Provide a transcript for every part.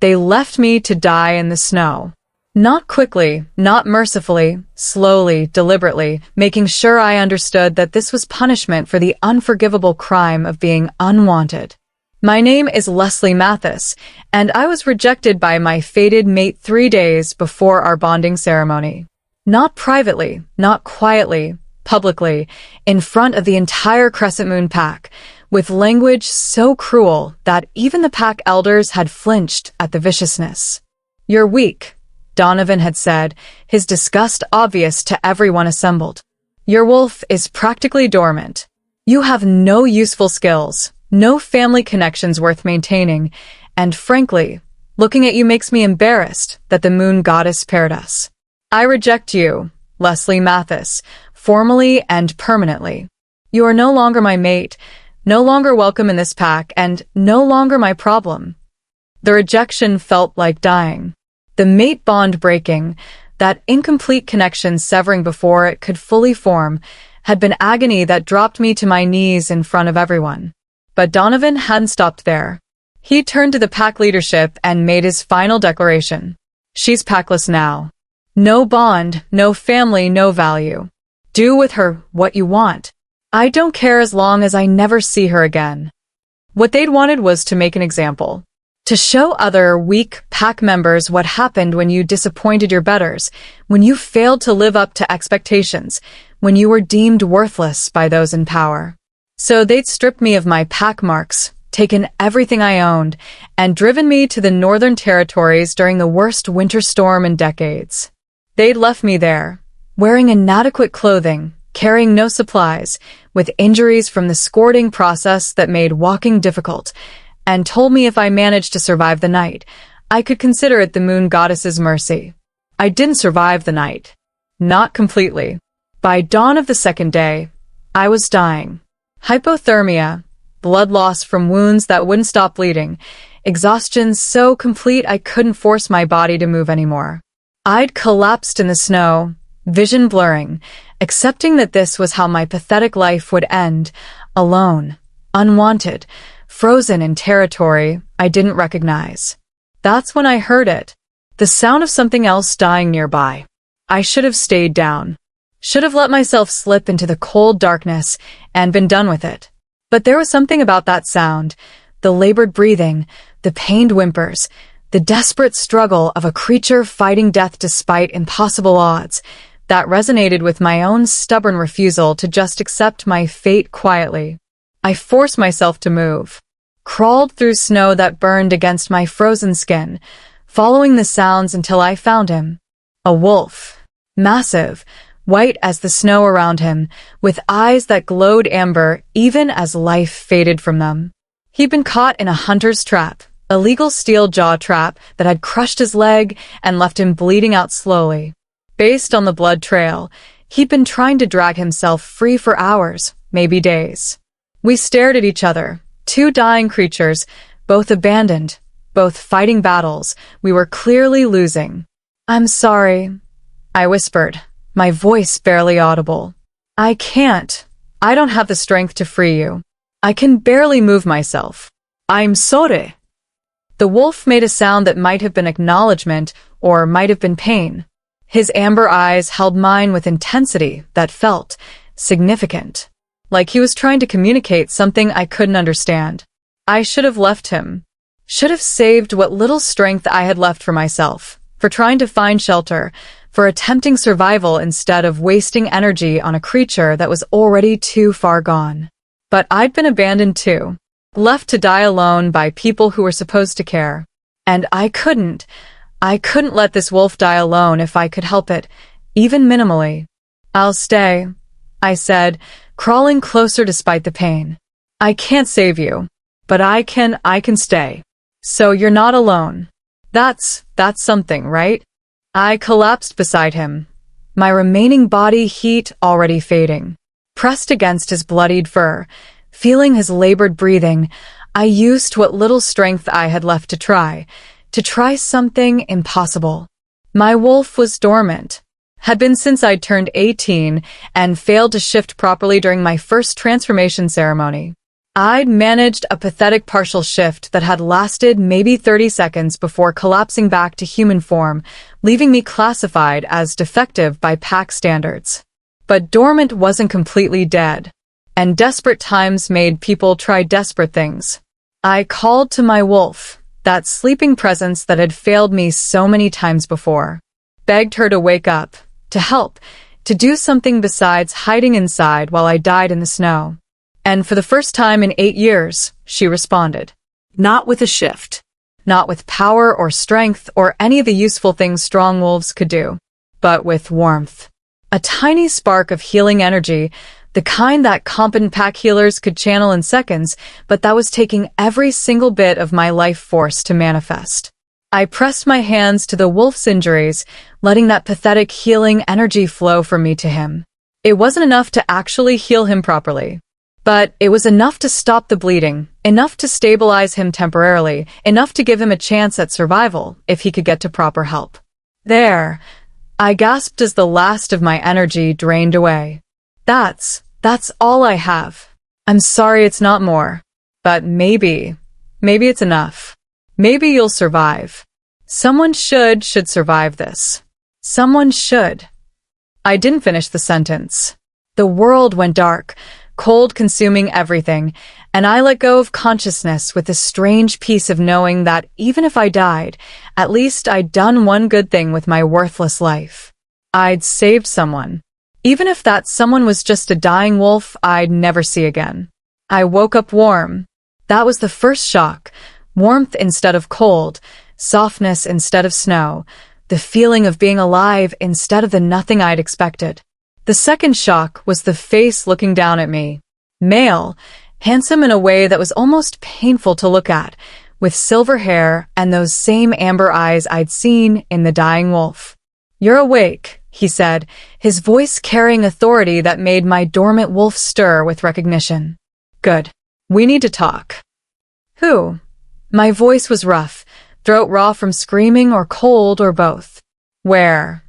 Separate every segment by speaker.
Speaker 1: They left me to die in the snow. Not quickly, not mercifully, slowly, deliberately, making sure I understood that this was punishment for the unforgivable crime of being unwanted. My name is Leslie Mathis, and I was rejected by my fated mate 3 days before our bonding ceremony. Not privately, not quietly, publicly, in front of the entire Crescent Moon pack, with language so cruel that even the pack elders had flinched at the viciousness. "You're weak," Donovan had said, his disgust obvious to everyone assembled. "Your wolf is practically dormant. You have no useful skills, no family connections worth maintaining, and frankly, looking at you makes me embarrassed that the moon goddess paired us. I reject you, Leslie Mathis, formally and permanently. You are no longer my mate, no longer welcome in this pack, and no longer my problem." The rejection felt like dying. The mate bond breaking, that incomplete connection severing before it could fully form, had been agony that dropped me to my knees in front of everyone. But Donovan hadn't stopped there. He turned to the pack leadership and made his final declaration. "She's packless now. No bond, no family, no value. Do with her what you want. I don't care as long as I never see her again." What they'd wanted was to make an example. To show other weak pack members what happened when you disappointed your betters, when you failed to live up to expectations, when you were deemed worthless by those in power. So they'd stripped me of my pack marks, taken everything I owned, and driven me to the Northern Territories during the worst winter storm in decades. They'd left me there, wearing inadequate clothing, carrying no supplies, with injuries from the squirting process that made walking difficult, and told me if I managed to survive the night, I could consider it the moon goddess's mercy. I didn't survive the night. Not completely. By dawn of the second day, I was dying. Hypothermia, blood loss from wounds that wouldn't stop bleeding, exhaustion so complete I couldn't force my body to move anymore. I'd collapsed in the snow, vision blurring, accepting that this was how my pathetic life would end, alone, unwanted, frozen in territory I didn't recognize. That's when I heard it, the sound of something else dying nearby. I should have stayed down. Should have let myself slip into the cold darkness and been done with it. But there was something about that sound, the labored breathing, the pained whimpers, the desperate struggle of a creature fighting death despite impossible odds, that resonated with my own stubborn refusal to just accept my fate quietly. I forced myself to move, crawled through snow that burned against my frozen skin, following the sounds until I found him. A wolf. Massive, white as the snow around him, with eyes that glowed amber even as life faded from them. He'd been caught in a hunter's trap, a legal steel jaw trap that had crushed his leg and left him bleeding out slowly. Based on the blood trail, he'd been trying to drag himself free for hours, maybe days. We stared at each other, two dying creatures, both abandoned, both fighting battles we were clearly losing. "I'm sorry," I whispered, my voice barely audible. "I can't. I don't have the strength to free you. I can barely move myself." "I'm sorry." The wolf made a sound that might have been acknowledgement or might have been pain. His amber eyes held mine with intensity that felt significant, like he was trying to communicate something I couldn't understand. I should have left him. Should have saved what little strength I had left for myself, for trying to find shelter, for attempting survival instead of wasting energy on a creature that was already too far gone. But I'd been abandoned too, left to die alone by people who were supposed to care. And I couldn't let this wolf die alone if I could help it, even minimally. "I'll stay," I said, crawling closer despite the pain. "I can't save you, but I can stay. So you're not alone. That's something, right?" I collapsed beside him, my remaining body heat already fading. Pressed against his bloodied fur, feeling his labored breathing, I used what little strength I had left to try something impossible. My wolf was dormant, had been since I'd turned 18 and failed to shift properly during my first transformation ceremony. I'd managed a pathetic partial shift that had lasted maybe 30 seconds before collapsing back to human form, leaving me classified as defective by pack standards. But dormant wasn't completely dead, and desperate times made people try desperate things. I called to my wolf, that sleeping presence that had failed me so many times before. Begged her to wake up, to help, to do something besides hiding inside while I died in the snow. And for the first time in 8 years, she responded.
Speaker 2: Not with a shift.
Speaker 1: Not with power or strength or any of the useful things strong wolves could do, but with warmth. A tiny spark of healing energy, the kind that competent pack healers could channel in seconds, but that was taking every single bit of my life force to manifest. I pressed my hands to the wolf's injuries, letting that pathetic healing energy flow from me to him. It wasn't enough to actually heal him properly, but it was enough to stop the bleeding, enough to stabilize him temporarily, enough to give him a chance at survival if he could get to proper help. There, I gasped as the last of my energy drained away. That's all I have. I'm sorry it's not more, but maybe it's enough. Maybe you'll survive. Someone should survive this. Someone should. I didn't finish the sentence. The world went dark, cold consuming everything, and I let go of consciousness with a strange peace of knowing that even if I died, at least I'd done one good thing with my worthless life. I'd saved someone. Even if that someone was just a dying wolf I'd never see again. I woke up warm. That was the first shock. Warmth instead of cold, softness instead of snow, the feeling of being alive instead of the nothing I'd expected. The second shock was the face looking down at me. Male, handsome in a way that was almost painful to look at, with silver hair and those same amber eyes I'd seen in the dying wolf. "You're awake," he said, his voice carrying authority that made my dormant wolf stir with recognition. "Good. We need to talk." "Who?" My voice was rough, throat raw from screaming or cold or both. "Where?"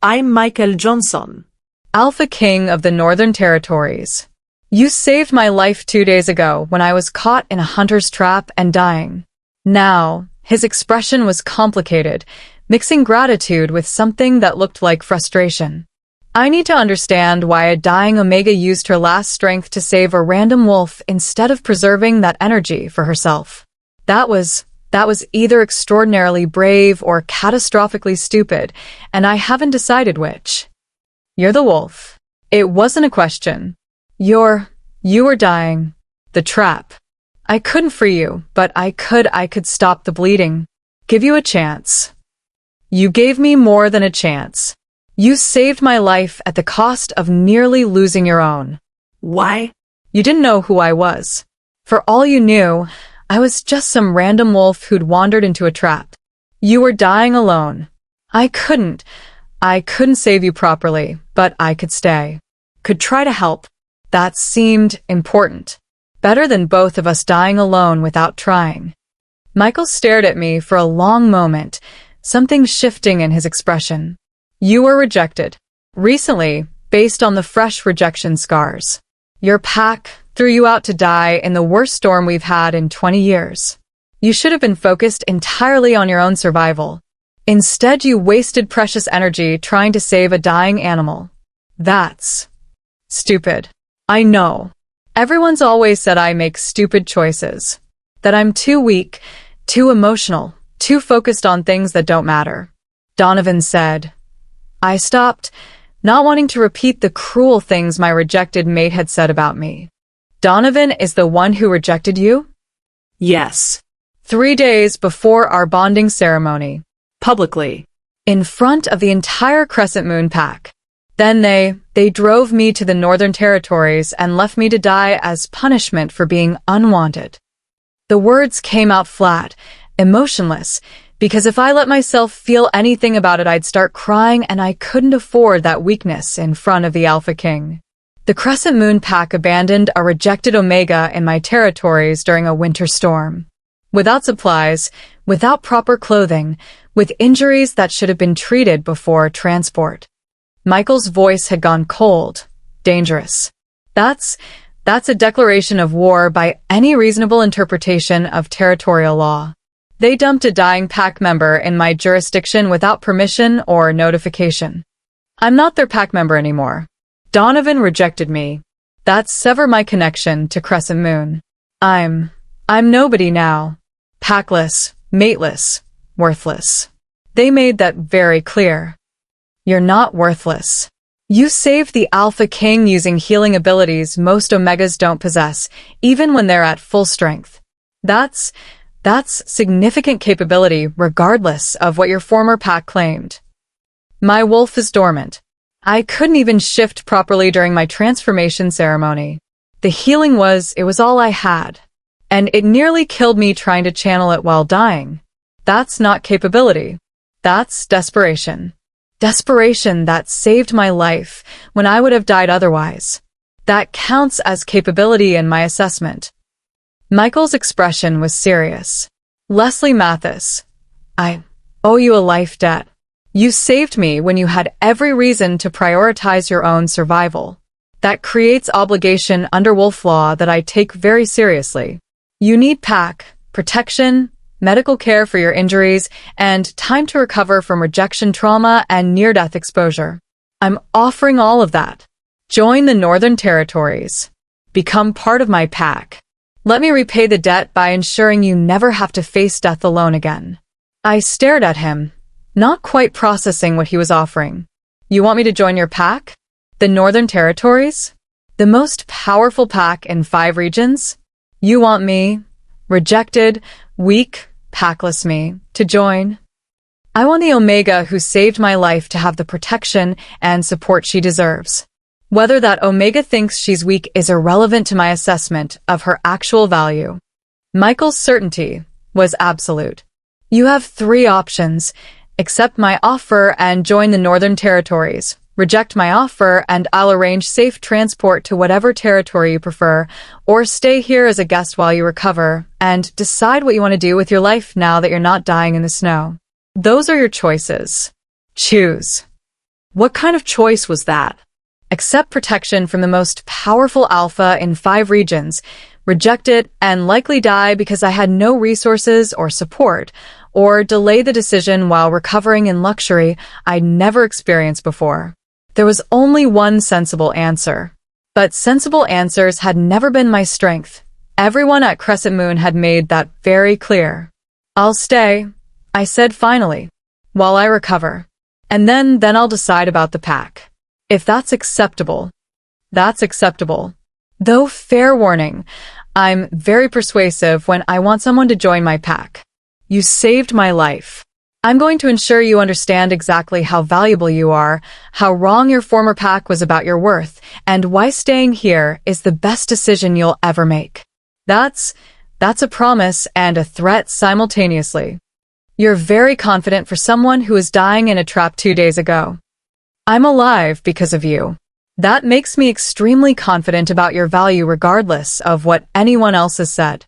Speaker 2: I'm Michael Johnson.
Speaker 1: Alpha King of the Northern Territories. You saved my life 2 days ago when I was caught in a hunter's trap and dying. Now, his expression was complicated, mixing gratitude with something that looked like frustration. I need to understand why a dying Omega used her last strength to save a random wolf instead of preserving that energy for herself. That was either extraordinarily brave or catastrophically stupid, and I haven't decided which. "You're the wolf." It wasn't a question. You were dying. The trap. I couldn't free you, but I could stop the bleeding. Give you a chance. You gave me more than a chance. You saved my life at the cost of nearly losing your own.
Speaker 2: Why?
Speaker 1: You didn't know who I was. For all you knew, I was just some random wolf who'd wandered into a trap. You were dying alone. I couldn't save you properly, but I could stay. Could try to help. That seemed important. Better than both of us dying alone without trying. Michael stared at me for a long moment, something shifting in his expression. You were rejected. Recently, based on the fresh rejection scars. Your pack threw you out to die in the worst storm we've had in 20 years. You should have been focused entirely on your own survival. Instead, you wasted precious energy trying to save a dying animal. That's stupid. I know. Everyone's always said I make stupid choices. That I'm too weak, too emotional, too focused on things that don't matter. Donovan said. I stopped, not wanting to repeat the cruel things my rejected mate had said about me. Donovan is the one who rejected you?
Speaker 2: Yes.
Speaker 1: 3 days before our bonding ceremony.
Speaker 2: Publicly.
Speaker 1: In front of the entire Crescent Moon pack. Then they drove me to the Northern Territories and left me to die as punishment for being unwanted. The words came out flat, emotionless, because if I let myself feel anything about it, I'd start crying, and I couldn't afford that weakness in front of the Alpha King. The Crescent Moon pack abandoned a rejected Omega in my territories during a winter storm. Without supplies, without proper clothing, with injuries that should have been treated before transport. Michael's voice had gone cold, dangerous. That's That's a declaration of war by any reasonable interpretation of territorial law. They dumped a dying pack member in my jurisdiction without permission or notification. I'm not their pack member anymore. Donovan rejected me. That's sever my connection to Crescent Moon. I'm nobody now. Packless, mateless, worthless. They made that very clear. You're not worthless. You saved the Alpha King using healing abilities most Omegas don't possess, even when they're at full strength. That's significant capability regardless of what your former pack claimed. My wolf is dormant. I couldn't even shift properly during my transformation ceremony. The healing was all I had. And it nearly killed me trying to channel it while dying. That's not capability. That's desperation. Desperation that saved my life when I would have died otherwise. That counts as capability in my assessment. Michael's expression was serious. Leslie Mathis, I owe you a life debt. You saved me when you had every reason to prioritize your own survival. That creates obligation under wolf law that I take very seriously. You need pack, protection, medical care for your injuries, and time to recover from rejection trauma and near-death exposure. I'm offering all of that. Join the Northern Territories. Become part of my pack. Let me repay the debt by ensuring you never have to face death alone again. I stared at him, not quite processing what he was offering. You want me to join your pack? The Northern Territories? The most powerful pack in 5 regions? You want me, rejected, weak, packless me, to join? I want the Omega who saved my life to have the protection and support she deserves. Whether that Omega thinks she's weak is irrelevant to my assessment of her actual value. Michael's certainty was absolute. You have 3 options. Accept my offer and join the Northern Territories. Reject my offer and I'll arrange safe transport to whatever territory you prefer, or stay here as a guest while you recover and decide what you want to do with your life now that you're not dying in the snow. Those are your choices. Choose. What kind of choice was that? Accept protection from the most powerful alpha in 5 regions, reject it and likely die because I had no resources or support, or delay the decision while recovering in luxury I'd never experienced before. There was only one sensible answer. But sensible answers had never been my strength. Everyone at Crescent Moon had made that very clear. I'll stay, I said finally, while I recover. And then I'll decide about the pack. If that's acceptable, that's acceptable. Though fair warning, I'm very persuasive when I want someone to join my pack. You saved my life. I'm going to ensure you understand exactly how valuable you are, how wrong your former pack was about your worth, and why staying here is the best decision you'll ever make. That's a promise and a threat simultaneously. You're very confident for someone who was dying in a trap 2 days ago. I'm alive because of you. That makes me extremely confident about your value regardless of what anyone else has said.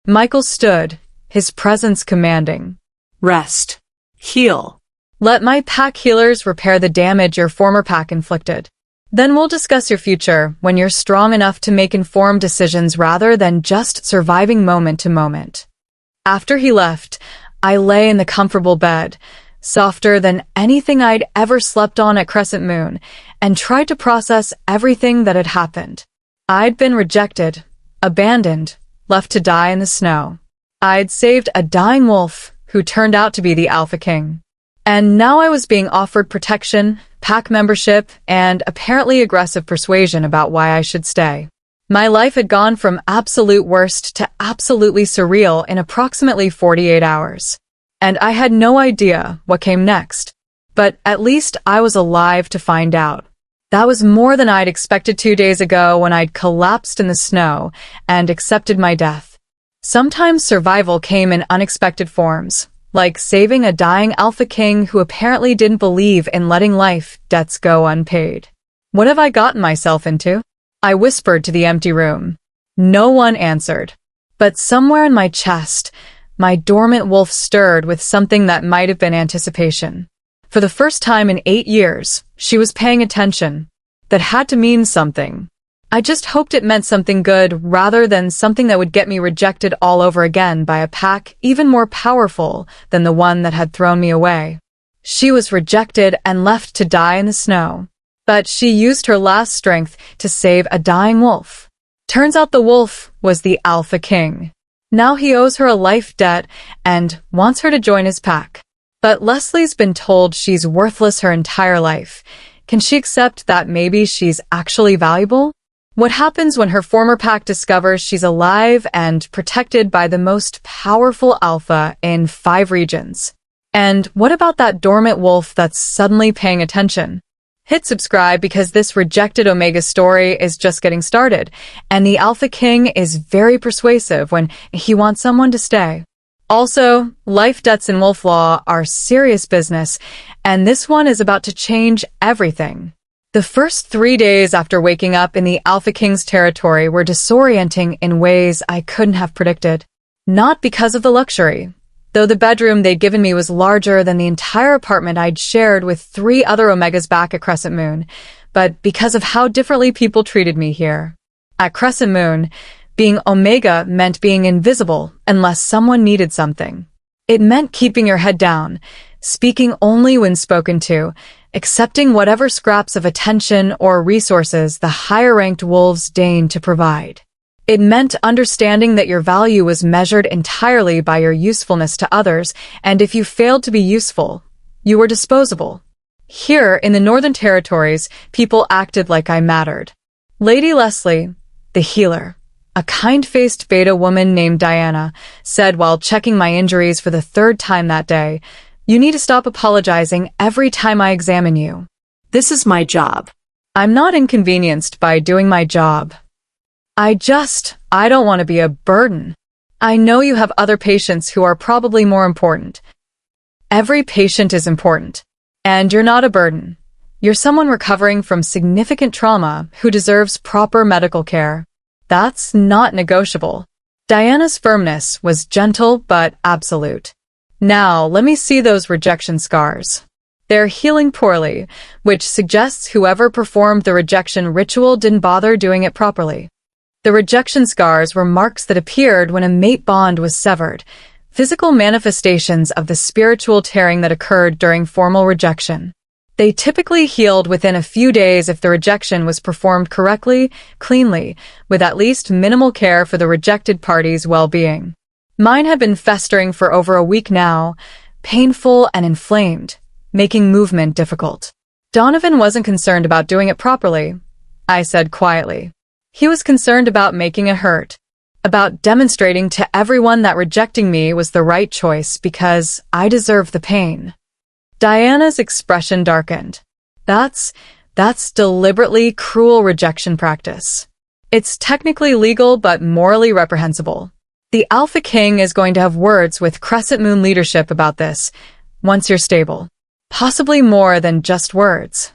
Speaker 1: Michael stood, his presence commanding.
Speaker 2: Rest. Heal.
Speaker 1: Let my pack healers repair the damage your former pack inflicted. Then we'll discuss your future when you're strong enough to make informed decisions rather than just surviving moment to moment. After he left, I lay in the comfortable bed, softer than anything I'd ever slept on at Crescent Moon, and tried to process everything that had happened. I'd been rejected, abandoned, left to die in the snow. I'd saved a dying wolf who turned out to be the Alpha King. And now I was being offered protection, pack membership, and apparently aggressive persuasion about why I should stay. My life had gone from absolute worst to absolutely surreal in approximately 48 hours. And I had no idea what came next. But at least I was alive to find out. That was more than I'd expected 2 days ago when I'd collapsed in the snow and accepted my death. Sometimes survival came in unexpected forms, like saving a dying Alpha King who apparently didn't believe in letting life debts go unpaid. What have I gotten myself into? I whispered to the empty room. No one answered. But somewhere in my chest, my dormant wolf stirred with something that might have been anticipation. For the first time in 8 years, she was paying attention. That had to mean something. I just hoped it meant something good rather than something that would get me rejected all over again by a pack even more powerful than the one that had thrown me away. She was rejected and left to die in the snow. But she used her last strength to save a dying wolf. Turns out the wolf was the Alpha King. Now he owes her a life debt and wants her to join his pack. But Leslie's been told she's worthless her entire life. Can she accept that maybe she's actually valuable? What happens when her former pack discovers she's alive and protected by the most powerful alpha in 5 regions? And what about that dormant wolf that's suddenly paying attention? Hit subscribe because this rejected Omega story is just getting started, and the Alpha King is very persuasive when he wants someone to stay. Also, life debts in Wolf Law are serious business, and this one is about to change everything. The first 3 days after waking up in the Alpha King's territory were disorienting in ways I couldn't have predicted. Not because of the luxury, though the bedroom they'd given me was larger than the entire apartment I'd shared with 3 other Omegas back at Crescent Moon, but because of how differently people treated me here. At Crescent Moon, being Omega meant being invisible unless someone needed something. It meant keeping your head down, speaking only when spoken to, accepting whatever scraps of attention or resources the higher-ranked wolves deigned to provide. It meant understanding that your value was measured entirely by your usefulness to others, and if you failed to be useful, you were disposable. Here, in the Northern Territories, people acted like I mattered. Lady Leslie, the healer, a kind-faced beta woman named Diana, said while checking my injuries for the 3rd time that day, "You need to stop apologizing every time I examine you.
Speaker 2: This is my job."
Speaker 1: I'm not inconvenienced by doing my job. I don't want to be a burden. I know you have other patients who are probably more important. Every patient is important. And you're not a burden. You're someone recovering from significant trauma who deserves proper medical care. That's not negotiable. Diana's firmness was gentle but absolute. Now, let me see those rejection scars. They're healing poorly, which suggests whoever performed the rejection ritual didn't bother doing it properly. The rejection scars were marks that appeared when a mate bond was severed, physical manifestations of the spiritual tearing that occurred during formal rejection. They typically healed within a few days if the rejection was performed correctly, cleanly, with at least minimal care for the rejected party's well-being. Mine had been festering for over a week now, painful and inflamed, making movement difficult. Donovan wasn't concerned about doing it properly, I said quietly. He was concerned about making it hurt, about demonstrating to everyone that rejecting me was the right choice because I deserved the pain. Diana's expression darkened. That's deliberately cruel rejection practice. It's technically legal but morally reprehensible. The Alpha King is going to have words with Crescent Moon leadership about this, once you're stable. Possibly more than just words.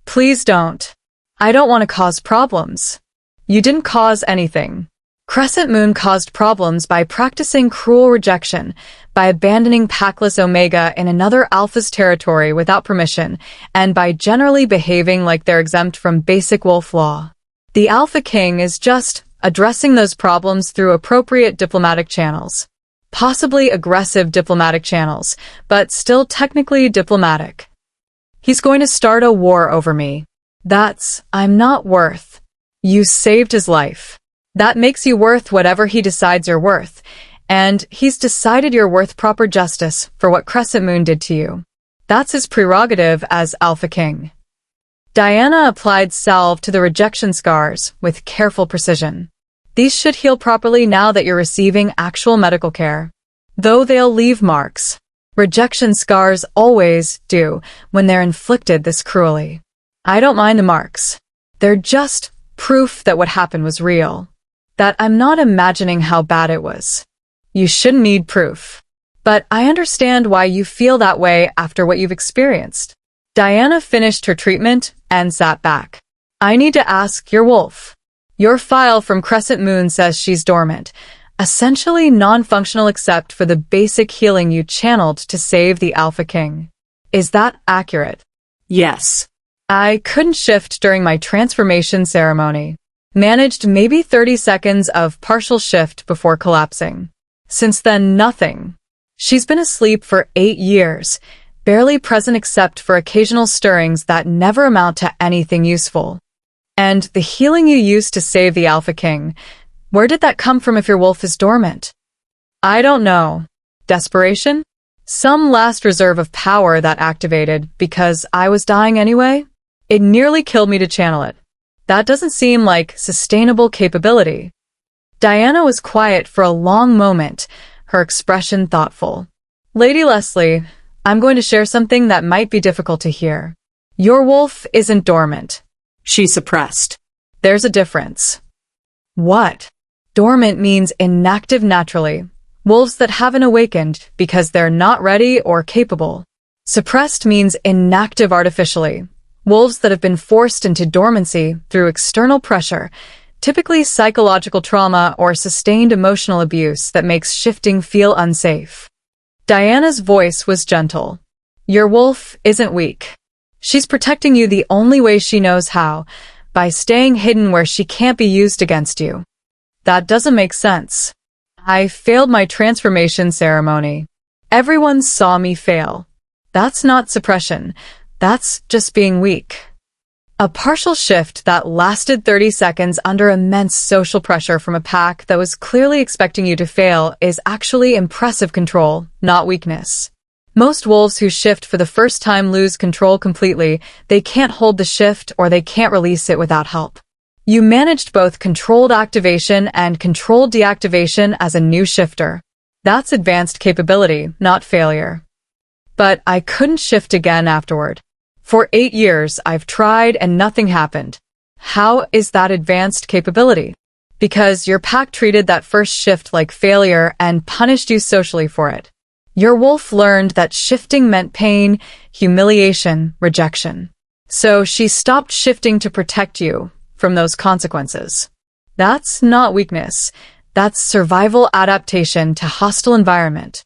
Speaker 1: Please don't. I don't want to cause problems. You didn't cause anything. Crescent Moon caused problems by practicing cruel rejection, by abandoning Packless Omega in another Alpha's territory without permission, and by generally behaving like they're exempt from basic wolf law. The Alpha King is just addressing those problems through appropriate diplomatic channels. Possibly aggressive diplomatic channels, but still technically diplomatic. He's going to start a war over me. I'm not worth. You saved his life. That makes you worth whatever he decides you're worth, and he's decided you're worth proper justice for what Crescent Moon did to you. That's his prerogative as Alpha King. Diana applied salve to the rejection scars with careful precision. These should heal properly now that you're receiving actual medical care. Though they'll leave marks. Rejection scars always do when they're inflicted this cruelly. I don't mind the marks. They're just proof that what happened was real. That I'm not imagining how bad it was. You shouldn't need proof. But I understand why you feel that way after what you've experienced. Diana finished her treatment and sat back. I need to ask your wolf. Your file from Crescent Moon says she's dormant, essentially non-functional except for the basic healing you channeled to save the Alpha King. Is that accurate?
Speaker 2: Yes.
Speaker 1: I couldn't shift during my transformation ceremony. Managed maybe 30 seconds of partial shift before collapsing. Since then, nothing. She's been asleep for 8 years, barely present except for occasional stirrings that never amount to anything useful. And the healing you used to save the Alpha King, where did that come from if your wolf is dormant? I don't know. Desperation? Some last reserve of power that activated because I was dying anyway? It nearly killed me to channel it. That doesn't seem like sustainable capability. Diana was quiet for a long moment, her expression thoughtful. Lady Leslie, I'm going to share something that might be difficult to hear. Your wolf isn't dormant.
Speaker 2: She suppressed.
Speaker 1: There's a difference. What? Dormant means inactive naturally. Wolves that haven't awakened because they're not ready or capable. Suppressed means inactive artificially. Wolves that have been forced into dormancy through external pressure, typically psychological trauma or sustained emotional abuse that makes shifting feel unsafe. Diana's voice was gentle. Your wolf isn't weak. She's protecting you the only way she knows how, by staying hidden where she can't be used against you. That doesn't make sense. I failed my transformation ceremony. Everyone saw me fail. That's not suppression. That's just being weak. A partial shift that lasted 30 seconds under immense social pressure from a pack that was clearly expecting you to fail is actually impressive control, not weakness. Most wolves who shift for the first time lose control completely. They can't hold the shift or they can't release it without help. You managed both controlled activation and controlled deactivation as a new shifter. That's advanced capability, not failure. But I couldn't shift again afterward. For 8 years, I've tried and nothing happened. How is that advanced capability? Because your pack treated that first shift like failure and punished you socially for it. Your wolf learned that shifting meant pain, humiliation, rejection. So she stopped shifting to protect you from those consequences. That's not weakness. That's survival adaptation to hostile environment.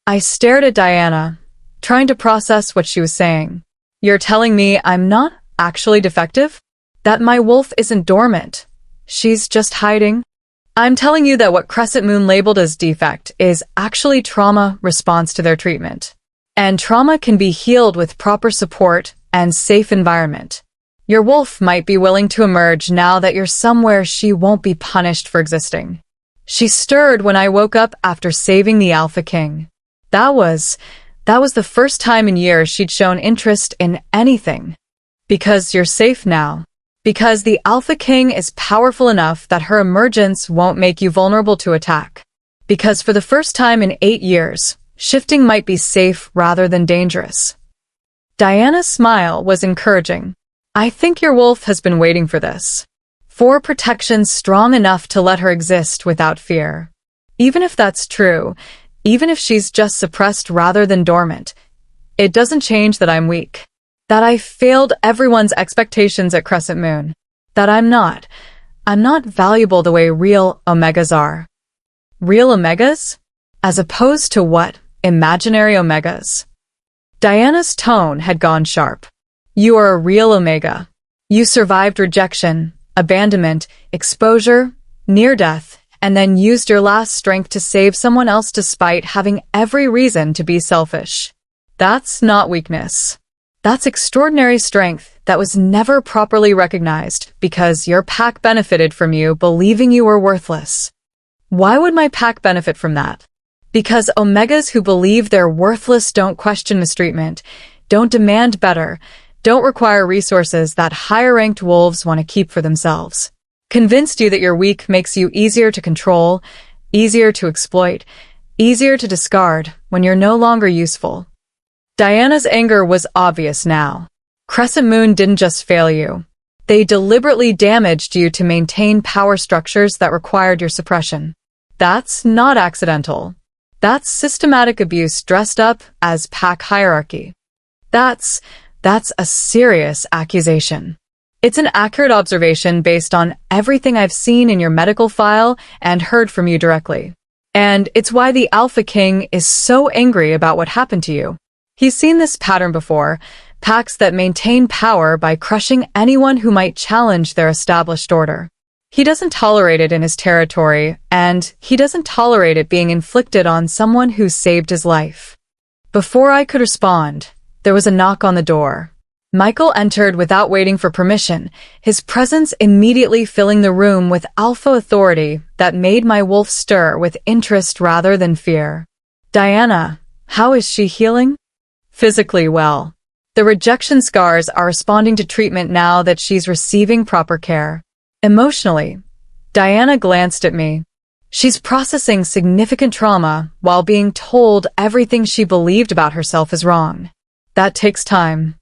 Speaker 1: I stared at Diana, trying to process what she was saying. You're telling me I'm not actually defective? That my wolf isn't dormant. She's just hiding? I'm telling you that what Crescent Moon labeled as defect is actually trauma response to their treatment. And trauma can be healed with proper support and safe environment. Your wolf might be willing to emerge now that you're somewhere she won't be punished for existing. She stirred when I woke up after saving the Alpha King. That was the first time in years she'd shown interest in anything. Because you're safe now. Because the Alpha King is powerful enough that her emergence won't make you vulnerable to attack. Because for the first time in 8 years, shifting might be safe rather than dangerous. Diana's smile was encouraging. I think your wolf has been waiting for this. For protection strong enough to let her exist without fear. Even if that's true, even if she's just suppressed rather than dormant, it doesn't change that I'm weak. That I failed everyone's expectations at Crescent Moon. That I'm not valuable the way real Omegas are. Real Omegas? As opposed to what? Imaginary Omegas. Diana's tone had gone sharp. You are a real Omega. You survived rejection, abandonment, exposure, near death, and then used your last strength to save someone else despite having every reason to be selfish. That's not weakness. That's extraordinary strength that was never properly recognized because your pack benefited from you believing you were worthless. Why would my pack benefit from that? Because Omegas who believe they're worthless don't question mistreatment, don't demand better, don't require resources that higher-ranked wolves want to keep for themselves. Convinced you that you're weak makes you easier to control, easier to exploit, easier to discard when you're no longer useful. Diana's anger was obvious now. Crescent Moon didn't just fail you. They deliberately damaged you to maintain power structures that required your suppression. That's not accidental. That's systematic abuse dressed up as pack hierarchy. That's a serious accusation. It's an accurate observation based on everything I've seen in your medical file and heard from you directly. And it's why the Alpha King is so angry about what happened to you. He's seen this pattern before, packs that maintain power by crushing anyone who might challenge their established order. He doesn't tolerate it in his territory, and he doesn't tolerate it being inflicted on someone who saved his life. Before I could respond, there was a knock on the door. Michael entered without waiting for permission, his presence immediately filling the room with alpha authority that made my wolf stir with interest rather than fear. Diana, how is she healing? Physically well. The rejection scars are responding to treatment now that she's receiving proper care. Emotionally, Diana glanced at me. She's processing significant trauma while being told everything she believed about herself is wrong. That takes time.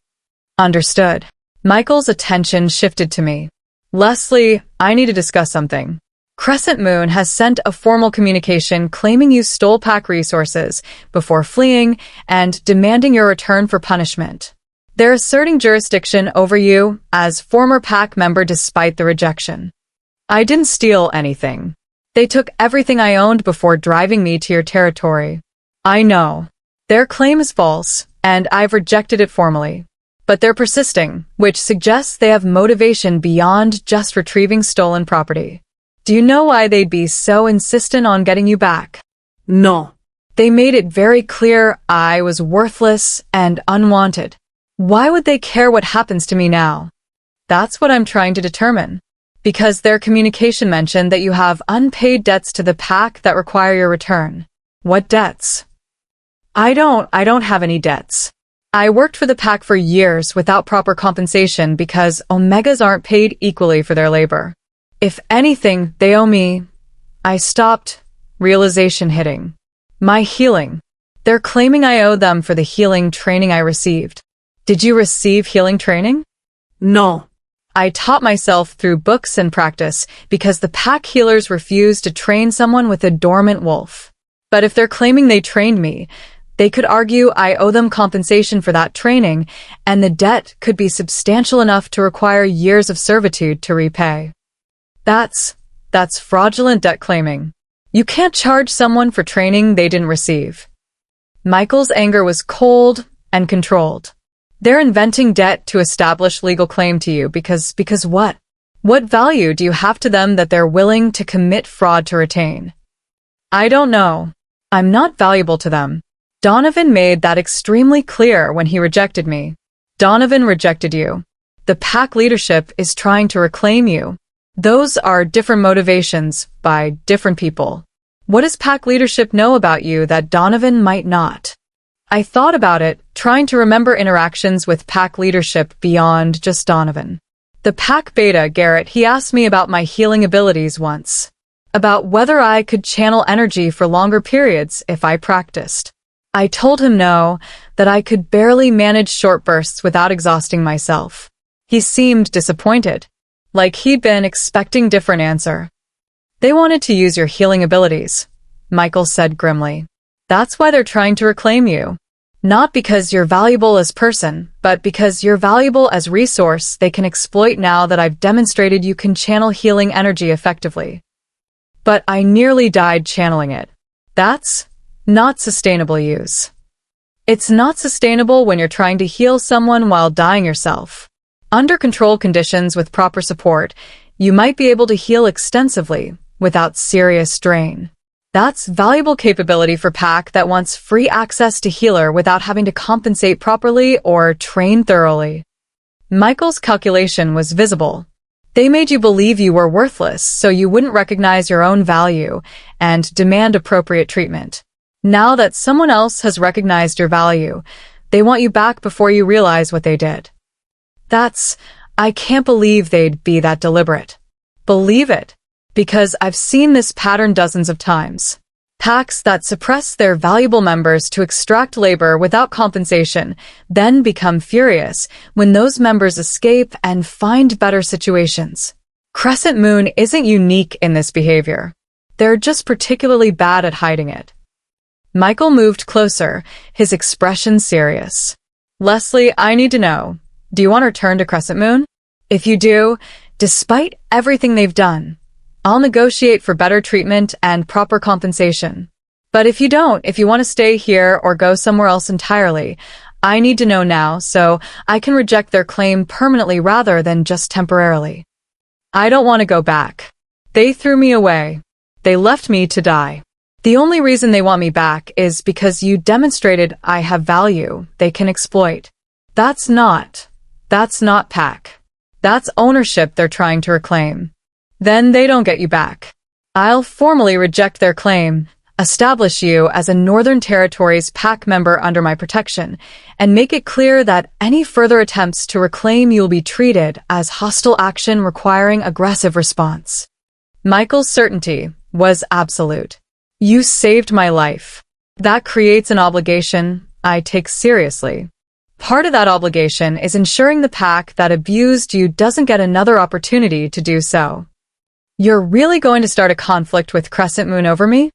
Speaker 1: Understood. Michael's attention shifted to me. Leslie, I need to discuss something. Crescent Moon has sent a formal communication claiming you stole pack resources before fleeing and demanding your return for punishment. They're asserting jurisdiction over you as former pack member despite the rejection. I didn't steal anything. They took everything I owned before driving me to your territory. I know. Their claim is false, and I've rejected it formally. But they're persisting, which suggests they have motivation beyond just retrieving stolen property. Do you know why they'd be so insistent on getting you back?
Speaker 2: No.
Speaker 1: They made it very clear I was worthless and unwanted. Why would they care what happens to me now? That's what I'm trying to determine. Because their communication mentioned that you have unpaid debts to the pack that require your return. What debts? I don't have any debts. I worked for the pack for years without proper compensation because Omegas aren't paid equally for their labor. If anything, they owe me. I stopped. Realization hitting. My healing. They're claiming I owe them for the healing training I received. Did you receive healing training?
Speaker 2: No.
Speaker 1: I taught myself through books and practice because the pack healers refused to train someone with a dormant wolf. But if they're claiming they trained me, they could argue I owe them compensation for that training, and the debt could be substantial enough to require years of servitude to repay. That's fraudulent debt claiming. You can't charge someone for training they didn't receive. Michael's anger was cold and controlled. They're inventing debt to establish legal claim to you because what? What value do you have to them that they're willing to commit fraud to retain? I don't know. I'm not valuable to them. Donovan made that extremely clear when he rejected me. Donovan rejected you. The pack leadership is trying to reclaim you. Those are different motivations by different people. What does pack leadership know about you that Donovan might not? I thought about it, trying to remember interactions with pack leadership beyond just Donovan. The pack beta, Garrett, he asked me about my healing abilities once. About whether I could channel energy for longer periods if I practiced. I told him no, that I could barely manage short bursts without exhausting myself. He seemed disappointed, like he'd been expecting different answer. They wanted to use your healing abilities, Michael said grimly. That's why they're trying to reclaim you. Not because you're valuable as person, but because you're valuable as resource they can exploit now that I've demonstrated you can channel healing energy effectively. But I nearly died channeling it. That's not sustainable use. It's not sustainable when you're trying to heal someone while dying yourself. Under controlled conditions with proper support, you might be able to heal extensively without serious strain. That's valuable capability for pack that wants free access to healer without having to compensate properly or train thoroughly. Michael's calculation was visible. They made you believe you were worthless so you wouldn't recognize your own value and demand appropriate treatment. Now that someone else has recognized your value, they want you back before you realize what they did. I can't believe they'd be that deliberate. Believe it, because I've seen this pattern dozens of times. Packs that suppress their valuable members to extract labor without compensation then become furious when those members escape and find better situations. Crescent Moon isn't unique in this behavior. They're just particularly bad at hiding it. Michael moved closer, his expression serious. Leslie, I need to know, do you want to return to Crescent Moon? If you do, despite everything they've done, I'll negotiate for better treatment and proper compensation. But if you don't, if you want to stay here or go somewhere else entirely, I need to know now so I can reject their claim permanently rather than just temporarily. I don't want to go back. They threw me away. They left me to die. The only reason they want me back is because you demonstrated I have value they can exploit. That's not pack. That's ownership they're trying to reclaim. Then they don't get you back. I'll formally reject their claim, establish you as a Northern Territories pack member under my protection, and make it clear that any further attempts to reclaim you will be treated as hostile action requiring aggressive response. Michael's certainty was absolute. You saved my life. That creates an obligation I take seriously. Part of that obligation is ensuring the pack that abused you doesn't get another opportunity to do so. You're really going to start a conflict with Crescent Moon over me?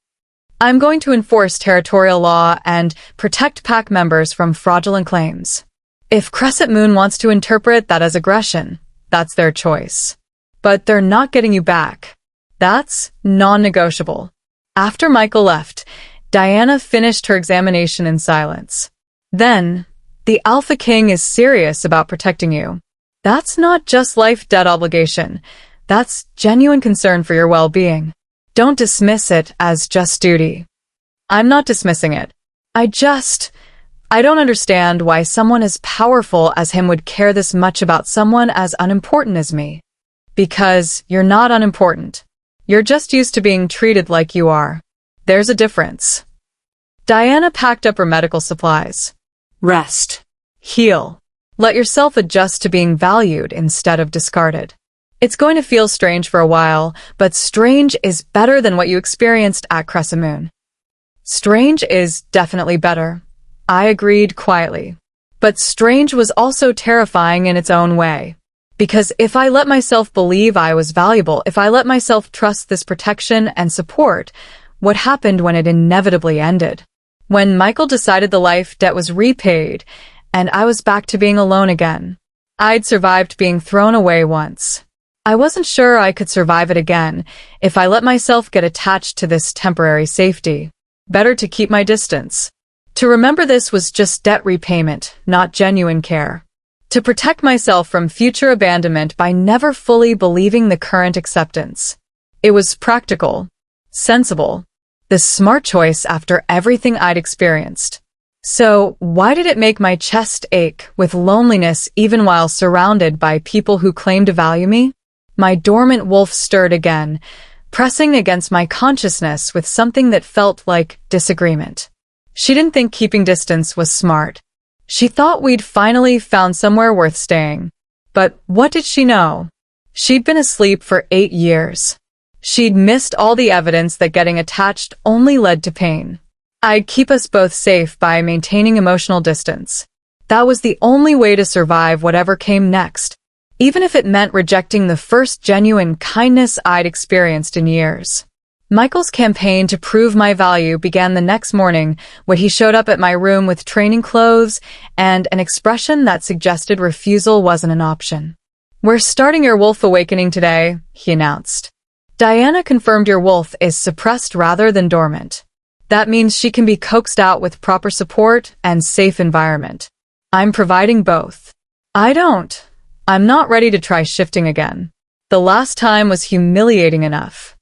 Speaker 1: I'm going to enforce territorial law and protect pack members from fraudulent claims. If Crescent Moon wants to interpret that as aggression, that's their choice. But they're not getting you back. That's non-negotiable. After Michael left, Diana finished her examination in silence. Then, the Alpha King is serious about protecting you. That's not just life-debt obligation. That's genuine concern for your well-being. Don't dismiss it as just duty. I'm not dismissing it. I don't understand why someone as powerful as him would care this much about someone as unimportant as me. Because you're not unimportant. You're just used to being treated like you are. There's a difference. Diana packed up her medical supplies.
Speaker 2: Rest.
Speaker 1: Heal. Let yourself adjust to being valued instead of discarded. It's going to feel strange for a while, but strange is better than what you experienced at Crescent Moon. Strange is definitely better. I agreed quietly. But strange was also terrifying in its own way. Because if I let myself believe I was valuable, if I let myself trust this protection and support, what happened when it inevitably ended? When Michael decided the life debt was repaid, and I was back to being alone again. I'd survived being thrown away once. I wasn't sure I could survive it again if I let myself get attached to this temporary safety. Better to keep my distance. To remember this was just debt repayment, not genuine care. To protect myself from future abandonment by never fully believing the current acceptance. It was practical, sensible, the smart choice after everything I'd experienced. So, why did it make my chest ache with loneliness even while surrounded by people who claimed to value me? My dormant wolf stirred again, pressing against my consciousness with something that felt like disagreement. She didn't think keeping distance was smart. She thought we'd finally found somewhere worth staying. But what did she know? She'd been asleep for 8 years. She'd missed all the evidence that getting attached only led to pain. I'd keep us both safe by maintaining emotional distance. That was the only way to survive whatever came next. Even if it meant rejecting the first genuine kindness I'd experienced in years. Michael's campaign to prove my value began the next morning when he showed up at my room with training clothes and an expression that suggested refusal wasn't an option. "We're starting your wolf awakening today," he announced. "Diana confirmed your wolf is suppressed rather than dormant. That means she can be coaxed out with proper support and safe environment. I'm providing both. I'm not ready to try shifting again. The last time was humiliating enough.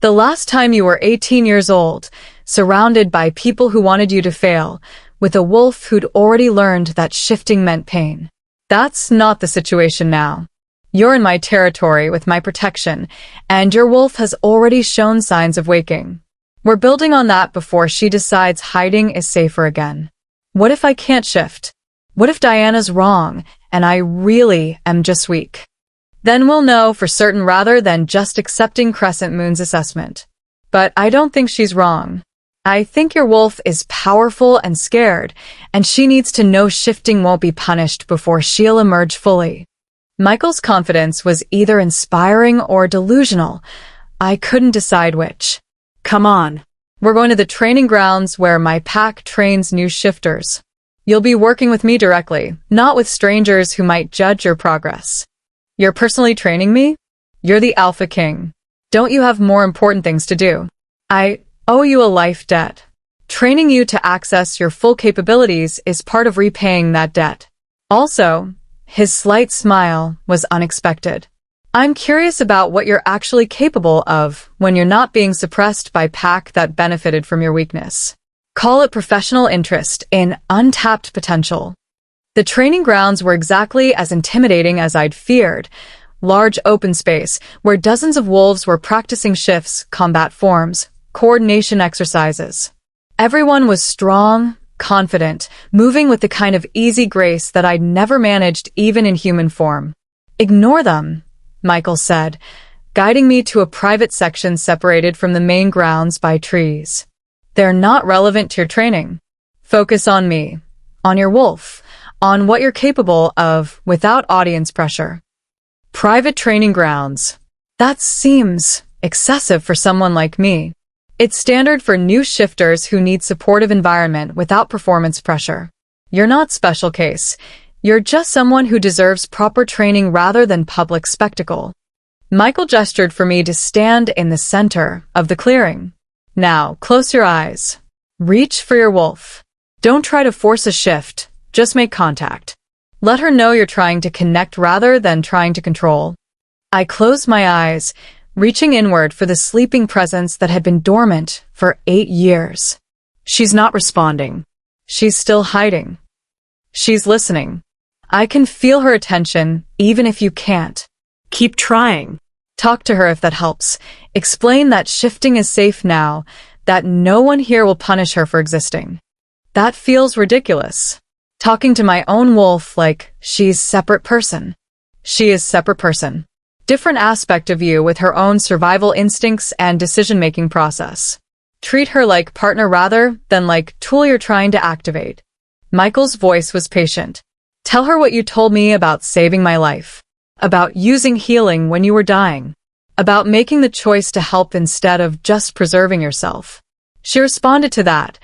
Speaker 1: The last time you were 18 years old, surrounded by people who wanted you to fail, with a wolf who'd already learned that shifting meant pain. That's not the situation now. You're in my territory with my protection, and your wolf has already shown signs of waking. We're building on that before she decides hiding is safer again. What if I can't shift? What if Diana's wrong, and I really am just weak? Then we'll know for certain rather than just accepting Crescent Moon's assessment. But I don't think she's wrong. I think your wolf is powerful and scared, and she needs to know shifting won't be punished before she'll emerge fully." Michael's confidence was either inspiring or delusional. I couldn't decide which.
Speaker 2: Come on.
Speaker 1: We're going to the training grounds where my pack trains new shifters. You'll be working with me directly, not with strangers who might judge your progress. You're personally training me? You're the Alpha King. Don't you have more important things to do? I owe you a life debt. Training you to access your full capabilities is part of repaying that debt. Also, his slight smile was unexpected. I'm curious about what you're actually capable of when you're not being suppressed by pack that benefited from your weakness. Call it professional interest in untapped potential. The training grounds were exactly as intimidating as I'd feared. Large open space where dozens of wolves were practicing shifts, combat forms, coordination exercises. Everyone was strong, confident, moving with the kind of easy grace that I'd never managed even in human form. Ignore them, Michael said, guiding me to a private section separated from the main grounds by trees. They're not relevant to your training. Focus on me, on your wolf, on what you're capable of without audience pressure. Private training grounds. That seems excessive for someone like me. It's standard for new shifters who need supportive environment without performance pressure. You're not special case. You're just someone who deserves proper training rather than public spectacle. Michael gestured for me to stand in the center of the clearing. Now, close your eyes. Reach for your wolf. Don't try to force a shift, just make contact. Let her know you're trying to connect rather than trying to control. I closed my eyes, reaching inward for the sleeping presence that had been dormant for 8 years. She's not responding. She's still hiding. She's listening. I can feel her attention, even if you can't.
Speaker 2: Keep trying.
Speaker 1: Talk to her if that helps. Explain that shifting is safe now, that no one here will punish her for existing. That feels ridiculous. Talking to my own wolf like she's separate person. She is separate person. Different aspect of you with her own survival instincts and decision-making process. Treat her like partner rather than like tool you're trying to activate. Michael's voice was patient. Tell her what you told me about saving my life. About using healing when you were dying. About making the choice to help instead of just preserving yourself. She responded to that.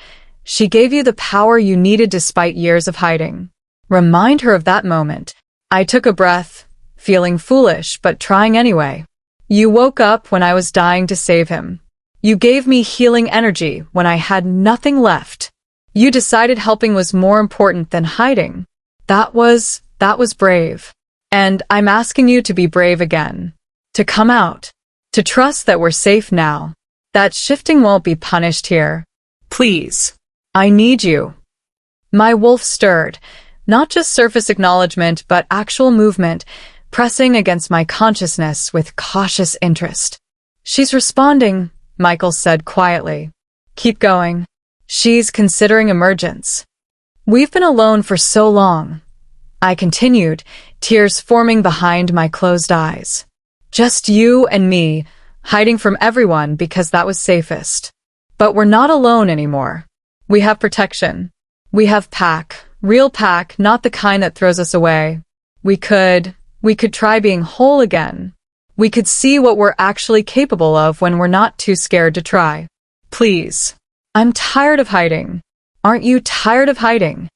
Speaker 1: She gave you the power you needed despite years of hiding. Remind her of that moment. I took a breath, feeling foolish but trying anyway. You woke up when I was dying to save him. You gave me healing energy when I had nothing left. You decided helping was more important than hiding. That was brave. And I'm asking you to be brave again. To come out. To trust that we're safe now. That shifting won't be punished here.
Speaker 2: Please.
Speaker 1: I need you. My wolf stirred. Not just surface acknowledgement, but actual movement, pressing against my consciousness with cautious interest. She's responding, Michael said quietly. Keep going. She's considering emergence. We've been alone for so long. I continued, tears forming behind my closed eyes. Just you and me, hiding from everyone because that was safest. But we're not alone anymore. We have protection. We have pack. Real pack, not the kind that throws us away. We could try being whole again. We could see what we're actually capable of when we're not too scared to try. Please. I'm tired of hiding. Aren't you tired of hiding?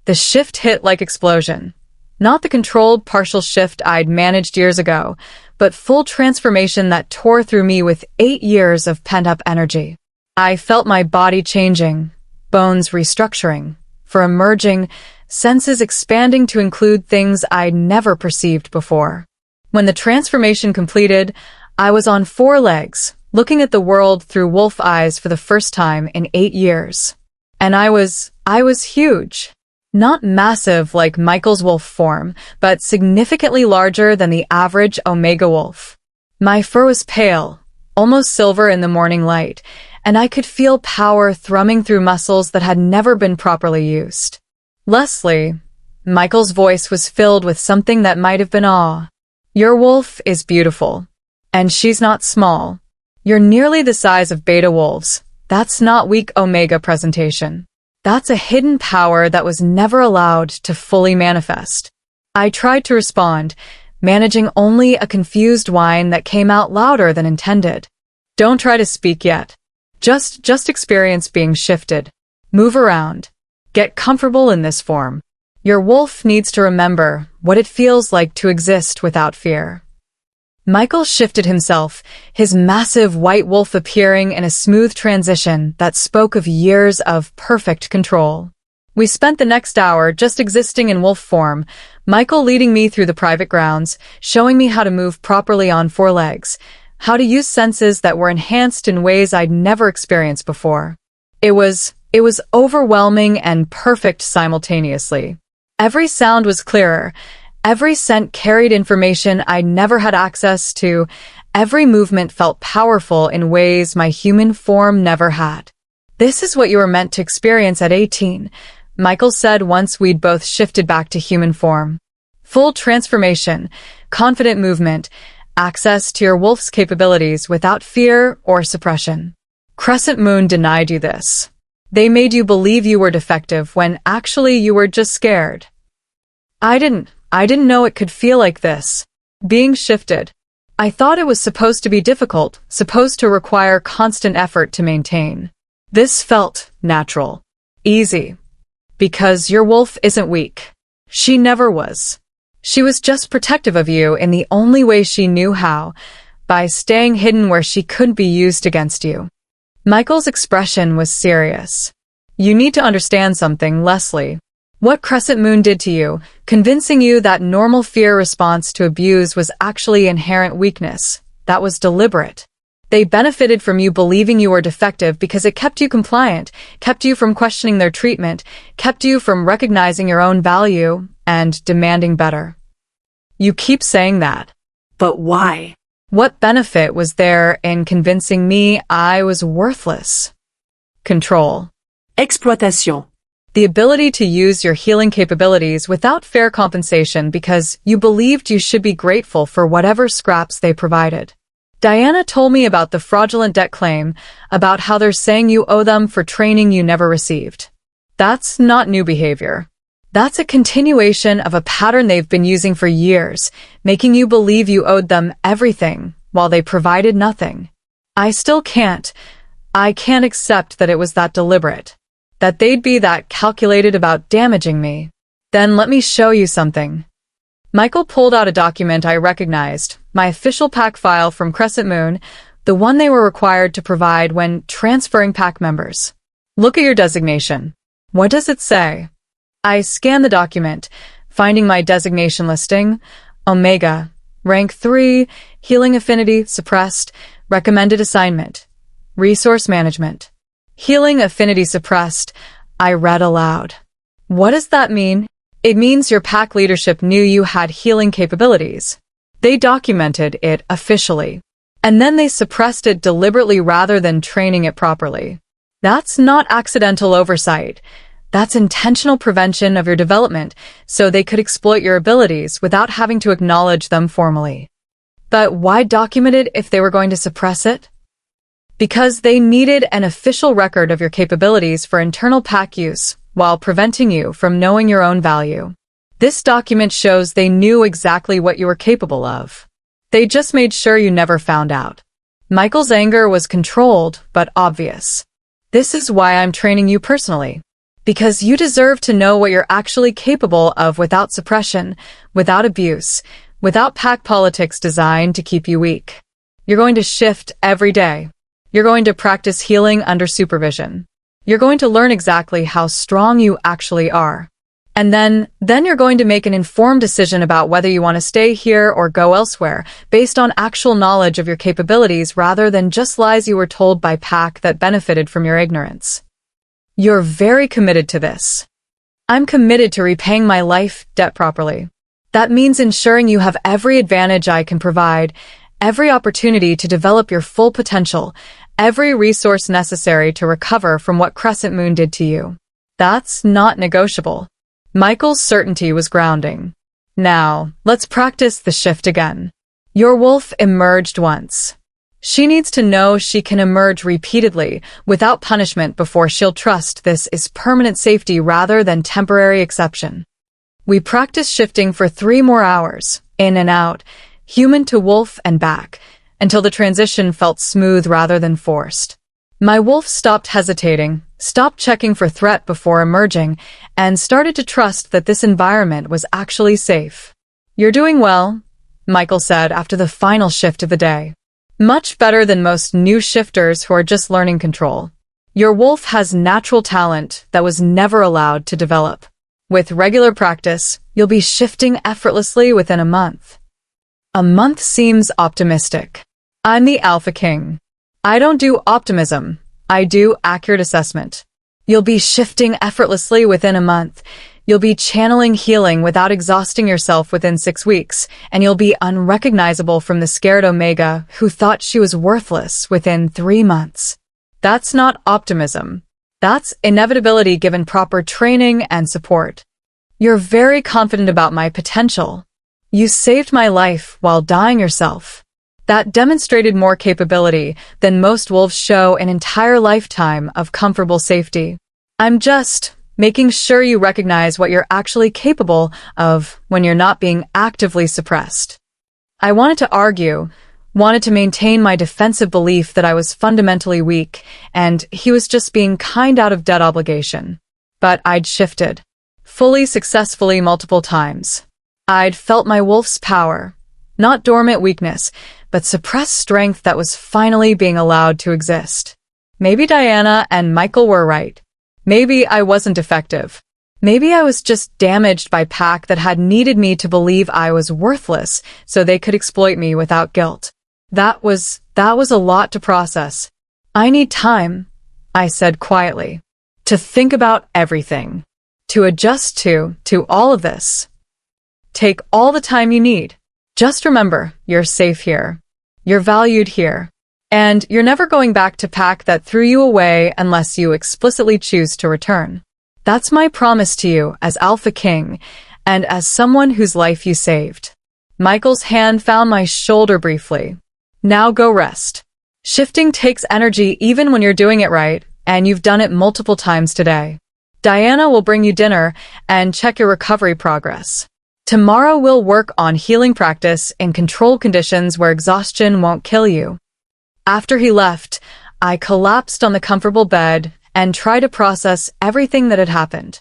Speaker 1: The shift hit like explosion. Not the controlled partial shift I'd managed years ago, but full transformation that tore through me with 8 years of pent-up energy. I felt my body changing, bones restructuring, for emerging, senses expanding to include things I'd never perceived before. When the transformation completed, I was on 4 legs, looking at the world through wolf eyes for the first time in 8 years. And I was huge. Not massive like Michael's wolf form, but significantly larger than the average Omega wolf. My fur was pale, almost silver in the morning light, and I could feel power thrumming through muscles that had never been properly used. Leslie, Michael's voice was filled with something that might have been awe. Your wolf is beautiful. And she's not small. You're nearly the size of beta wolves. That's not weak Omega presentation. That's a hidden power that was never allowed to fully manifest. I tried to respond, managing only a confused whine that came out louder than intended. Don't try to speak yet. Just experience being shifted. Move around. Get comfortable in this form. Your wolf needs to remember what it feels like to exist without fear. Michael shifted himself, his massive white wolf appearing in a smooth transition that spoke of years of perfect control. We spent the next hour just existing in wolf form, Michael leading me through the private grounds, showing me how to move properly on four legs, how to use senses that were enhanced in ways I'd never experienced before. It was overwhelming and perfect simultaneously. Every sound was clearer. Every scent carried information I never had access to. Every movement felt powerful in ways my human form never had. This is what you were meant to experience at 18, Michael said once we'd both shifted back to human form. Full transformation, confident movement, access to your wolf's capabilities without fear or suppression. Crescent Moon denied you this. They made you believe you were defective when actually you were just scared. I didn't know it could feel like this. Being shifted. I thought it was supposed to be difficult, supposed to require constant effort to maintain. This felt natural. Easy. Because your wolf isn't weak. She never was. She was just protective of you in the only way she knew how, by staying hidden where she couldn't be used against you. Michael's expression was serious. You need to understand something, Leslie. What Crescent Moon did to you, convincing you that normal fear response to abuse was actually inherent weakness, that was deliberate. They benefited from you believing you were defective because it kept you compliant, kept you from questioning their treatment, kept you from recognizing your own value and demanding better. You keep saying that.
Speaker 2: But why?
Speaker 1: What benefit was there in convincing me I was worthless? Control.
Speaker 2: Exploitation.
Speaker 1: The ability to use your healing capabilities without fair compensation because you believed you should be grateful for whatever scraps they provided. Diana told me about the fraudulent debt claim, about how they're saying you owe them for training you never received. That's not new behavior. That's a continuation of a pattern they've been using for years, making you believe you owed them everything while they provided nothing. I can't accept that it was that deliberate, that they'd be that calculated about damaging me. Then let me show you something. Michael pulled out a document I recognized, my official pack file from Crescent Moon, the one they were required to provide when transferring pack members. Look at your designation. What does it say? I scanned the document, finding my designation listing, Omega, rank 3, healing affinity, suppressed, recommended assignment, resource management. Healing affinity suppressed, I read aloud. What does that mean? It means your pack leadership knew you had healing capabilities. They documented it officially. And then they suppressed it deliberately rather than training it properly. That's not accidental oversight. That's intentional prevention of your development, so they could exploit your abilities without having to acknowledge them formally. But why document it if they were going to suppress it? Because they needed an official record of your capabilities for internal pack use, while preventing you from knowing your own value. This document shows they knew exactly what you were capable of. They just made sure you never found out. Michael's anger was controlled, but obvious. This is why I'm training you personally. Because you deserve to know what you're actually capable of without suppression, without abuse, without pack politics designed to keep you weak. You're going to shift every day. You're going to practice healing under supervision. You're going to learn exactly how strong you actually are. And then you're going to make an informed decision about whether you want to stay here or go elsewhere, based on actual knowledge of your capabilities rather than just lies you were told by pack that benefited from your ignorance. You're very committed to this. I'm committed to repaying my life debt properly. That means ensuring you have every advantage I can provide, every opportunity to develop your full potential, every resource necessary to recover from what Crescent Moon did to you. That's not negotiable. Michael's certainty was grounding. Now, let's practice the shift again. Your wolf emerged once. She needs to know she can emerge repeatedly, without punishment before she'll trust this is permanent safety rather than temporary exception. We practiced shifting for 3 more hours, in and out, human to wolf and back, until the transition felt smooth rather than forced. My wolf stopped hesitating, stopped checking for threat before emerging, and started to trust that this environment was actually safe. You're doing well, Michael said after the final shift of the day. Much better than most new shifters who are just learning control. Your wolf has natural talent that was never allowed to develop. With regular practice, you'll be shifting effortlessly within a month. A month seems optimistic. I'm the Alpha King. I don't do optimism. I do accurate assessment. You'll be shifting effortlessly within a month. You'll be channeling healing without exhausting yourself within 6 weeks, and you'll be unrecognizable from the scared Omega who thought she was worthless within 3 months. That's not optimism. That's inevitability given proper training and support. You're very confident about my potential. You saved my life while dying yourself. That demonstrated more capability than most wolves show an entire lifetime of comfortable safety. I'm just making sure you recognize what you're actually capable of when you're not being actively suppressed. I wanted to argue, wanted to maintain my defensive belief that I was fundamentally weak, and he was just being kind out of debt obligation. But I'd shifted, fully successfully multiple times. I'd felt my wolf's power, not dormant weakness, but suppressed strength that was finally being allowed to exist. Maybe Diana and Michael were right. Maybe I wasn't effective. Maybe I was just damaged by pack that had needed me to believe I was worthless so they could exploit me without guilt. That was a lot to process. I need time, I said quietly, to think about everything, to adjust to all of this. Take all the time you need. Just remember, you're safe here. You're valued here. And you're never going back to pack that threw you away unless you explicitly choose to return. That's my promise to you as Alpha King and as someone whose life you saved. Michael's hand found my shoulder briefly. Now go rest. Shifting takes energy even when you're doing it right, and you've done it multiple times today. Diana will bring you dinner and check your recovery progress. Tomorrow we'll work on healing practice in controlled conditions where exhaustion won't kill you. After he left, I collapsed on the comfortable bed and tried to process everything that had happened.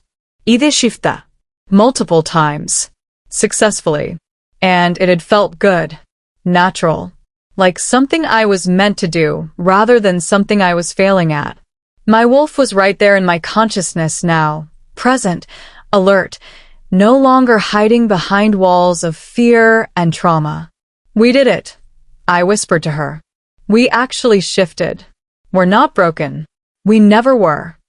Speaker 1: Ide shifta. Multiple times. Successfully. And it had felt good. Natural. Like something I was meant to do, rather than something I was failing at. My wolf was right there in my consciousness now. Present. Alert. No longer hiding behind walls of fear and trauma. We did it, I whispered to her. We actually shifted. We're not broken. We never were.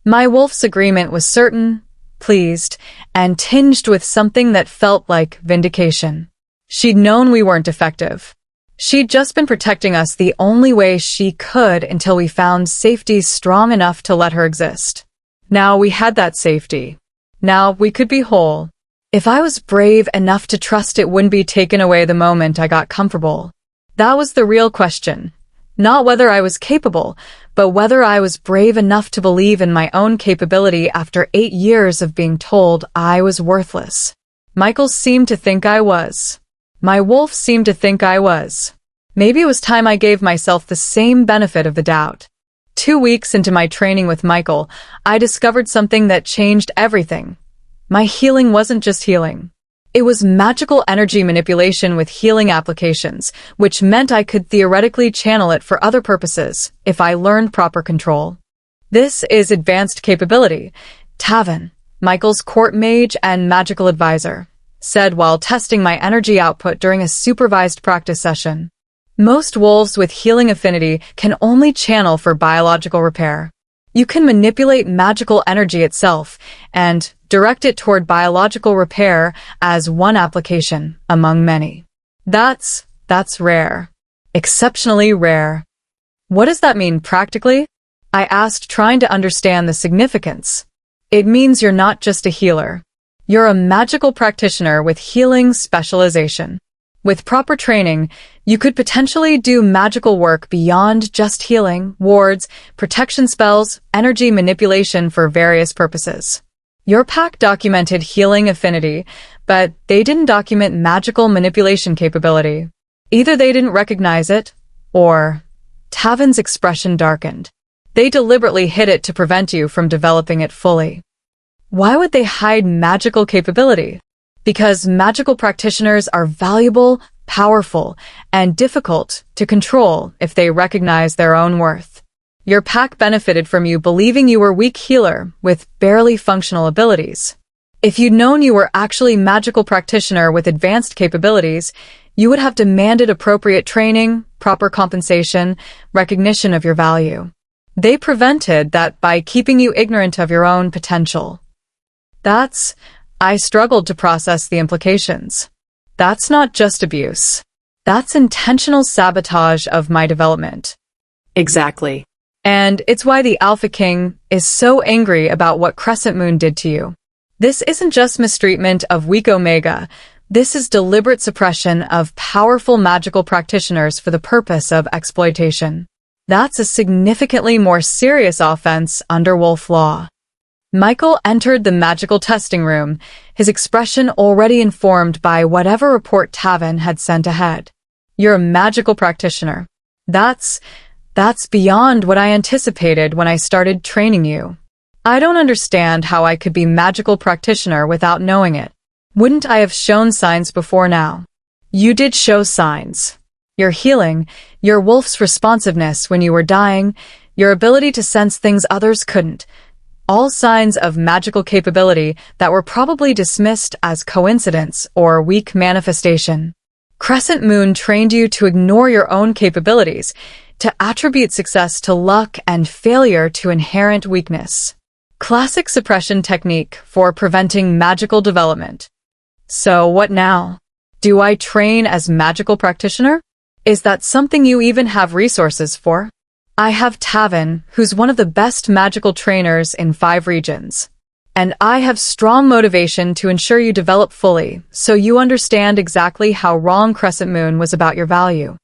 Speaker 1: My wolf's agreement was certain, pleased, and tinged with something that felt like vindication. She'd known we weren't effective. She'd just been protecting us the only way she could until we found safety strong enough to let her exist. Now we had that safety. Now we could be whole. If I was brave enough to trust it wouldn't be taken away the moment I got comfortable. That was the real question. Not whether I was capable, but whether I was brave enough to believe in my own capability after 8 years of being told I was worthless. Michael seemed to think I was. My wolf seemed to think I was. Maybe it was time I gave myself the same benefit of the doubt. 2 weeks into my training with Michael, I discovered something that changed everything. My healing wasn't just healing. It was magical energy manipulation with healing applications, which meant I could theoretically channel it for other purposes if I learned proper control. This is advanced capability, Tavan, Michael's court mage and magical advisor, said while testing my energy output during a supervised practice session. Most wolves with healing affinity can only channel for biological repair. You can manipulate magical energy itself and direct it toward biological repair as one application among many. That's rare. Exceptionally rare. What does that mean practically? I asked, trying to understand the significance. It means you're not just a healer. You're a magical practitioner with healing specialization. With proper training, you could potentially do magical work beyond just healing, wards, protection spells, energy manipulation for various purposes. Your pack documented healing affinity, but they didn't document magical manipulation capability. Either they didn't recognize it, or Tavan's expression darkened. They deliberately hid it to prevent you from developing it fully. Why would they hide magical capability? Because magical practitioners are valuable, powerful, and difficult to control if they recognize their own worth. Your pack benefited from you believing you were a weak healer with barely functional abilities. If you'd known you were actually a magical practitioner with advanced capabilities, you would have demanded appropriate training, proper compensation, recognition of your value. They prevented that by keeping you ignorant of your own potential. I struggled to process the implications. That's not just abuse. That's intentional sabotage of my development.
Speaker 2: Exactly.
Speaker 1: And it's why the Alpha King is so angry about what Crescent Moon did to you. This isn't just mistreatment of weak Omega. This is deliberate suppression of powerful magical practitioners for the purpose of exploitation. That's a significantly more serious offense under Wolf Law. Michael entered the magical testing room, his expression already informed by whatever report Tavin had sent ahead. You're a magical practitioner. That's beyond what I anticipated when I started training you. I don't understand how I could be magical practitioner without knowing it. Wouldn't I have shown signs before now? You did show signs. Your healing, your wolf's responsiveness when you were dying, your ability to sense things others couldn't. All signs of magical capability that were probably dismissed as coincidence or weak manifestation. Crescent Moon trained you to ignore your own capabilities, to attribute success to luck and failure to inherent weakness. Classic suppression technique for preventing magical development. So what now? Do I train as magical practitioner? Is that something you even have resources for? I have Tavin, who's one of the best magical trainers in 5 regions. And I have strong motivation to ensure you develop fully, so you understand exactly how wrong Crescent Moon was about your value.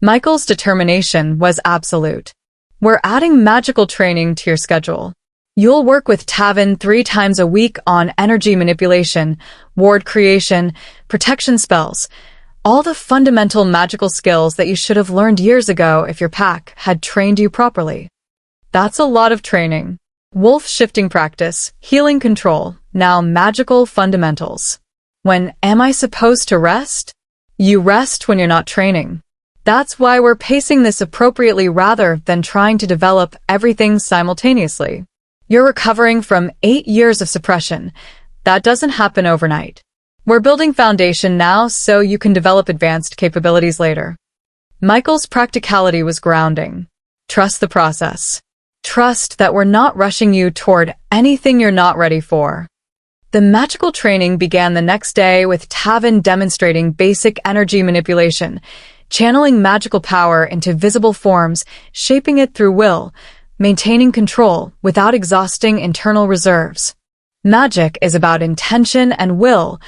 Speaker 1: Michael's determination was absolute. We're adding magical training to your schedule. You'll work with Tavin 3 times a week on energy manipulation, ward creation, protection spells, all the fundamental magical skills that you should have learned years ago if your pack had trained you properly. That's a lot of training. Wolf shifting practice, healing control, now magical fundamentals. When am I supposed to rest? You rest when you're not training. That's why we're pacing this appropriately rather than trying to develop everything simultaneously. You're recovering from 8 years of suppression. That doesn't happen overnight. We're building foundation now so you can develop advanced capabilities later. Michael's practicality was grounding. Trust the process. Trust that we're not rushing you toward anything you're not ready for. The magical training began the next day with Tavin demonstrating basic energy manipulation, channeling magical power into visible forms, shaping it through will, maintaining control without exhausting internal reserves. Magic is about intention and will,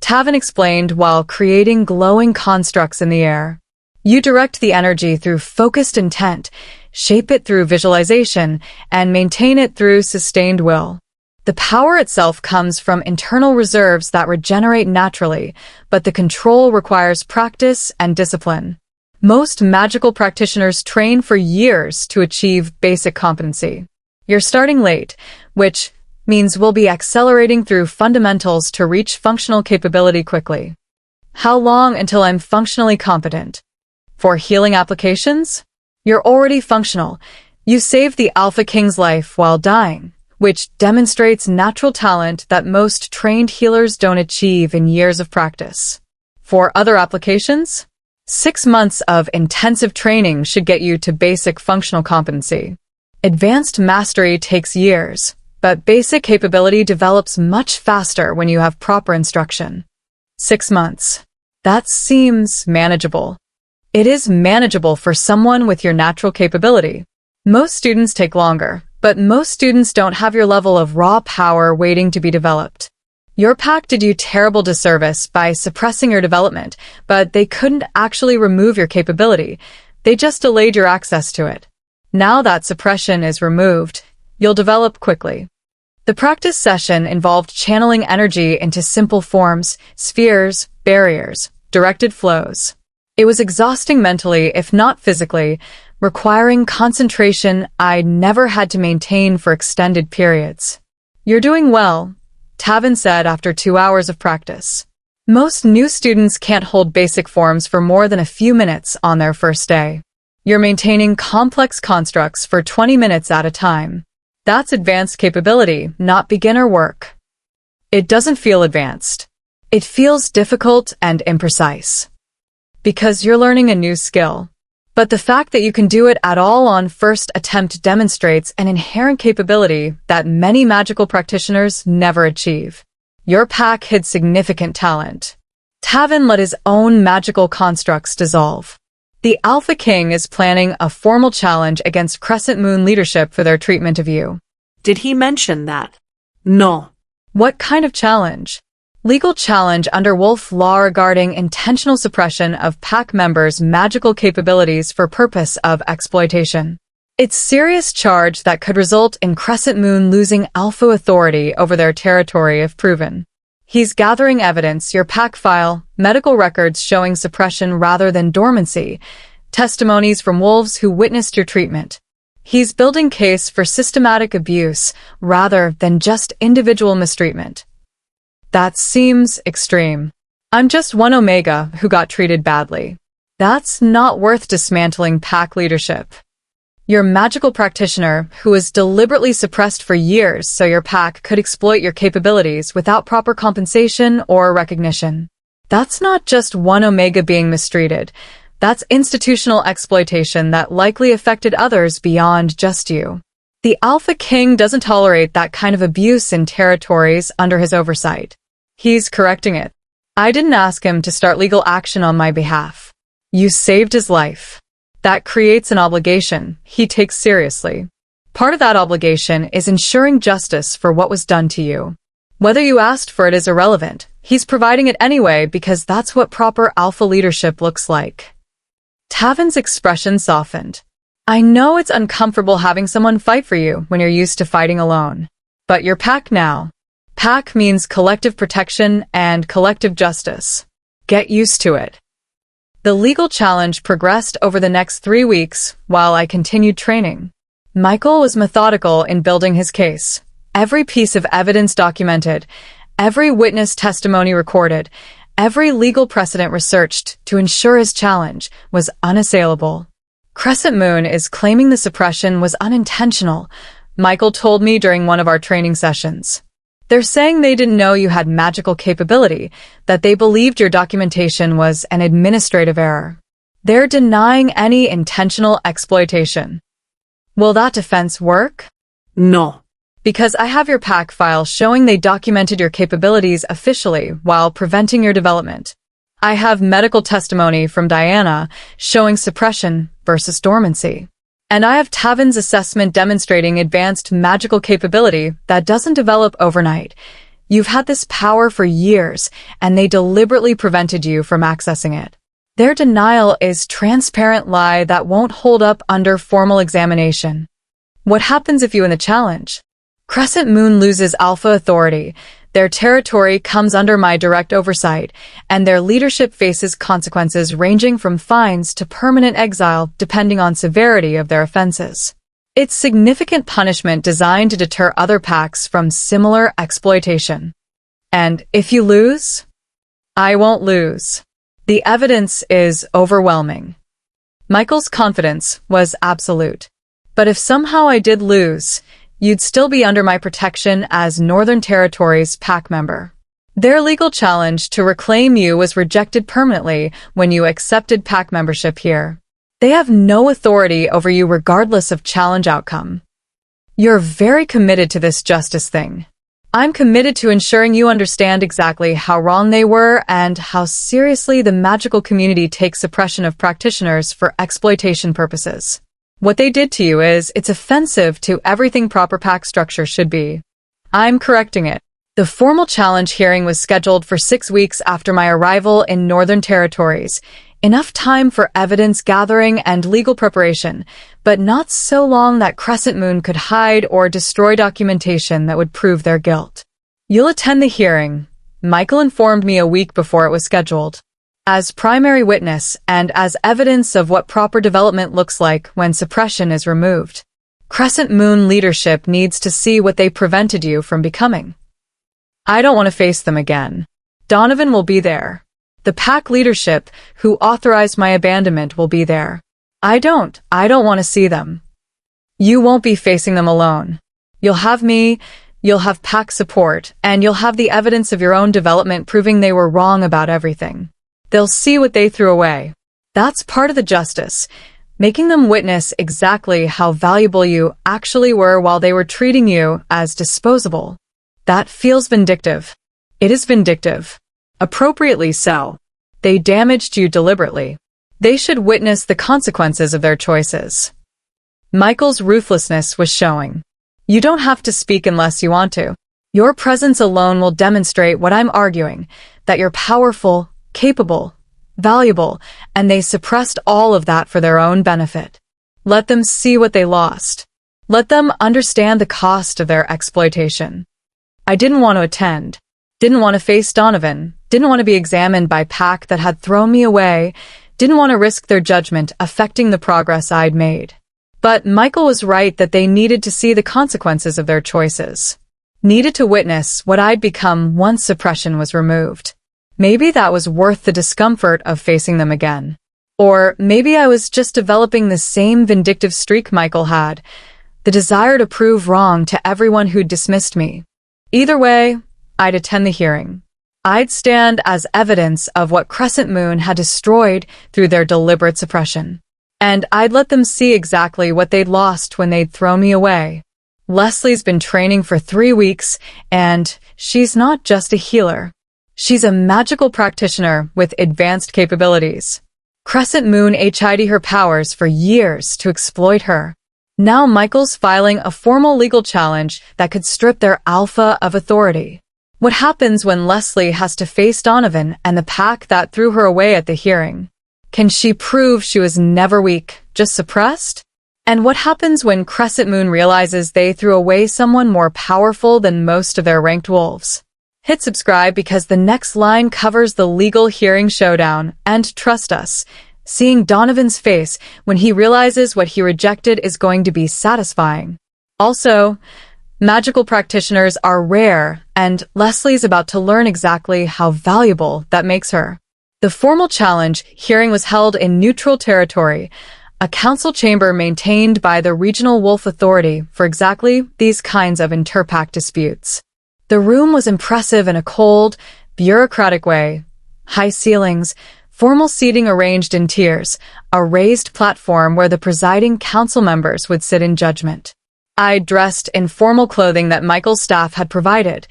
Speaker 1: Tavin explained while creating glowing constructs in the air. You direct the energy through focused intent, shape it through visualization, and maintain it through sustained will. The power itself comes from internal reserves that regenerate naturally, but the control requires practice and discipline. Most magical practitioners train for years to achieve basic competency. You're starting late, which means we'll be accelerating through fundamentals to reach functional capability quickly. How long until I'm functionally competent? For healing applications? You're already functional. You saved the Alpha King's life while dying, which demonstrates natural talent that most trained healers don't achieve in years of practice. For other applications? 6 months of intensive training should get you to basic functional competency. Advanced mastery takes years, but basic capability develops much faster when you have proper instruction. 6 months. That seems manageable. It is manageable for someone with your natural capability. Most students take longer, but most students don't have your level of raw power waiting to be developed. Your pack did you terrible disservice by suppressing your development, but they couldn't actually remove your capability. They just delayed your access to it. Now that suppression is removed, you'll develop quickly. The practice session involved channeling energy into simple forms, spheres, barriers, directed flows. It was exhausting mentally, if not physically, requiring concentration I never had to maintain for extended periods. You're doing well, Tavin said after 2 hours of practice. Most new students can't hold basic forms for more than a few minutes on their first day. You're maintaining complex constructs for 20 minutes at a time. That's advanced capability, not beginner work. It doesn't feel advanced. It feels difficult and imprecise. Because you're learning a new skill. But the fact that you can do it at all on first attempt demonstrates an inherent capability that many magical practitioners never achieve. Your pack hid significant talent. Tavin let his own magical constructs dissolve. The Alpha King is planning a formal challenge against Crescent Moon leadership for their treatment of you.
Speaker 2: Did he mention that? No.
Speaker 1: What kind of challenge? Legal challenge under Wolf law regarding intentional suppression of pack members' magical capabilities for purpose of exploitation. It's serious charge that could result in Crescent Moon losing alpha authority over their territory if proven. He's gathering evidence, your pack file, medical records showing suppression rather than dormancy, testimonies from wolves who witnessed your treatment. He's building case for systematic abuse rather than just individual mistreatment. That seems extreme. I'm just one Omega who got treated badly. That's not worth dismantling pack leadership. You're a magical practitioner who was deliberately suppressed for years so your pack could exploit your capabilities without proper compensation or recognition. That's not just one Omega being mistreated. That's institutional exploitation that likely affected others beyond just you. The Alpha King doesn't tolerate that kind of abuse in territories under his oversight. He's correcting it. I didn't ask him to start legal action on my behalf. You saved his life. That creates an obligation he takes seriously. Part of that obligation is ensuring justice for what was done to you. Whether you asked for it is irrelevant. He's providing it anyway because that's what proper alpha leadership looks like. Tavin's expression softened. I know it's uncomfortable having someone fight for you when you're used to fighting alone. But you're pack now. Pack means collective protection and collective justice. Get used to it. The legal challenge progressed over the next 3 weeks while I continued training. Michael was methodical in building his case. Every piece of evidence documented, every witness testimony recorded, every legal precedent researched to ensure his challenge was unassailable. Crescent Moon is claiming the suppression was unintentional, Michael told me during one of our training sessions. They're saying they didn't know you had magical capability, that they believed your documentation was an administrative error. They're denying any intentional exploitation. Will that defense work?
Speaker 2: No.
Speaker 1: Because I have your pack file showing they documented your capabilities officially while preventing your development. I have medical testimony from Diana showing suppression versus dormancy. And I have Tavin's assessment demonstrating advanced magical capability that doesn't develop overnight. You've had this power for years, and they deliberately prevented you from accessing it. Their denial is transparent lie that won't hold up under formal examination. What happens if you win the challenge? Crescent Moon loses alpha authority. Their territory comes under my direct oversight, and their leadership faces consequences ranging from fines to permanent exile depending on severity of their offenses. It's significant punishment designed to deter other packs from similar exploitation. And if you lose? I won't lose. The evidence is overwhelming. Michael's confidence was absolute. But if somehow I did lose, you'd still be under my protection as Northern Territory's pack member. Their legal challenge to reclaim you was rejected permanently when you accepted pack membership here. They have no authority over you regardless of challenge outcome. You're very committed to this justice thing. I'm committed to ensuring you understand exactly how wrong they were and how seriously the magical community takes suppression of practitioners for exploitation purposes. What they did to you it's offensive to everything proper pack structure should be. I'm correcting it. The formal challenge hearing was scheduled for 6 weeks after my arrival in Northern Territories. Enough time for evidence gathering and legal preparation, but not so long that Crescent Moon could hide or destroy documentation that would prove their guilt. You'll attend the hearing, Michael informed me a week before it was scheduled. As primary witness and as evidence of what proper development looks like when suppression is removed. Crescent Moon leadership needs to see what they prevented you from becoming. I don't want to face them again. Donovan will be there. The pack leadership who authorized my abandonment will be there. I don't want to see them. You won't be facing them alone. You'll have me, you'll have pack support, and you'll have the evidence of your own development proving they were wrong about everything. They'll see what they threw away. That's part of the justice, making them witness exactly how valuable you actually were while they were treating you as disposable. That feels vindictive. It is vindictive. Appropriately so. They damaged you deliberately. They should witness the consequences of their choices. Michael's ruthlessness was showing. You don't have to speak unless you want to. Your presence alone will demonstrate what I'm arguing, that you're powerful, capable, valuable, and they suppressed all of that for their own benefit. Let them see what they lost. Let them understand the cost of their exploitation. I didn't want to attend, didn't want to face Donovan, didn't want to be examined by Pack that had thrown me away, didn't want to risk their judgment affecting the progress I'd made. But Michael was right that they needed to see the consequences of their choices. Needed to witness what I'd become once suppression was removed. Maybe that was worth the discomfort of facing them again. Or maybe I was just developing the same vindictive streak Michael had, the desire to prove wrong to everyone who'd dismissed me. Either way, I'd attend the hearing. I'd stand as evidence of what Crescent Moon had destroyed through their deliberate suppression. And I'd let them see exactly what they'd lost when they'd thrown me away. Leslie's been training for 3 weeks, and she's not just a healer. She's a magical practitioner with advanced capabilities. Crescent Moon hid her powers for years to exploit her. Now Michael's filing a formal legal challenge that could strip their alpha of authority. What happens when Leslie has to face Donovan and the Pack that threw her away at the hearing? Can she prove she was never weak, just suppressed? And what happens when Crescent Moon realizes they threw away someone more powerful than most of their ranked wolves? Hit subscribe because the next line covers the legal hearing showdown, and trust us, seeing Donovan's face when he realizes what he rejected is going to be satisfying. Also, magical practitioners are rare, and Leslie's about to learn exactly how valuable that makes her. The formal challenge hearing was held in neutral territory, a council chamber maintained by the Regional Wolf Authority for exactly these kinds of interpack disputes. The room was impressive in a cold, bureaucratic way. High ceilings, formal seating arranged in tiers, a raised platform where the presiding council members would sit in judgment. I dressed in formal clothing that Michael's staff had provided,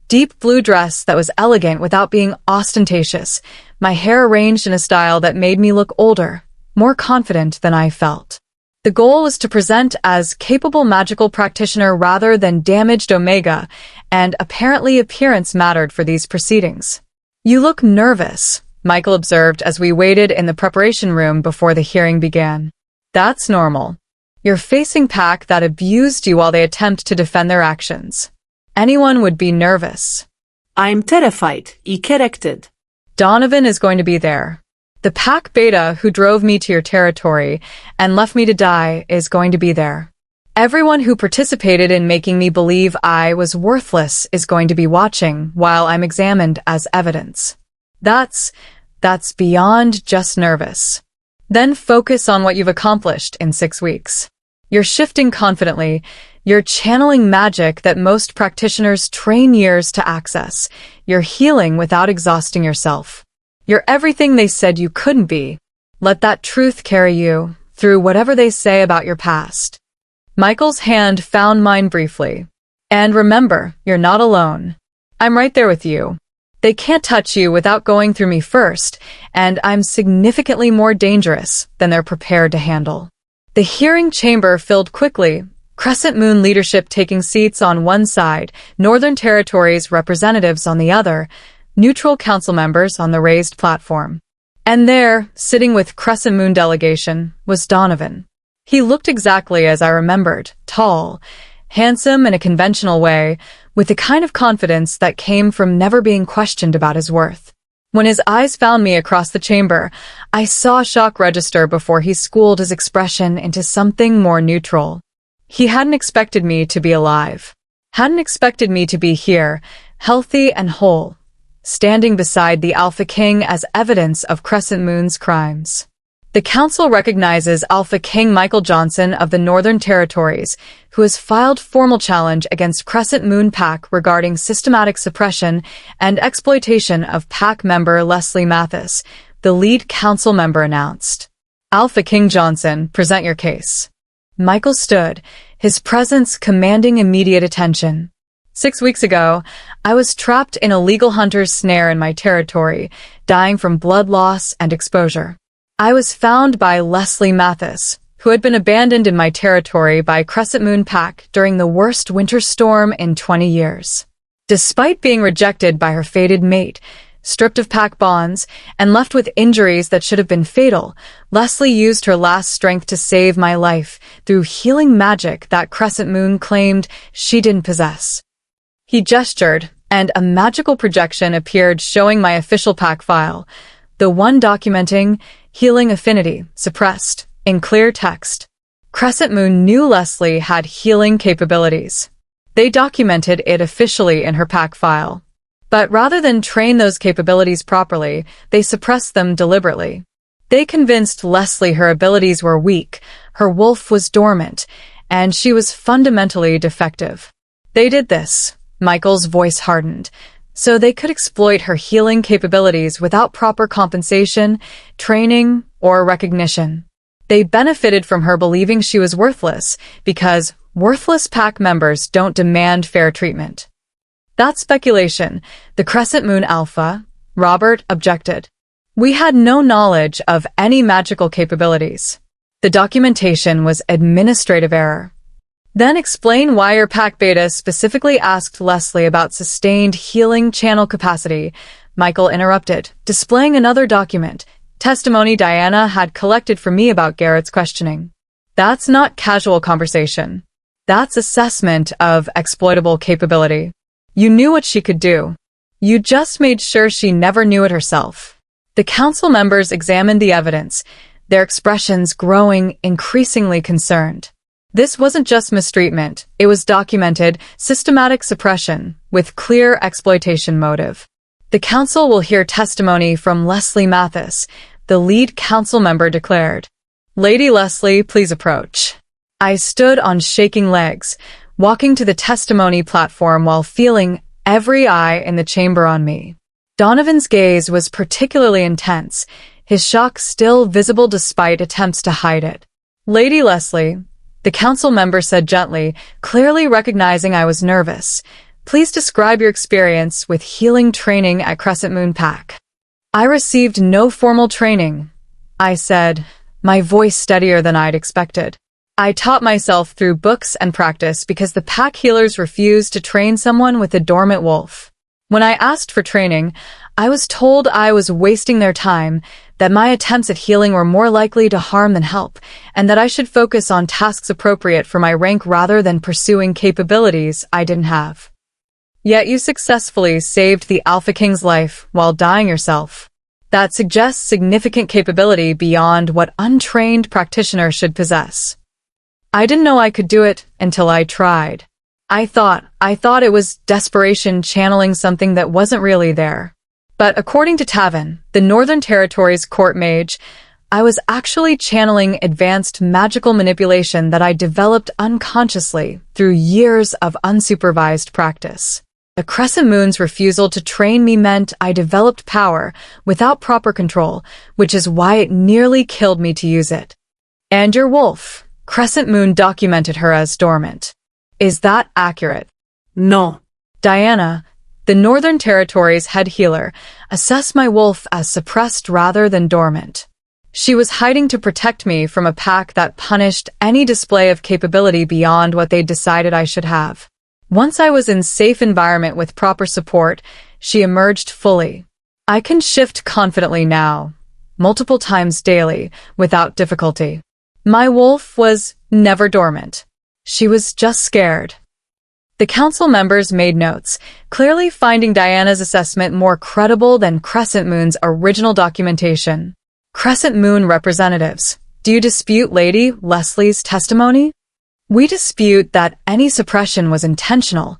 Speaker 1: deep blue dress that was elegant without being ostentatious, my hair arranged in a style that made me look older, more confident than I felt. The goal was to present as capable magical practitioner rather than damaged Omega, and apparently appearance mattered for these proceedings. You look nervous, Michael observed as we waited in the preparation room before the hearing began. That's normal. You're facing Pack that abused you while they attempt to defend their actions. Anyone would be nervous.
Speaker 2: I'm terrified. I corrected.
Speaker 1: Donovan is going to be there. The Pack Beta who drove me to your territory and left me to die is going to be there. Everyone who participated in making me believe I was worthless is going to be watching while I'm examined as evidence. That's beyond just nervous. Then focus on what you've accomplished in 6 weeks. You're shifting confidently. You're channeling magic that most practitioners train years to access. You're healing without exhausting yourself. You're everything they said you couldn't be. Let that truth carry you through whatever they say about your past. Michael's hand found mine briefly. And remember, you're not alone. I'm right there with you. They can't touch you without going through me first, and I'm significantly more dangerous than they're prepared to handle. The hearing chamber filled quickly, Crescent Moon leadership taking seats on one side, Northern Territories representatives on the other, neutral council members on the raised platform. And there, sitting with Crescent Moon delegation, was Donovan. He looked exactly as I remembered, tall, handsome in a conventional way, with the kind of confidence that came from never being questioned about his worth. When his eyes found me across the chamber, I saw shock register before he schooled his expression into something more neutral. He hadn't expected me to be alive. Hadn't expected me to be here, healthy and whole, standing beside the Alpha King as evidence of Crescent Moon's crimes. The council recognizes Alpha King Michael Johnson of the Northern Territories, who has filed formal challenge against Crescent Moon PAC regarding systematic suppression and exploitation of PAC member Leslie Mathis, the lead council member announced. Alpha King Johnson, present your case. Michael stood, his presence commanding immediate attention. 6 weeks ago, I was trapped in a legal hunter's snare in my territory, dying from blood loss and exposure. I was found by Leslie Mathis, who had been abandoned in my territory by Crescent Moon PAC during the worst winter storm in 20 years. Despite being rejected by her fated mate, stripped of PAC bonds, and left with injuries that should have been fatal, Leslie used her last strength to save my life through healing magic that Crescent Moon claimed she didn't possess. He gestured, and a magical projection appeared showing my official PAC file, the one documenting healing affinity, suppressed, in clear text. Crescent Moon knew Leslie had healing capabilities. They documented it officially in her PAC file. But rather than train those capabilities properly, they suppressed them deliberately. They convinced Leslie her abilities were weak, her wolf was dormant, and she was fundamentally defective. They did this, Michael's voice hardened, so they could exploit her healing capabilities without proper compensation, training, or recognition. They benefited from her believing she was worthless, because worthless PAC members don't demand fair treatment. That's speculation. The Crescent Moon Alpha, Robert, objected. We had no knowledge of any magical capabilities. The documentation was administrative error. Then explain why your PAC Beta specifically asked Leslie about sustained healing channel capacity, Michael interrupted, displaying another document, testimony Diana had collected for me about Garrett's questioning. That's not casual conversation. That's assessment of exploitable capability. You knew what she could do. You just made sure she never knew it herself. The council members examined the evidence, their expressions growing increasingly concerned. This wasn't just mistreatment, it was documented, systematic suppression, with clear exploitation motive. The council will hear testimony from Leslie Mathis, the lead council member declared. Lady Leslie, please approach. I stood on shaking legs, walking to the testimony platform while feeling every eye in the chamber on me. Donovan's gaze was particularly intense, his shock still visible despite attempts to hide it. Lady Leslie, the council member said gently, clearly recognizing I was nervous, please describe your experience with healing training at Crescent Moon PAC. I received no formal training, I said, my voice steadier than I'd expected. I taught myself through books and practice because the PAC healers refused to train someone with a dormant wolf. When I asked for training, I was told I was wasting their time, that my attempts at healing were more likely to harm than help, and that I should focus on tasks appropriate for my rank rather than pursuing capabilities I didn't have. Yet you successfully saved the Alpha King's life while dying yourself. That suggests significant capability beyond what untrained practitioners should possess. I didn't know I could do it until I tried. I thought it was desperation channeling something that wasn't really there. But according to Tavin, the Northern Territories court mage, I was actually channeling advanced magical manipulation that I developed unconsciously through years of unsupervised practice. The Crescent Moon's refusal to train me meant I developed power without proper control, which is why it nearly killed me to use it. And your wolf, Crescent Moon documented her as dormant. Is that accurate?
Speaker 2: No.
Speaker 1: Diana, the Northern Territories head healer, assessed my wolf as suppressed rather than dormant. She was hiding to protect me from a PAC that punished any display of capability beyond what they decided I should have. Once I was in safe environment with proper support, she emerged fully. I can shift confidently now, multiple times daily, without difficulty. My wolf was never dormant. She was just scared. The council members made notes, clearly finding Diana's assessment more credible than Crescent Moon's original documentation. Crescent Moon representatives, do you dispute Lady Leslie's testimony? We dispute that any suppression was intentional,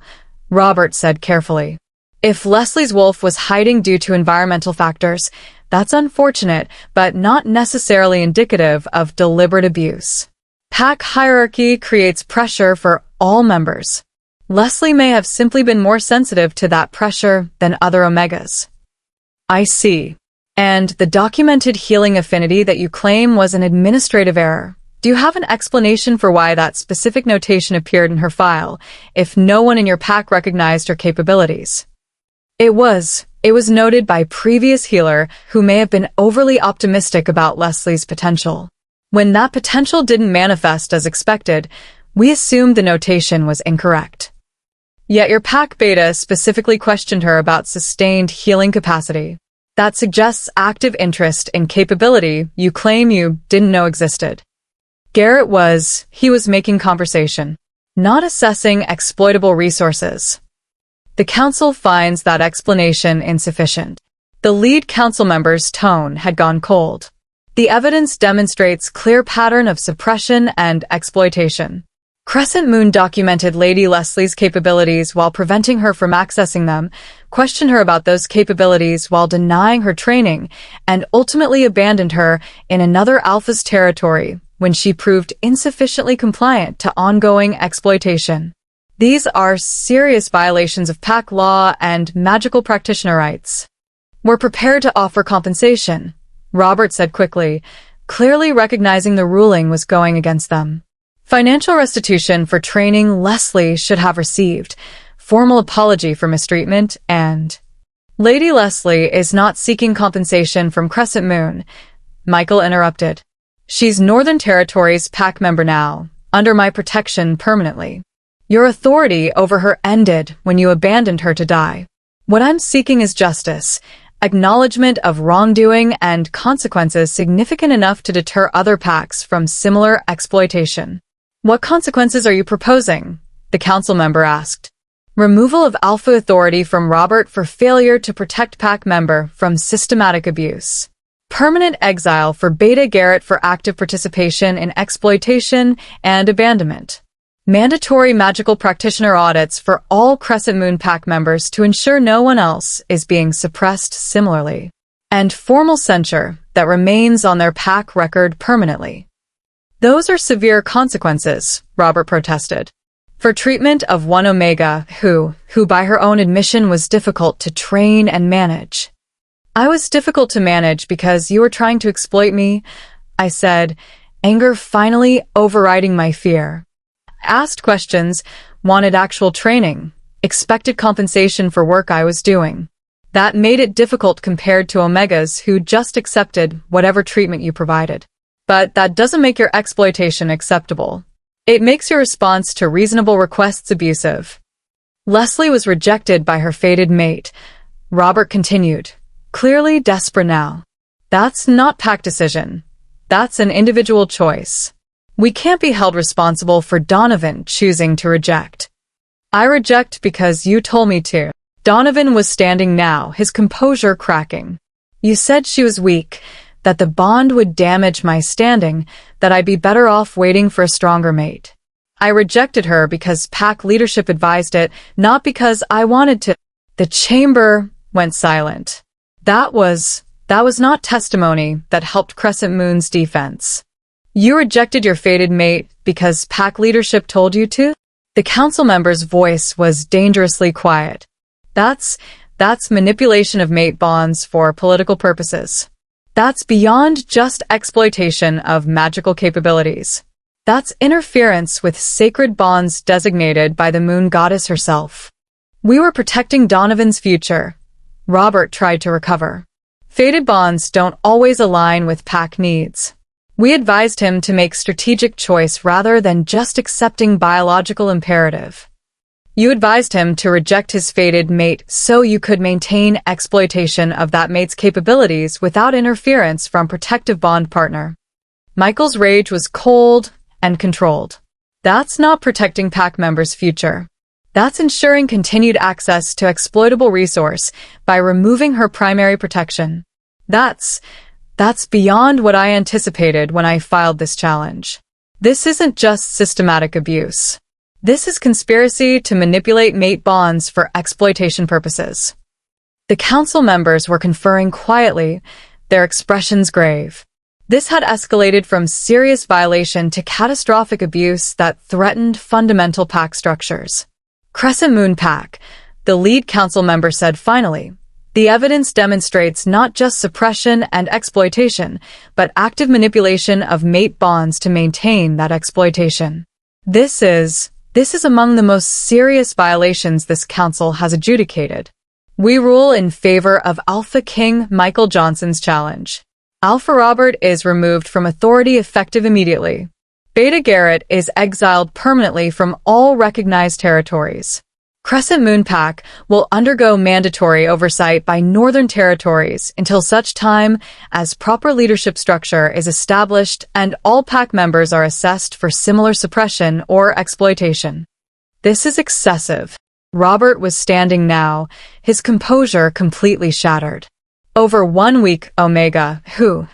Speaker 1: Robert said carefully. If Leslie's wolf was hiding due to environmental factors, That's unfortunate, but not necessarily indicative of deliberate abuse. Pack hierarchy creates pressure for all members. Leslie may have simply been more sensitive to that pressure than other Omegas. I see. And the documented healing affinity that you claim was an administrative error. Do you have an explanation for why that specific notation appeared in her file, if no one in your pack recognized her capabilities? It was noted by previous healer who may have been overly optimistic about Leslie's potential. When that potential didn't manifest as expected, we assumed the notation was incorrect. Yet your pack beta specifically questioned her about sustained healing capacity. That suggests active interest in capability you claim you didn't know existed. Garrett was making conversation, not assessing exploitable resources. The council finds that explanation insufficient. The lead council member's tone had gone cold. The evidence demonstrates clear pattern of suppression and exploitation. Crescent Moon documented Lady Leslie's capabilities while preventing her from accessing them, questioned her about those capabilities while denying her training, and ultimately abandoned her in another Alpha's territory when she proved insufficiently compliant to ongoing exploitation. These are serious violations of pack law and magical practitioner rights. We're prepared to offer compensation, Robert said quickly, clearly recognizing the ruling was going against them. Financial restitution for training Leslie should have received, formal apology for mistreatment, and... Lady Leslie is not seeking compensation from Crescent Moon, Michael interrupted. She's Northern Territories pack member now, under my protection permanently. Your authority over her ended when you abandoned her to die. What I'm seeking is justice, acknowledgement of wrongdoing and consequences significant enough to deter other packs from similar exploitation. What consequences are you proposing? The council member asked. Removal of Alpha authority from Robert for failure to protect pack member from systematic abuse. Permanent exile for Beta Garrett for active participation in exploitation and abandonment. Mandatory magical practitioner audits for all Crescent Moon pack members to ensure no one else is being suppressed similarly. And formal censure that remains on their pack record permanently. Those are severe consequences, Robert protested. For treatment of one Omega who by her own admission was difficult to train and manage. I was difficult to manage because you were trying to exploit me, I said, anger finally overriding my fear. Asked questions, wanted actual training, expected compensation for work I was doing. That made it difficult compared to Omegas who just accepted whatever treatment you provided. But that doesn't make your exploitation acceptable. It makes your response to reasonable requests abusive. Leslie was rejected by her fated mate, Robert continued, clearly desperate now. That's not pack decision. That's an individual choice. We can't be held responsible for Donovan choosing to reject. I reject because you told me to. Donovan was standing now, his composure cracking. You said she was weak, that the bond would damage my standing, that I'd be better off waiting for a stronger mate. I rejected her because pack leadership advised it, not because I wanted to. The chamber went silent. That was not testimony that helped Crescent Moon's defense. You rejected your fated mate because pack leadership told you to? The council member's voice was dangerously quiet. That's manipulation of mate bonds for political purposes. That's beyond just exploitation of magical capabilities. That's interference with sacred bonds designated by the moon goddess herself. We were protecting Donovan's future. Robert tried to recover. Fated bonds don't always align with pack needs. We advised him to make strategic choice rather than just accepting biological imperative. You advised him to reject his fated mate so you could maintain exploitation of that mate's capabilities without interference from protective bond partner. Michael's rage was cold and controlled. That's not protecting pack members' future. That's ensuring continued access to exploitable resource by removing her primary protection. That's beyond what I anticipated when I filed this challenge. This isn't just systematic abuse. This is conspiracy to manipulate mate bonds for exploitation purposes. The council members were conferring quietly, their expressions grave. This had escalated from serious violation to catastrophic abuse that threatened fundamental pack structures. Crescent Moon Pack, the lead council member said finally, the evidence demonstrates not just suppression and exploitation, but active manipulation of mate bonds to maintain that exploitation. This is among the most serious violations this council has adjudicated. We rule in favor of Alpha King Michael Johnson's challenge. Alpha Robert is removed from authority effective immediately. Beta Garrett is exiled permanently from all recognized territories. Crescent Moon Pack will undergo mandatory oversight by Northern Territories until such time as proper leadership structure is established and all pack members are assessed for similar suppression or exploitation. This is excessive. Robert was standing now, his composure completely shattered. Over 1 week, Omega, who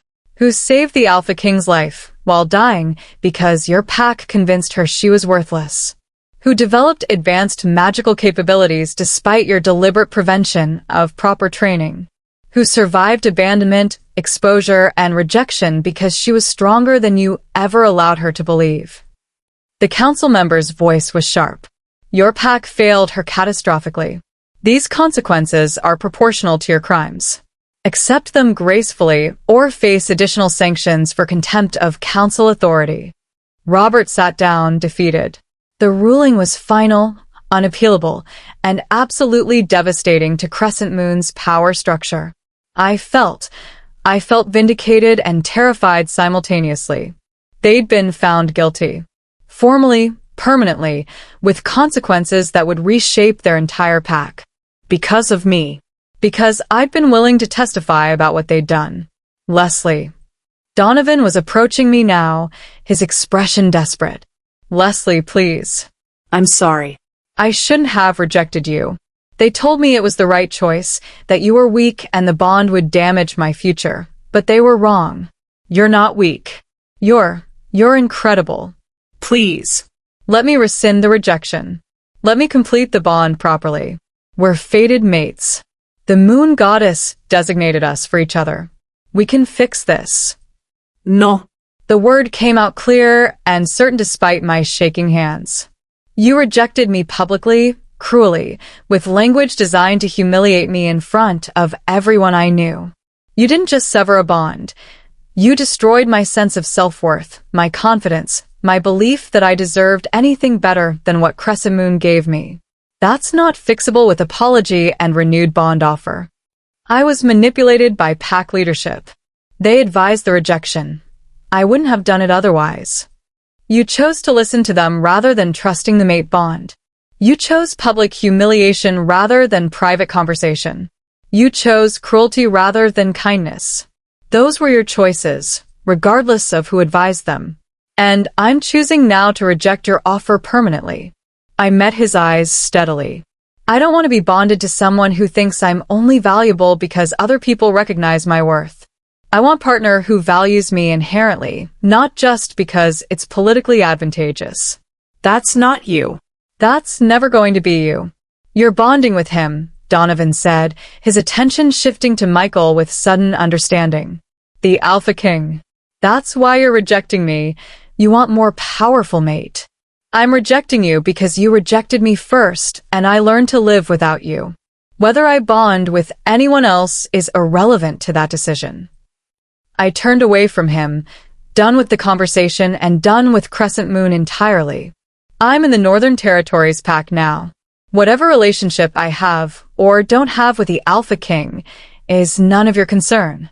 Speaker 1: saved the Alpha King's life while dying because your pack convinced her she was worthless. Who developed advanced magical capabilities despite your deliberate prevention of proper training. Who survived abandonment, exposure, and rejection because she was stronger than you ever allowed her to believe. The council member's voice was sharp. Your pack failed her catastrophically. These consequences are proportional to your crimes. Accept them gracefully or face additional sanctions for contempt of council authority. Robert sat down, defeated. The ruling was final, unappealable, and absolutely devastating to Crescent Moon's power structure. I felt vindicated and terrified simultaneously. They'd been found guilty. Formally, permanently, with consequences that would reshape their entire pack. Because of me. Because I'd been willing to testify about what they'd done. Leslie. Donovan was approaching me now, his expression desperate. Leslie, please.
Speaker 2: I'm sorry.
Speaker 1: I shouldn't have rejected you. They told me it was the right choice, that you were weak and the bond would damage my future. But they were wrong. You're not weak. You're incredible.
Speaker 2: Please.
Speaker 1: Let me rescind the rejection. Let me complete the bond properly. We're fated mates. The moon goddess designated us for each other. We can fix this.
Speaker 2: No.
Speaker 1: The word came out clear and certain despite my shaking hands. You rejected me publicly, cruelly, with language designed to humiliate me in front of everyone I knew. You didn't just sever a bond. You destroyed my sense of self-worth, my confidence, my belief that I deserved anything better than what Crescent Moon gave me. That's not fixable with apology and renewed bond offer. I was manipulated by pack leadership. They advised the rejection. I wouldn't have done it otherwise. You chose to listen to them rather than trusting the mate bond. You chose public humiliation rather than private conversation. You chose cruelty rather than kindness. Those were your choices, regardless of who advised them. And I'm choosing now to reject your offer permanently. I met his eyes steadily. I don't want to be bonded to someone who thinks I'm only valuable because other people recognize my worth. I want a partner who values me inherently, not just because it's politically advantageous.
Speaker 2: That's not you.
Speaker 1: That's never going to be you. You're bonding with him, Donovan said, his attention shifting to Michael with sudden understanding. The Alpha King. That's why you're rejecting me. You want more powerful mate. I'm rejecting you because you rejected me first, and I learned to live without you. Whether I bond with anyone else is irrelevant to that decision. I turned away from him, done with the conversation and done with Crescent Moon entirely. I'm in the Northern Territories pack now. Whatever relationship I have or don't have with the Alpha King is none of your concern.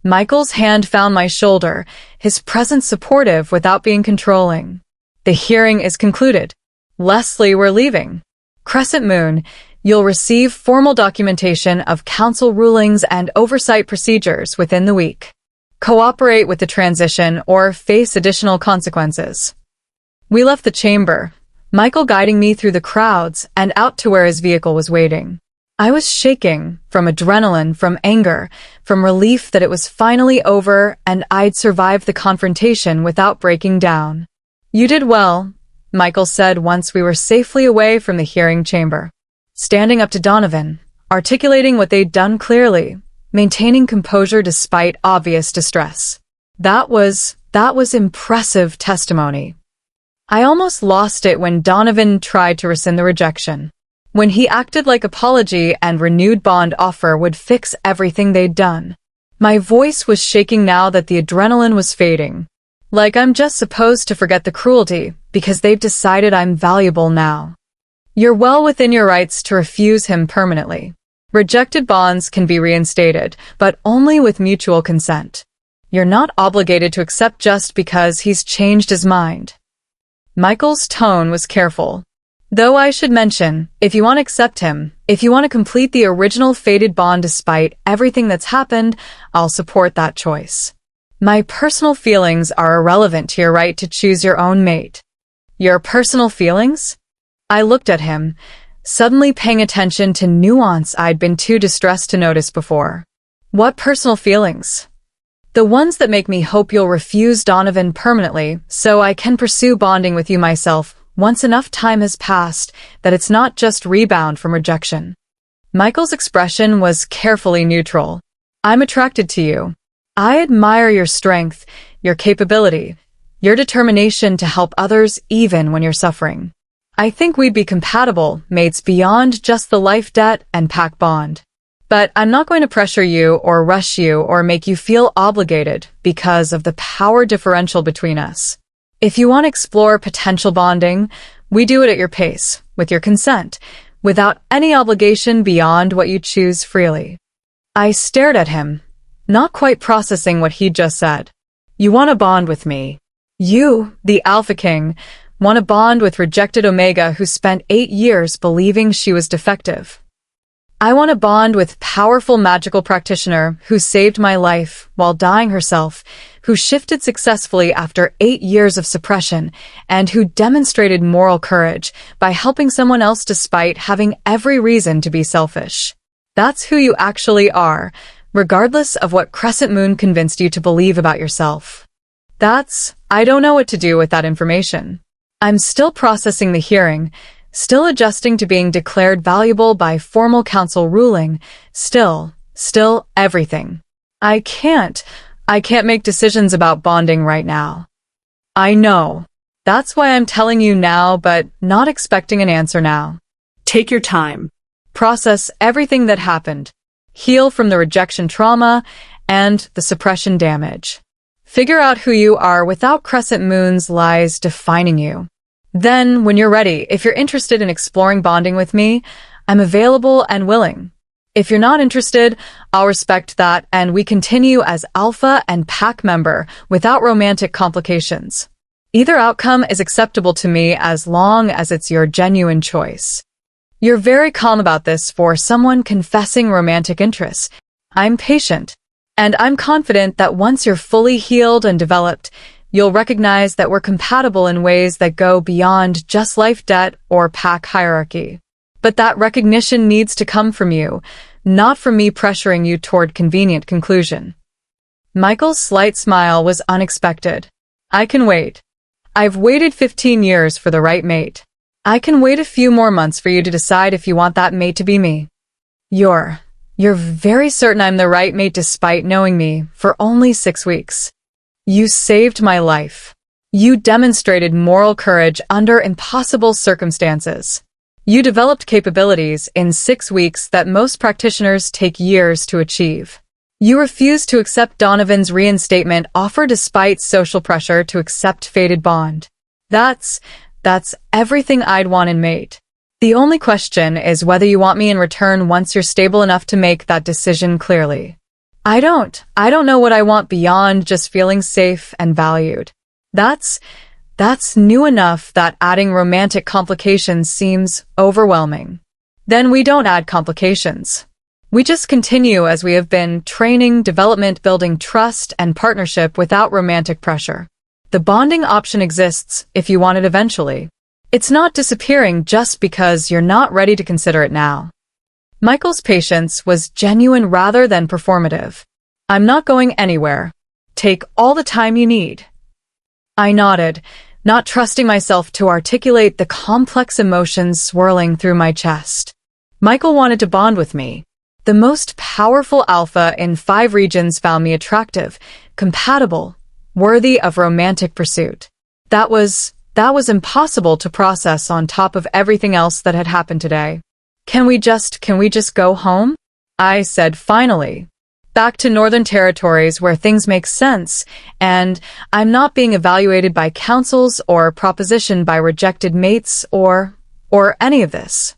Speaker 1: Michael's hand found my shoulder, his presence supportive without being controlling. The hearing is concluded. Leslie, we're leaving. Crescent Moon, you'll receive formal documentation of council rulings and oversight procedures within the week. Cooperate with the transition or face additional consequences. We left the chamber, Michael guiding me through the crowds and out to where his vehicle was waiting. I was shaking from adrenaline, from anger, from relief that it was finally over and I'd survived the confrontation without breaking down. You did well, Michael said once we were safely away from the hearing chamber. Standing up to Donovan, articulating what they'd done clearly, maintaining composure despite obvious distress. That was impressive testimony. I almost lost it when Donovan tried to rescind the rejection. When he acted like apology and renewed bond offer would fix everything they'd done. My voice was shaking now that the adrenaline was fading. Like I'm just supposed to forget the cruelty because they've decided I'm valuable now. You're well within your rights to refuse him permanently. Rejected bonds can be reinstated, but only with mutual consent. You're not obligated to accept just because he's changed his mind. Michael's tone was careful. Though I should mention, if you want to accept him, if you want to complete the original fated bond despite everything that's happened, I'll support that choice. My personal feelings are irrelevant to your right to choose your own mate. Your personal feelings? I looked at him, suddenly paying attention to nuance I'd been too distressed to notice before. What personal feelings? The ones that make me hope you'll refuse Donovan permanently so I can pursue bonding with you myself once enough time has passed that it's not just rebound from rejection. Michael's expression was carefully neutral. I'm attracted to you. I admire your strength, your capability, your determination to help others even when you're suffering. I think we'd be compatible, mates beyond just the life debt and pack bond. But I'm not going to pressure you or rush you or make you feel obligated because of the power differential between us. If you want to explore potential bonding, we do it at your pace, with your consent, without any obligation beyond what you choose freely. I stared at him, not quite processing what he'd just said. You want to bond with me. You, the Alpha King, want to bond with rejected Omega who spent 8 years believing she was defective. I want to bond with powerful magical practitioner who saved my life while dying herself, who shifted successfully after 8 years of suppression, and who demonstrated moral courage by helping someone else despite having every reason to be selfish. That's who you actually are, regardless of what Crescent Moon convinced you to believe about yourself. I don't know what to do with that information. I'm still processing the hearing, still adjusting to being declared valuable by formal council ruling, still everything. I can't make decisions about bonding right now. I know. That's why I'm telling you now, but not expecting an answer now.
Speaker 2: Take your time.
Speaker 1: Process everything that happened. Heal from the rejection trauma and the suppression damage. Figure out who you are without Crescent Moon's lies defining you. Then, when you're ready, if you're interested in exploring bonding with me, I'm available and willing. If you're not interested, I'll respect that and we continue as Alpha and Pack member without romantic complications. Either outcome is acceptable to me as long as it's your genuine choice. You're very calm about this for someone confessing romantic interests. I'm patient, and I'm confident that once you're fully healed and developed, you'll recognize that we're compatible in ways that go beyond just life debt or pack hierarchy. But that recognition needs to come from you, not from me pressuring you toward convenient conclusion. Michael's slight smile was unexpected. I can wait. I've waited 15 years for the right mate. I can wait a few more months for you to decide if you want that mate to be me. You're very certain I'm the right mate despite knowing me for only 6 weeks. You saved my life. You demonstrated moral courage under impossible circumstances. You developed capabilities in 6 weeks that most practitioners take years to achieve. You refused to accept Donovan's reinstatement offer despite social pressure to accept fated bond. That's everything I'd want in mate. The only question is whether you want me in return once you're stable enough to make that decision clearly. I don't know what I want beyond just feeling safe and valued. That's new enough that adding romantic complications seems overwhelming. Then we don't add complications. We just continue as we have been, training, development, building trust and partnership without romantic pressure. The bonding option exists if you want it eventually. It's not disappearing just because you're not ready to consider it now. Michael's patience was genuine rather than performative. I'm not going anywhere. Take all the time you need. I nodded, not trusting myself to articulate the complex emotions swirling through my chest. Michael wanted to bond with me. The most powerful alpha in 5 regions found me attractive, compatible, worthy of romantic pursuit. That was impossible to process on top of everything else that had happened today. Can we just go home? I said finally. Back to Northern Territories where things make sense, and I'm not being evaluated by councils or propositioned by rejected mates or any of this.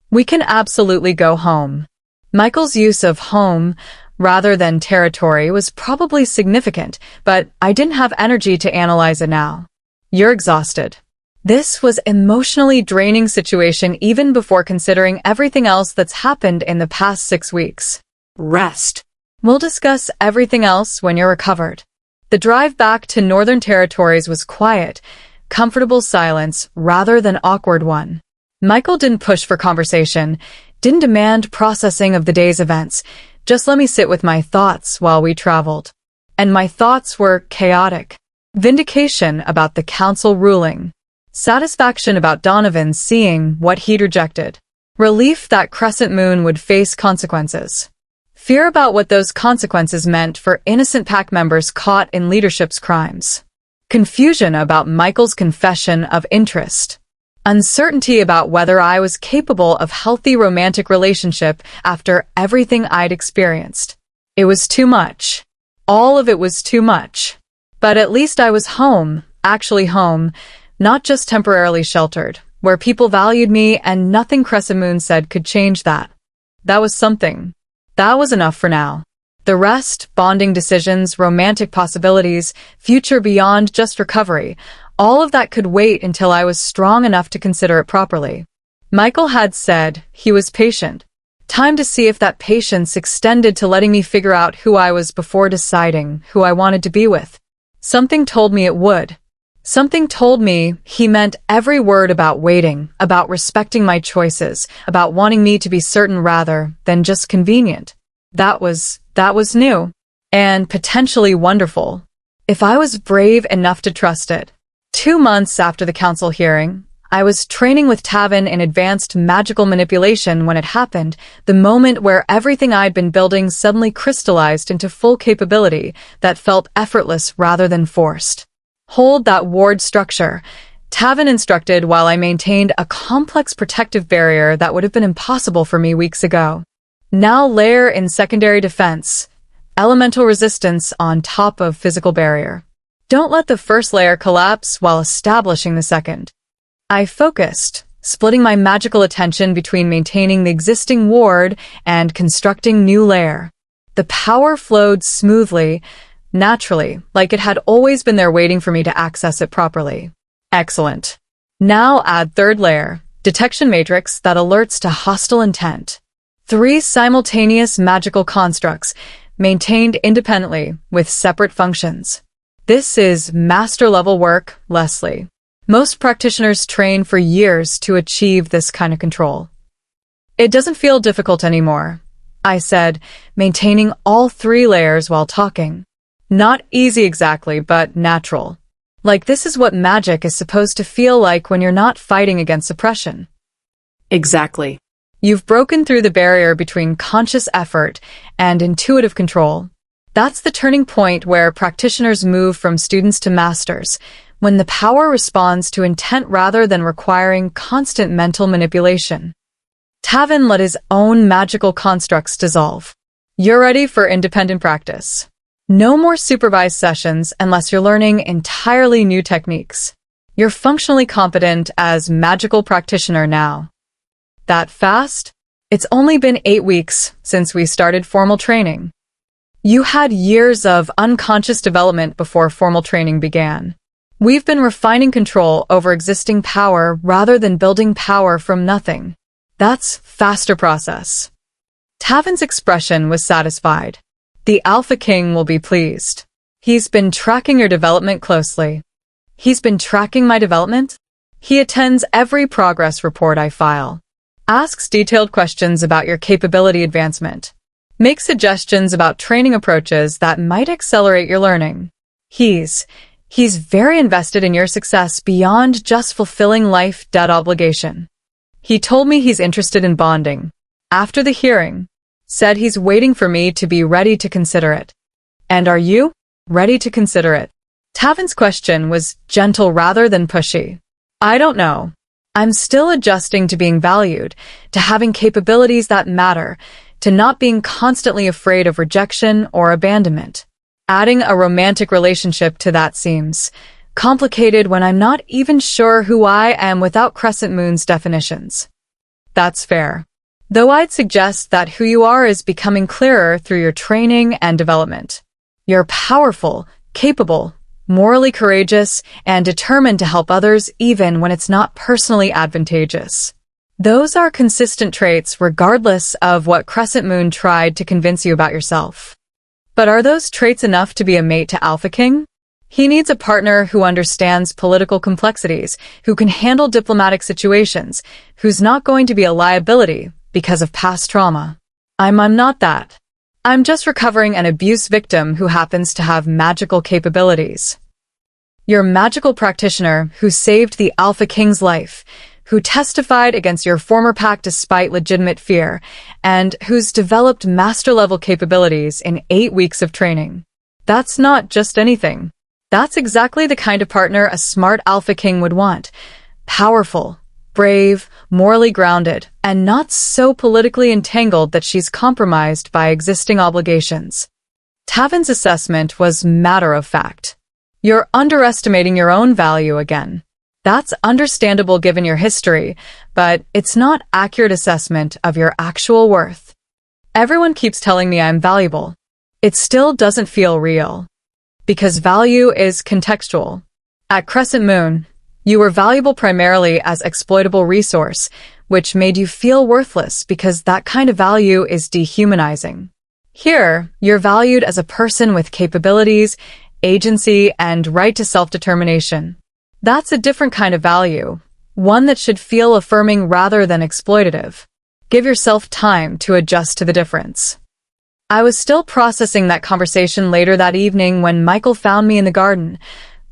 Speaker 1: We can absolutely go home. Michael's use of home rather than territory was probably significant, but I didn't have energy to analyze it now. You're exhausted. This was an emotionally draining situation even before considering everything else that's happened in the past 6 weeks.
Speaker 2: Rest.
Speaker 1: We'll discuss everything else when you're recovered. The drive back to Northern Territories was quiet, comfortable silence rather than awkward one. Michael didn't push for conversation, didn't demand processing of the day's events, just let me sit with my thoughts while we traveled. And my thoughts were chaotic. Vindication about the council ruling. Satisfaction about Donovan seeing what he'd rejected. Relief that Crescent Moon would face consequences. Fear about what those consequences meant for innocent pack members caught in leadership's crimes. Confusion about Michael's confession of interest. Uncertainty about whether I was capable of healthy romantic relationship after everything I'd experienced. It was too much. All of it was too much. But at least I was home, actually home, not just temporarily sheltered, where people valued me and nothing Crescent Moon said could change that. That was something. That was enough for now. The rest, bonding decisions, romantic possibilities, future beyond just recovery, all of that could wait until I was strong enough to consider it properly. Michael had said he was patient. Time to see if that patience extended to letting me figure out who I was before deciding who I wanted to be with. Something told me it would. Something told me he meant every word about waiting, about respecting my choices, about wanting me to be certain rather than just convenient. That was new. And potentially wonderful. If I was brave enough to trust it. 2 months after the council hearing, I was training with Tavin in advanced magical manipulation when it happened, the moment where everything I'd been building suddenly crystallized into full capability that felt effortless rather than forced. Hold that ward structure, Tavin instructed while I maintained a complex protective barrier that would have been impossible for me weeks ago. Now layer in secondary defense, elemental resistance on top of physical barrier. Don't let the first layer collapse while establishing the second. I focused, splitting my magical attention between maintaining the existing ward and constructing new layer. The power flowed smoothly, naturally, like it had always been there waiting for me to access it properly. Excellent. Now add third layer, detection matrix that alerts to hostile intent. 3 simultaneous magical constructs, maintained independently with separate functions. This is master-level work, Leslie. Most practitioners train for years to achieve this kind of control. It doesn't feel difficult anymore, I said, maintaining all 3 layers while talking. Not easy exactly, but natural. Like this is what magic is supposed to feel like when you're not fighting against suppression.
Speaker 2: Exactly.
Speaker 1: You've broken through the barrier between conscious effort and intuitive control. That's the turning point where practitioners move from students to masters, when the power responds to intent rather than requiring constant mental manipulation. Tavin let his own magical constructs dissolve. You're ready for independent practice. No more supervised sessions unless you're learning entirely new techniques. You're functionally competent as magical practitioner now. That fast? It's only been 8 weeks since we started formal training. You had years of unconscious development before formal training began. We've been refining control over existing power rather than building power from nothing. That's faster process. Tavin's expression was satisfied. The Alpha King will be pleased. He's been tracking your development closely. He's been tracking my development? He attends every progress report I file. Asks detailed questions about your capability advancement. Make suggestions about training approaches that might accelerate your learning. He's very invested in your success beyond just fulfilling life debt obligation. He told me he's interested in bonding. After the hearing, Said he's waiting for me to be ready to consider it. And are you ready to consider it? Tavin's question was gentle rather than pushy. I don't know. I'm still adjusting to being valued, to having capabilities that matter, to not being constantly afraid of rejection or abandonment. Adding a romantic relationship to that seems complicated when I'm not even sure who I am without Crescent Moon's definitions. That's fair. Though I'd suggest that who you are is becoming clearer through your training and development. You're powerful, capable, morally courageous, and determined to help others even when it's not personally advantageous. Those are consistent traits regardless of what Crescent Moon tried to convince you about yourself. But are those traits enough to be a mate to Alpha King? He needs a partner who understands political complexities, who can handle diplomatic situations, who's not going to be a liability because of past trauma. I'm not that. I'm just recovering an abuse victim who happens to have magical capabilities. Your magical practitioner who saved the Alpha King's life, who testified against your former pack despite legitimate fear, and who's developed master-level capabilities in 8 weeks of training. That's not just anything. That's exactly the kind of partner a smart Alpha King would want. Powerful, brave, morally grounded, and not so politically entangled that she's compromised by existing obligations. Tavin's assessment was matter-of-fact. You're underestimating your own value again. That's understandable given your history, but it's not accurate assessment of your actual worth. Everyone keeps telling me I'm valuable. It still doesn't feel real. Because value is contextual. At Crescent Moon, you were valuable primarily as exploitable resource, which made you feel worthless because that kind of value is dehumanizing. Here, you're valued as a person with capabilities, agency, and right to self-determination. That's a different kind of value, one that should feel affirming rather than exploitative. Give yourself time to adjust to the difference. I was still processing that conversation later that evening when Michael found me in the garden,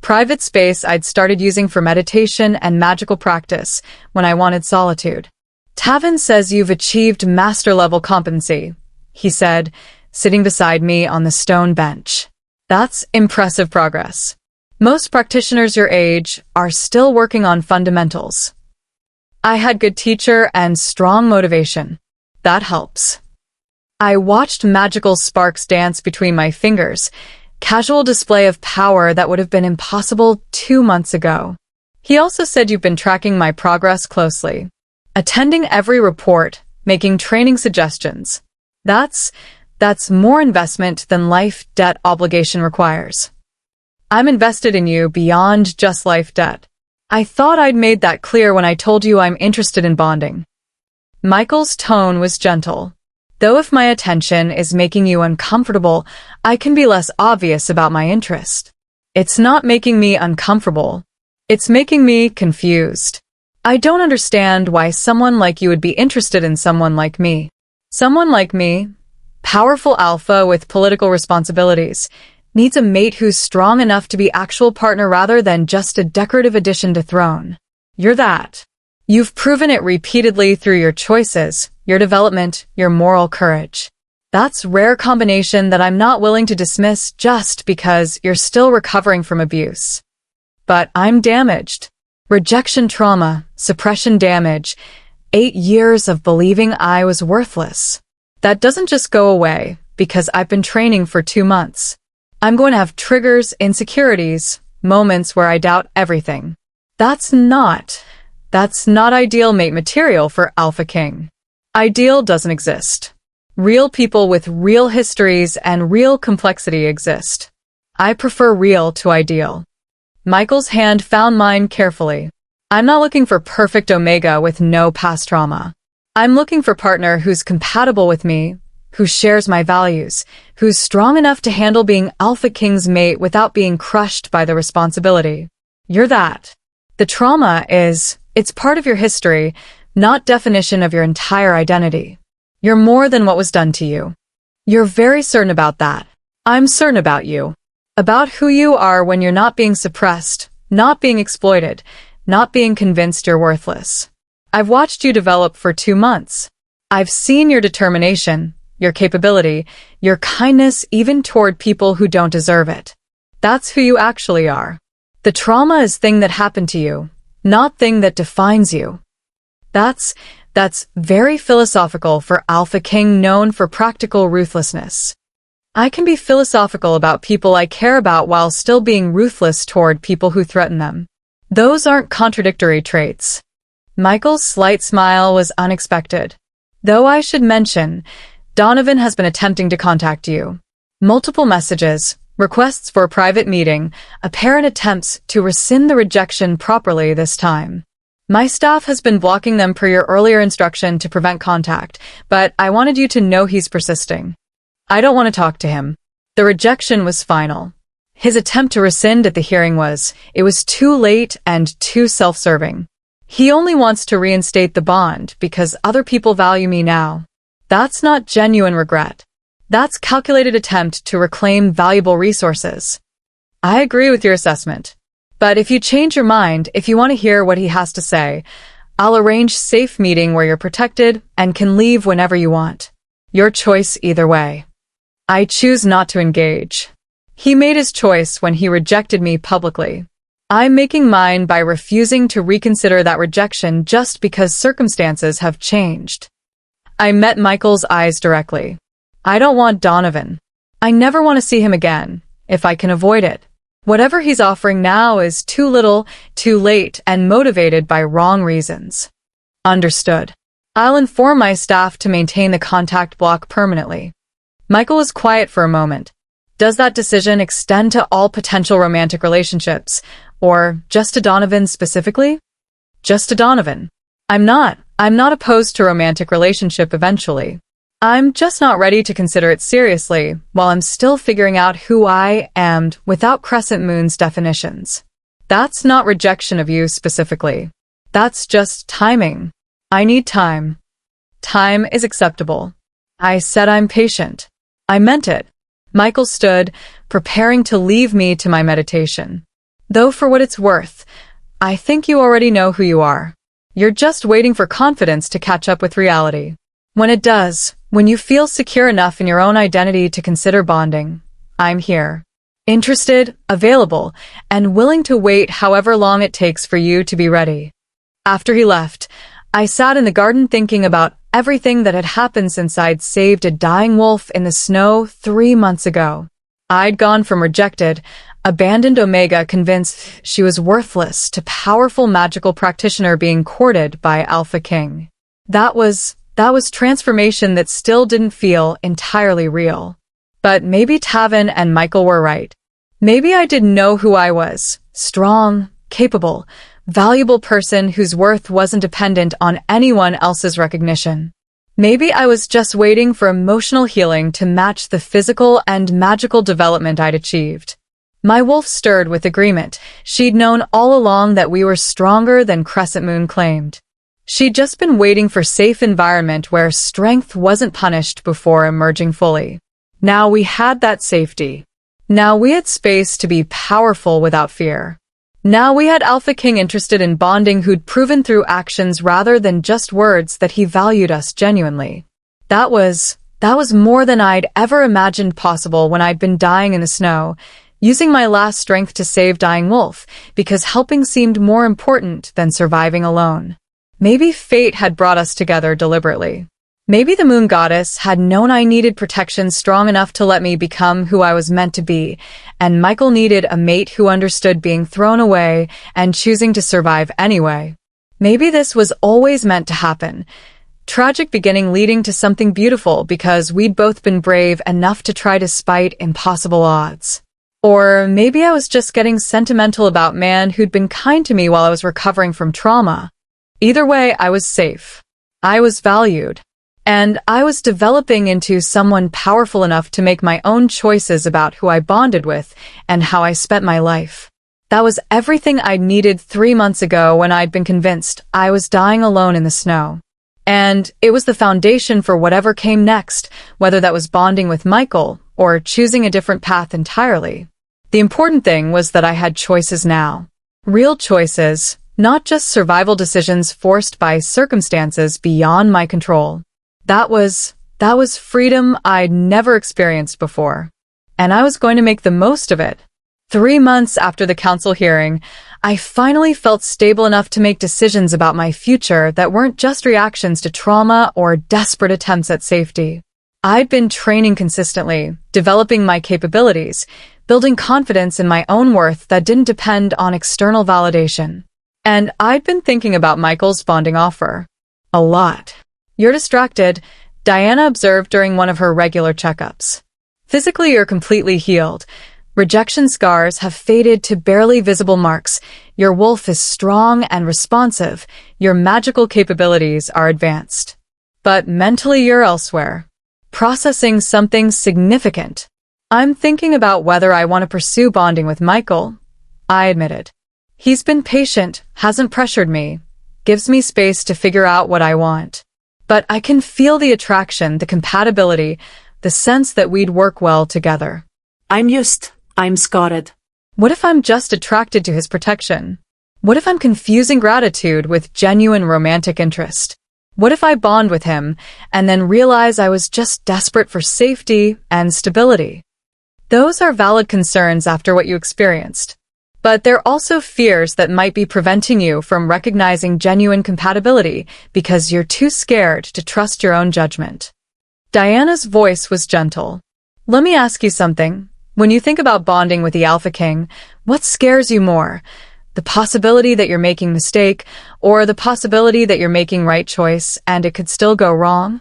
Speaker 1: private space I'd started using for meditation and magical practice when I wanted solitude. Tavin says you've achieved master-level competency, he said, sitting beside me on the stone bench. That's impressive progress. Most practitioners your age are still working on fundamentals. I had good teacher and strong motivation. That helps. I watched magical sparks dance between my fingers, casual display of power that would have been impossible 2 months ago. He also said you've been tracking my progress closely, attending every report, making training suggestions. That's more investment than life debt obligation requires. I'm invested in you beyond just life debt. I thought I'd made that clear when I told you I'm interested in bonding. Michael's tone was gentle. Though if my attention is making you uncomfortable, I can be less obvious about my interest. It's not making me uncomfortable. It's making me confused. I don't understand why someone like you would be interested in someone like me. Someone like me, powerful alpha with political responsibilities, needs a mate who's strong enough to be actual partner rather than just a decorative addition to throne. You're that. You've proven it repeatedly through your choices, your development, your moral courage. That's rare combination that I'm not willing to dismiss just because you're still recovering from abuse. But I'm damaged. Rejection trauma, suppression damage, 8 years of believing I was worthless. That doesn't just go away because I've been training for 2 months. I'm going to have triggers, insecurities, moments where I doubt everything. That's not ideal mate material for Alpha King. Ideal doesn't exist. Real people with real histories and real complexity exist. I prefer real to ideal. Michael's hand found mine carefully. I'm not looking for perfect Omega with no past trauma. I'm looking for a partner who's compatible with me, who shares my values, who's strong enough to handle being Alpha King's mate without being crushed by the responsibility. You're that. The trauma it's part of your history, not definition of your entire identity. You're more than what was done to you. You're very certain about that. I'm certain about you. About who you are when you're not being suppressed, not being exploited, not being convinced you're worthless. I've watched you develop for 2 months. I've seen your determination, your capability, your kindness even toward people who don't deserve it. That's who you actually are. The trauma is thing that happened to you, not thing that defines you. That's very philosophical for Alpha King known for practical ruthlessness. I can be philosophical about people I care about while still being ruthless toward people who threaten them. Those aren't contradictory traits. Michael's slight smile was unexpected. Though I should mention, Donovan has been attempting to contact you. Multiple messages, requests for a private meeting, apparent attempts to rescind the rejection properly this time. My staff has been blocking them per your earlier instruction to prevent contact, but I wanted you to know he's persisting. I don't want to talk to him. The rejection was final. His attempt to rescind at the hearing was too late and too self-serving. He only wants to reinstate the bond because other people value me now. That's not genuine regret. That's calculated attempt to reclaim valuable resources. I agree with your assessment. But if you change your mind, if you want to hear what he has to say, I'll arrange safe meeting where you're protected and can leave whenever you want. Your choice either way. I choose not to engage. He made his choice when he rejected me publicly. I'm making mine by refusing to reconsider that rejection just because circumstances have changed. I met Michael's eyes directly. I don't want Donovan. I never want to see him again, if I can avoid it. Whatever he's offering now is too little, too late, and motivated by wrong reasons. Understood. I'll inform my staff to maintain the contact block permanently. Michael was quiet for a moment. Does that decision extend to all potential romantic relationships, or just to Donovan specifically? Just to Donovan. I'm not opposed to romantic relationship eventually. I'm just not ready to consider it seriously while I'm still figuring out who I am without Crescent Moon's definitions. That's not rejection of you specifically. That's just timing. I need time. Time is acceptable. I said I'm patient. I meant it. Michael stood, preparing to leave me to my meditation. Though for what it's worth, I think you already know who you are. You're just waiting for confidence to catch up with reality. When it does, when you feel secure enough in your own identity to consider bonding, I'm here. Interested, available, and willing to wait however long it takes for you to be ready. After he left, I sat in the garden thinking about everything that had happened since I'd saved a dying wolf in the snow 3 months ago. I'd gone from rejected, abandoned Omega convinced she was worthless to powerful magical practitioner being courted by Alpha King. That was transformation that still didn't feel entirely real. But maybe Tavin and Michael were right. Maybe I didn't know who I was. Strong, capable, valuable person whose worth wasn't dependent on anyone else's recognition. Maybe I was just waiting for emotional healing to match the physical and magical development I'd achieved. My wolf stirred with agreement. She'd known all along that we were stronger than Crescent Moon claimed. She'd just been waiting for safe environment where strength wasn't punished before emerging fully. Now we had that safety. Now we had space to be powerful without fear. Now we had Alpha King interested in bonding who'd proven through actions rather than just words that he valued us genuinely. That was more than I'd ever imagined possible when I'd been dying in the snow, using my last strength to save dying wolf, because helping seemed more important than surviving alone. Maybe fate had brought us together deliberately. Maybe the moon goddess had known I needed protection strong enough to let me become who I was meant to be, and Michael needed a mate who understood being thrown away and choosing to survive anyway. Maybe this was always meant to happen. Tragic beginning leading to something beautiful because we'd both been brave enough to try despite impossible odds. Or maybe I was just getting sentimental about man who'd been kind to me while I was recovering from trauma. Either way, I was safe. I was valued. And I was developing into someone powerful enough to make my own choices about who I bonded with and how I spent my life. That was everything I'd needed 3 months ago when I'd been convinced I was dying alone in the snow. And it was the foundation for whatever came next, whether that was bonding with Michael or choosing a different path entirely. The important thing was that I had choices now. Real choices, not just survival decisions forced by circumstances beyond my control. That was That was freedom I'd never experienced before. And I was going to make the most of it. 3 months after the council hearing, I finally felt stable enough to make decisions about my future that weren't just reactions to trauma or desperate attempts at safety. I'd been training consistently, developing my capabilities, building confidence in my own worth that didn't depend on external validation. And I'd been thinking about Michael's bonding offer. A lot. "You're distracted," Diana observed during one of her regular checkups. "Physically, you're completely healed. Rejection scars have faded to barely visible marks. Your wolf is strong and responsive. Your magical capabilities are advanced. But mentally, you're elsewhere, processing something significant." "I'm thinking about whether I want to pursue bonding with Michael," I admitted. "He's been patient, hasn't pressured me, gives me space to figure out what I want. But I can feel the attraction, the compatibility, the sense that we'd work well together."
Speaker 2: I'm scarred.
Speaker 1: What if I'm just attracted to his protection? What if I'm confusing gratitude with genuine romantic interest? What if I bond with him and then realize I was just desperate for safety and stability? Those are valid concerns after what you experienced. But they're also fears that might be preventing you from recognizing genuine compatibility because you're too scared to trust your own judgment. Diana's voice was gentle. "Let me ask you something. When you think about bonding with the Alpha King, what scares you more? The possibility that you're making a mistake, or the possibility that you're making right choice and it could still go wrong?"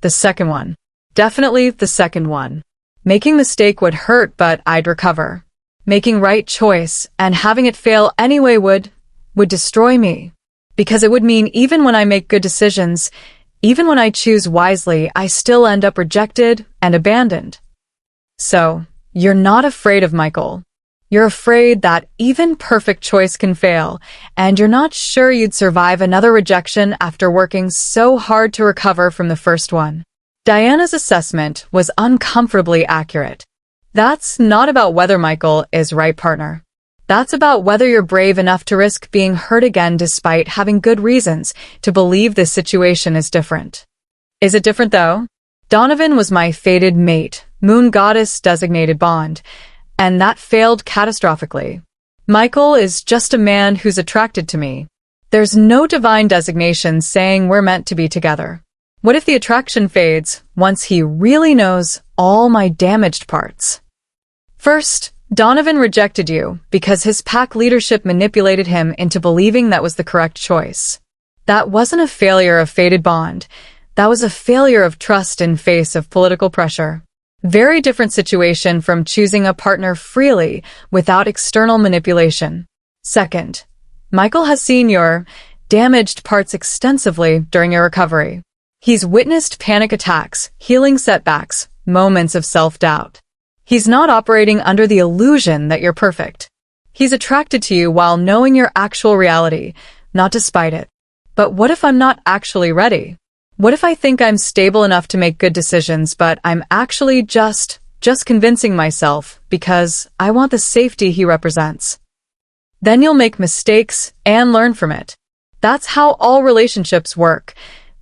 Speaker 1: "The second one. Definitely the second one. Making a mistake would hurt, but I'd recover. Making right choice and having it fail anyway would destroy me. Because it would mean even when I make good decisions, even when I choose wisely, I still end up rejected and abandoned." "So, you're not afraid of Michael. You're afraid that even perfect choice can fail, and you're not sure you'd survive another rejection after working so hard to recover from the first one." Diana's assessment was uncomfortably accurate. That's not about whether Michael is right partner. That's about whether you're brave enough to risk being hurt again despite having good reasons to believe this situation is different. Is it different though? Donovan was my fated mate, moon goddess designated bond, and that failed catastrophically. Michael is just a man who's attracted to me. There's no divine designation saying we're meant to be together. What if the attraction fades once he really knows all my damaged parts? First, Donovan rejected you because his pack leadership manipulated him into believing that was the correct choice. That wasn't a failure of fated bond. That was a failure of trust in face of political pressure. Very different situation from choosing a partner freely without external manipulation. Second, Michael has seen your damaged parts extensively during your recovery. He's witnessed panic attacks, healing setbacks, moments of self-doubt. He's not operating under the illusion that you're perfect. He's attracted to you while knowing your actual reality, not despite it. But what if I'm not actually ready? What if I think I'm stable enough to make good decisions, but I'm actually just convincing myself because I want the safety he represents? Then you'll make mistakes and learn from it. That's how all relationships work.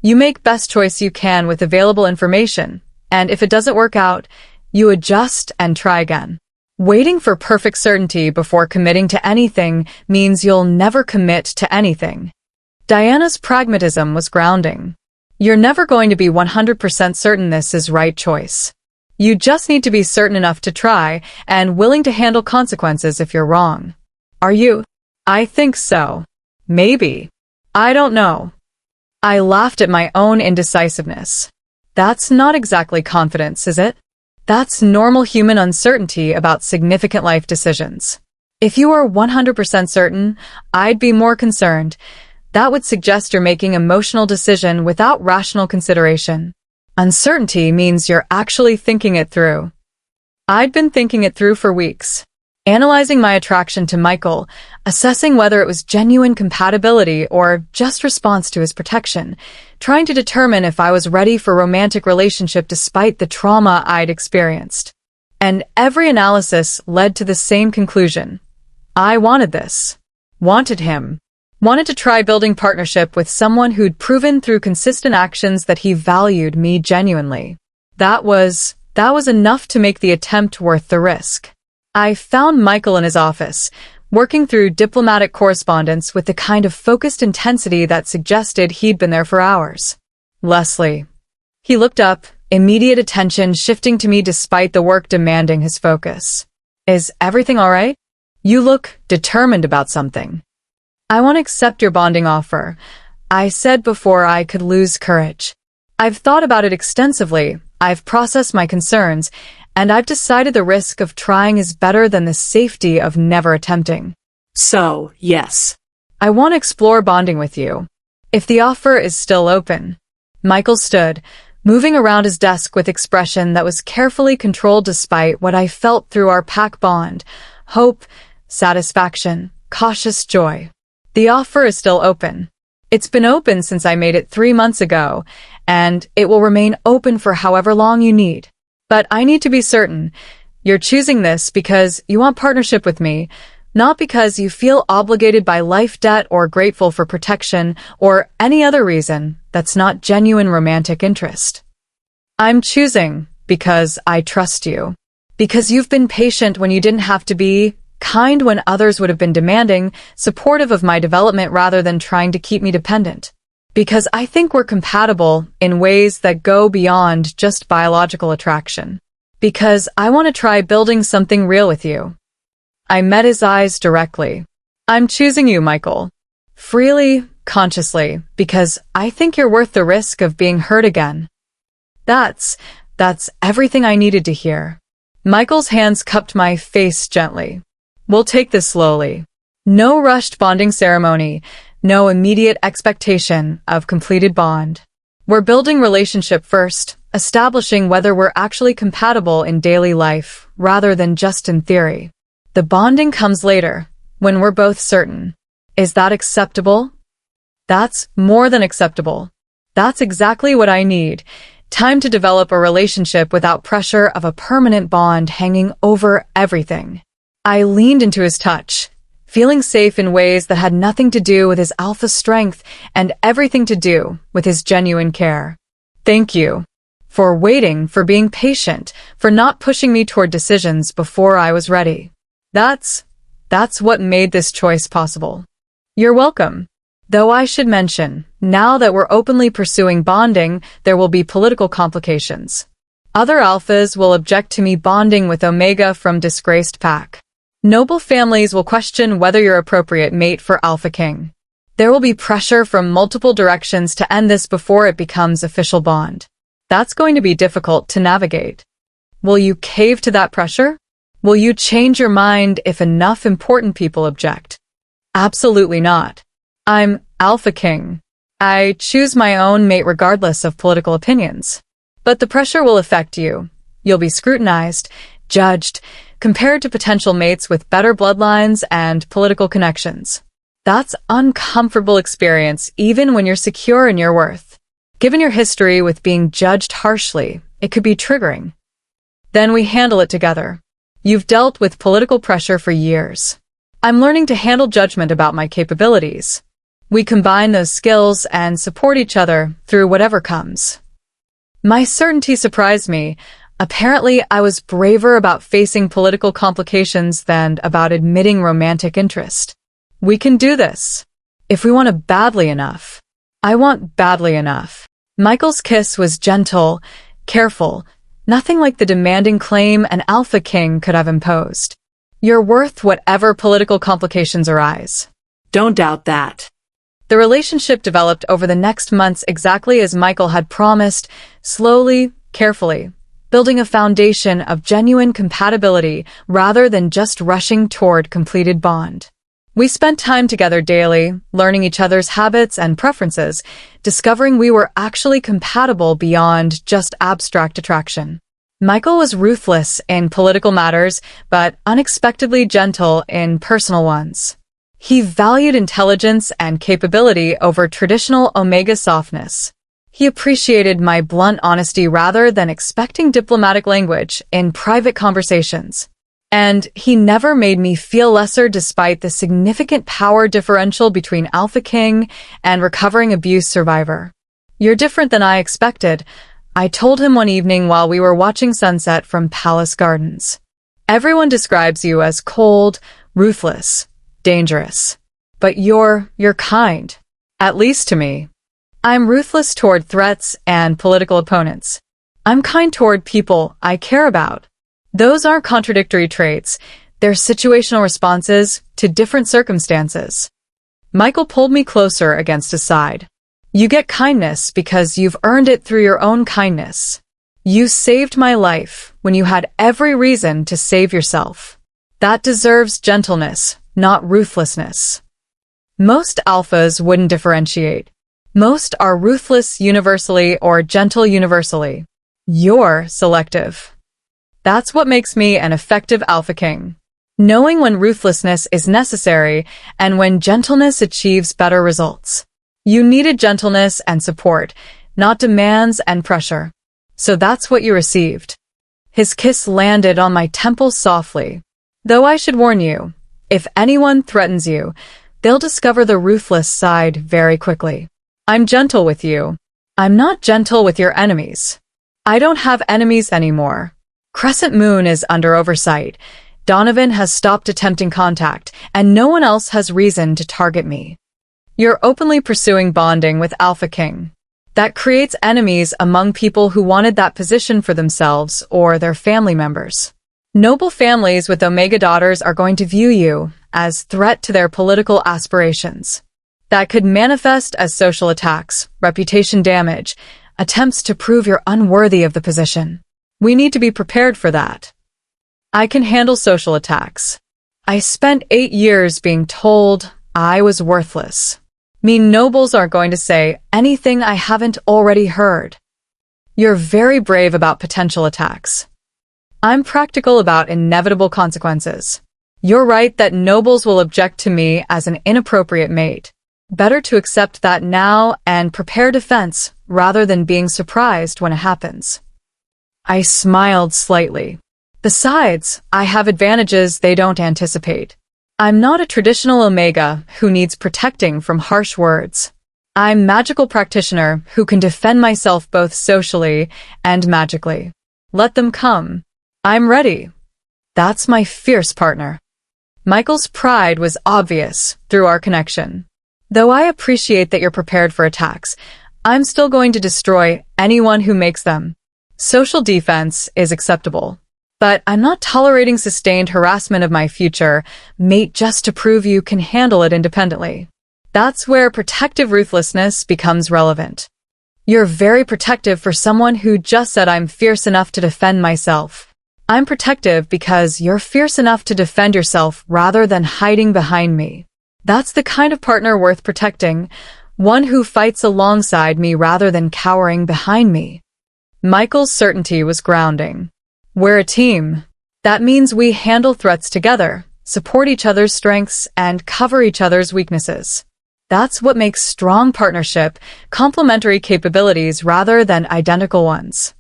Speaker 1: You make best choice you can with available information, and if it doesn't work out, you adjust and try again. Waiting for perfect certainty before committing to anything means you'll never commit to anything. Diana's pragmatism was grounding. You're never going to be 100% certain this is right choice. You just need to be certain enough to try and willing to handle consequences if you're wrong. Are you? I think so. Maybe. I don't know. I laughed at my own indecisiveness. That's not exactly confidence, is it? That's normal human uncertainty about significant life decisions. If you were 100% certain, I'd be more concerned. That would suggest you're making emotional decision without rational consideration. Uncertainty means you're actually thinking it through. I'd been thinking it through for weeks. Analyzing my attraction to Michael, assessing whether it was genuine compatibility or just response to his protection, trying to determine if I was ready for a romantic relationship despite the trauma I'd experienced. And every analysis led to the same conclusion. I wanted this. Wanted him. Wanted to try building partnership with someone who'd proven through consistent actions that he valued me genuinely. That was enough to make the attempt worth the risk. I found Michael in his office, working through diplomatic correspondence with the kind of focused intensity that suggested he'd been there for hours. Leslie. He looked up, immediate attention shifting to me despite the work demanding his focus. Is everything all right? You look determined about something. I want to accept your bonding offer, I said before I could lose courage. I've thought about it extensively, I've processed my concerns, and I've decided the risk of trying is better than the safety of never attempting.
Speaker 2: So, yes.
Speaker 1: I want to explore bonding with you, if the offer is still open. Michael stood, moving around his desk with expression that was carefully controlled despite what I felt through our pack bond: hope, satisfaction, cautious joy. The offer is still open. It's been open since I made it 3 months ago, and it will remain open for however long you need. But I need to be certain. You're choosing this because you want partnership with me, not because you feel obligated by life debt or grateful for protection or any other reason that's not genuine romantic interest. I'm choosing because I trust you. Because you've been patient when you didn't have to be, kind when others would have been demanding, supportive of my development rather than trying to keep me dependent. Because I think we're compatible in ways that go beyond just biological attraction. Because I want to try building something real with you. I met his eyes directly. I'm choosing you, Michael. Freely, consciously, because I think you're worth the risk of being hurt again. That's everything I needed to hear. Michael's hands cupped my face gently. We'll take this slowly. No rushed bonding ceremony, no immediate expectation of completed bond. We're building relationship first, establishing whether we're actually compatible in daily life, rather than just in theory. The bonding comes later, when we're both certain. Is that acceptable? That's more than acceptable. That's exactly what I need. Time to develop a relationship without pressure of a permanent bond hanging over everything. I leaned into his touch, feeling safe in ways that had nothing to do with his alpha strength and everything to do with his genuine care. Thank you. For waiting, for being patient, for not pushing me toward decisions before I was ready. That's what made this choice possible. You're welcome. Though I should mention, now that we're openly pursuing bonding, there will be political complications. Other alphas will object to me bonding with Omega from disgraced pack. Noble families will question whether you're appropriate mate for Alpha King. There will be pressure from multiple directions to end this before it becomes official bond. That's going to be difficult to navigate. Will you cave to that pressure? Will you change your mind if enough important people object? Absolutely not. I'm Alpha King. I choose my own mate regardless of political opinions. But the pressure will affect you. You'll be scrutinized, judged, compared to potential mates with better bloodlines and political connections. That's uncomfortable experience even when you're secure in your worth. Given your history with being judged harshly, it could be triggering. Then we handle it together. You've dealt with political pressure for years. I'm learning to handle judgment about my capabilities. We combine those skills and support each other through whatever comes. My certainty surprised me. Apparently, I was braver about facing political complications than about admitting romantic interest. We can do this. If we want it badly enough. I want badly enough. Michael's kiss was gentle, careful, nothing like the demanding claim an Alpha King could have imposed. You're worth whatever political complications arise.
Speaker 2: Don't doubt that.
Speaker 1: The relationship developed over the next months exactly as Michael had promised, slowly, carefully, building a foundation of genuine compatibility rather than just rushing toward completed bond. We spent time together daily, learning each other's habits and preferences, discovering we were actually compatible beyond just abstract attraction. Michael was ruthless in political matters, but unexpectedly gentle in personal ones. He valued intelligence and capability over traditional Omega softness. He appreciated my blunt honesty rather than expecting diplomatic language in private conversations. And he never made me feel lesser despite the significant power differential between Alpha King and recovering abuse survivor. "You're different than I expected," I told him one evening while we were watching sunset from Palace Gardens. "Everyone describes you as cold, ruthless, dangerous. But you're kind. At least to me. I'm ruthless toward threats and political opponents. I'm kind toward people I care about. Those aren't contradictory traits. They're situational responses to different circumstances." Michael pulled me closer against his side. "You get kindness because you've earned it through your own kindness. You saved my life when you had every reason to save yourself. That deserves gentleness, not ruthlessness." Most alphas wouldn't differentiate. Most are ruthless universally or gentle universally. You're selective. That's what makes me an effective Alpha King. Knowing when ruthlessness is necessary and when gentleness achieves better results. You needed gentleness and support, not demands and pressure. So that's what you received. His kiss landed on my temple softly. "Though I should warn you, if anyone threatens you, they'll discover the ruthless side very quickly. I'm gentle with you. I'm not gentle with your enemies. I don't have enemies anymore. Crescent Moon is under oversight. Donovan has stopped attempting contact, and no one else has reason to target me. You're openly pursuing bonding with Alpha King. That creates enemies among people who wanted that position for themselves or their family members. Noble families with Omega daughters are going to view you as threat to their political aspirations. That could manifest as social attacks, reputation damage, attempts to prove you're unworthy of the position. We need to be prepared for that. I can handle social attacks. I spent 8 years being told I was worthless. Me nobles aren't going to say anything I haven't already heard. You're very brave about potential attacks. I'm practical about inevitable consequences. You're right that nobles will object to me as an inappropriate mate. Better to accept that now and prepare defense rather than being surprised when it happens." I smiled slightly. "Besides, I have advantages they don't anticipate. I'm not a traditional Omega who needs protecting from harsh words. I'm magical practitioner who can defend myself both socially and magically. Let them come. I'm ready. That's my fierce partner." Michael's pride was obvious through our connection. "Though I appreciate that you're prepared for attacks, I'm still going to destroy anyone who makes them. Social defense is acceptable. But I'm not tolerating sustained harassment of my future mate just to prove you can handle it independently. That's where protective ruthlessness becomes relevant. You're very protective for someone who just said I'm fierce enough to defend myself. I'm protective because you're fierce enough to defend yourself rather than hiding behind me. That's the kind of partner worth protecting, one who fights alongside me rather than cowering behind me." Michael's certainty was grounding. "We're a team. That means we handle threats together, support each other's strengths, and cover each other's weaknesses. That's what makes strong partnership, complementary capabilities rather than identical ones."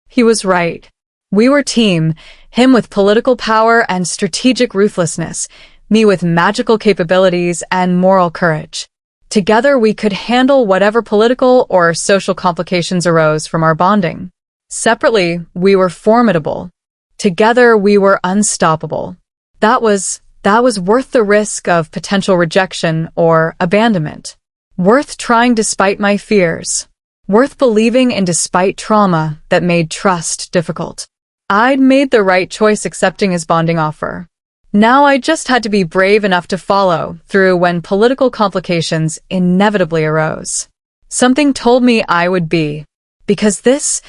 Speaker 1: He was right. We were team, him with political power and strategic ruthlessness, me with magical capabilities and moral courage. Together we could handle whatever political or social complications arose from our bonding. Separately, we were formidable. Together we were unstoppable. That was worth the risk of potential rejection or abandonment. Worth trying despite my fears. Worth believing in despite trauma that made trust difficult. I'd made the right choice accepting his bonding offer. Now I just had to be brave enough to follow through when political complications inevitably arose. Something told me I would be. Because this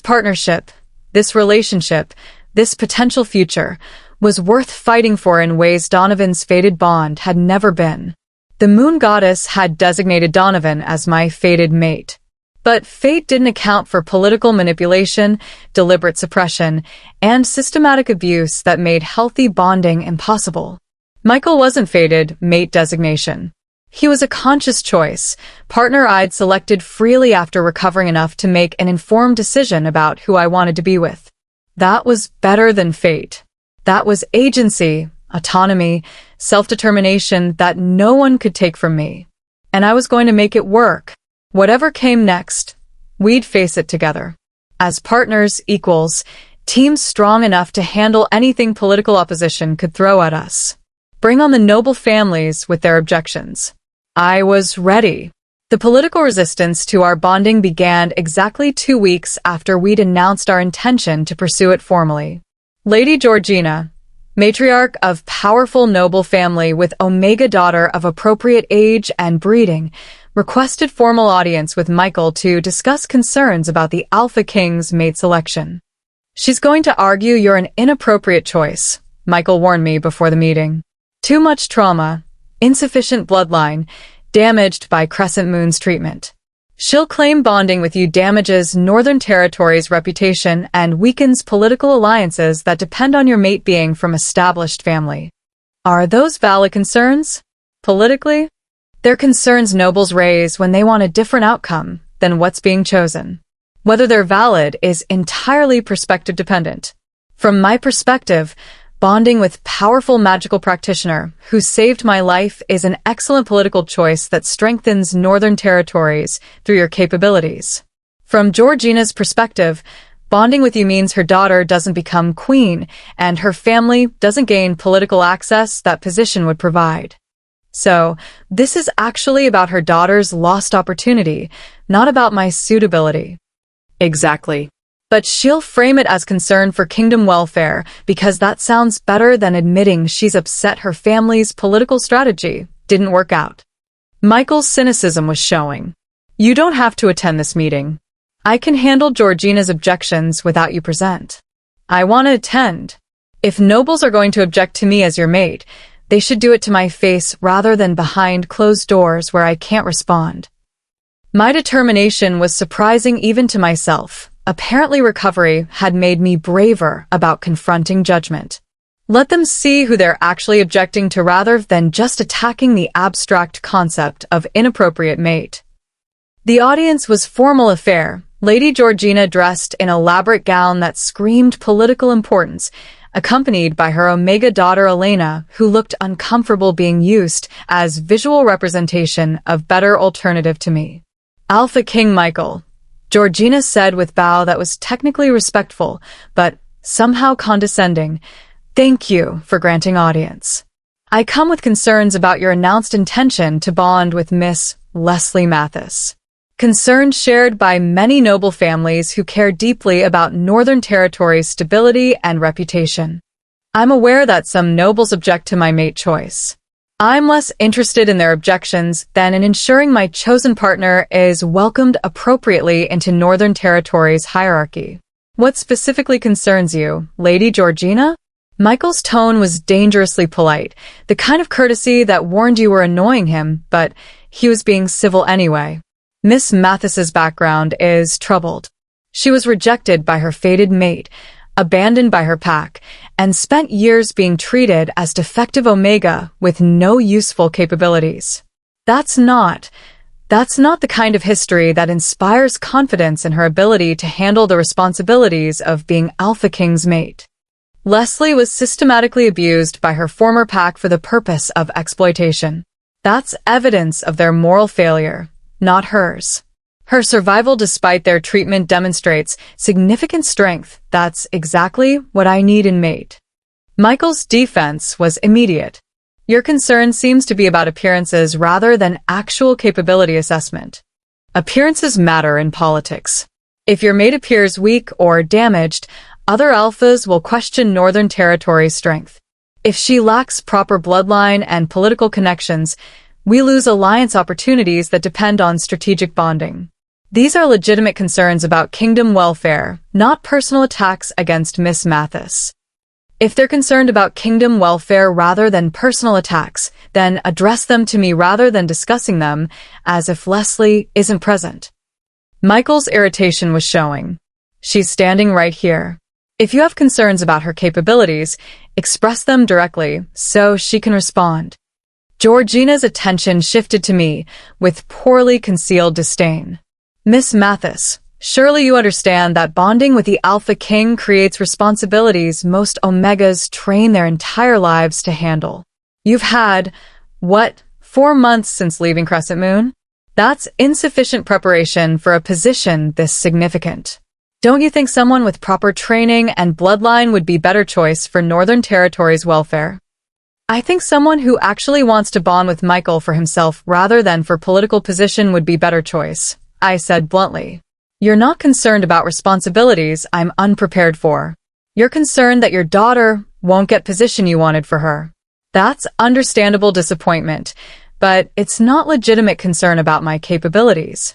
Speaker 1: partnership, this relationship, this potential future was worth fighting for in ways Donovan's fated bond had never been. The moon goddess had designated Donovan as my fated mate. But fate didn't account for political manipulation, deliberate suppression, and systematic abuse that made healthy bonding impossible. Michael wasn't fated mate designation. He was a conscious choice, partner I'd selected freely after recovering enough to make an informed decision about who I wanted to be with. That was better than fate. That was agency, autonomy, self-determination that no one could take from me. And I was going to make it work. Whatever came next, we'd face it together. As partners, equals, teams strong enough to handle anything political opposition could throw at us. Bring on the noble families with their objections. I was ready. The political resistance to our bonding began exactly 2 weeks after we'd announced our intention to pursue it formally. Lady Georgina, matriarch of powerful noble family with Omega daughter of appropriate age and breeding, requested formal audience with Michael to discuss concerns about the Alpha King's mate selection. She's going to argue you're an inappropriate choice, Michael warned me before the meeting. Too much trauma, insufficient bloodline, damaged by Crescent Moon's treatment. She'll claim bonding with you damages Northern Territory's reputation and weakens political alliances that depend on your mate being from established family. Are those valid concerns? Politically? They're concerns nobles raise when they want a different outcome than what's being chosen. Whether they're valid is entirely perspective dependent. From my perspective, bonding with powerful magical practitioner who saved my life is an excellent political choice that strengthens Northern Territories through your capabilities. From Georgina's perspective, bonding with you means her daughter doesn't become queen and her family doesn't gain political access that position would provide. So, this is actually about her daughter's lost opportunity, not about my suitability.
Speaker 2: Exactly.
Speaker 1: But she'll frame it as concern for kingdom welfare because that sounds better than admitting she's upset her family's political strategy didn't work out. Michael's cynicism was showing. You don't have to attend this meeting. I can handle Georgina's objections without you present. I want to attend. If nobles are going to object to me as your mate, they should do it to my face rather than behind closed doors where I can't respond. My determination was surprising even to myself. Apparently recovery had made me braver about confronting judgment. Let them see who they're actually objecting to rather than just attacking the abstract concept of inappropriate mate. The audience was formal affair. Lady Georgina dressed in elaborate gown that screamed political importance, accompanied by her Omega daughter Elena, who looked uncomfortable being used as visual representation of better alternative to me. Alpha King Michael, Georgina said with bow that was technically respectful, but somehow condescending, thank you for granting audience. I come with concerns about your announced intention to bond with Miss Leslie Mathis. Concerns shared by many noble families who care deeply about Northern Territory's stability and reputation. I'm aware that some nobles object to my mate choice. I'm less interested in their objections than in ensuring my chosen partner is welcomed appropriately into Northern Territory's hierarchy. What specifically concerns you, Lady Georgina? Michael's tone was dangerously polite, the kind of courtesy that warned you were annoying him, but he was being civil anyway. Miss Mathis's background is troubled. She was rejected by her fated mate, abandoned by her pack, and spent years being treated as defective Omega with no useful capabilities. That's not the kind of history that inspires confidence in her ability to handle the responsibilities of being Alpha King's mate. Leslie was systematically abused by her former pack for the purpose of exploitation. That's evidence of their moral failure, not hers. Her survival despite their treatment demonstrates significant strength. That's exactly what I need in mate. Michael's defense was immediate. Your concern seems to be about appearances rather than actual capability assessment. Appearances matter in politics. If your mate appears weak or damaged, other alphas will question Northern Territory's strength. If she lacks proper bloodline and political connections, we lose alliance opportunities that depend on strategic bonding. These are legitimate concerns about kingdom welfare, not personal attacks against Miss Mathis. If they're concerned about kingdom welfare rather than personal attacks, then address them to me rather than discussing them as if Leslie isn't present. Michael's irritation was showing. She's standing right here. If you have concerns about her capabilities, express them directly so she can respond. Georgina's attention shifted to me with poorly concealed disdain. Miss Mathis, Surely you understand that bonding with the Alpha King creates responsibilities most Omegas train their entire lives to handle. You've had, 4 months since leaving Crescent Moon? That's insufficient preparation for a position this significant. Don't you think someone with proper training and bloodline would be better choice for Northern Territory's welfare? I think someone who actually wants to bond with Michael for himself rather than for political position would be better choice, I said bluntly. You're not concerned about responsibilities I'm unprepared for. You're concerned that your daughter won't get position you wanted for her. That's understandable disappointment, but it's not legitimate concern about my capabilities.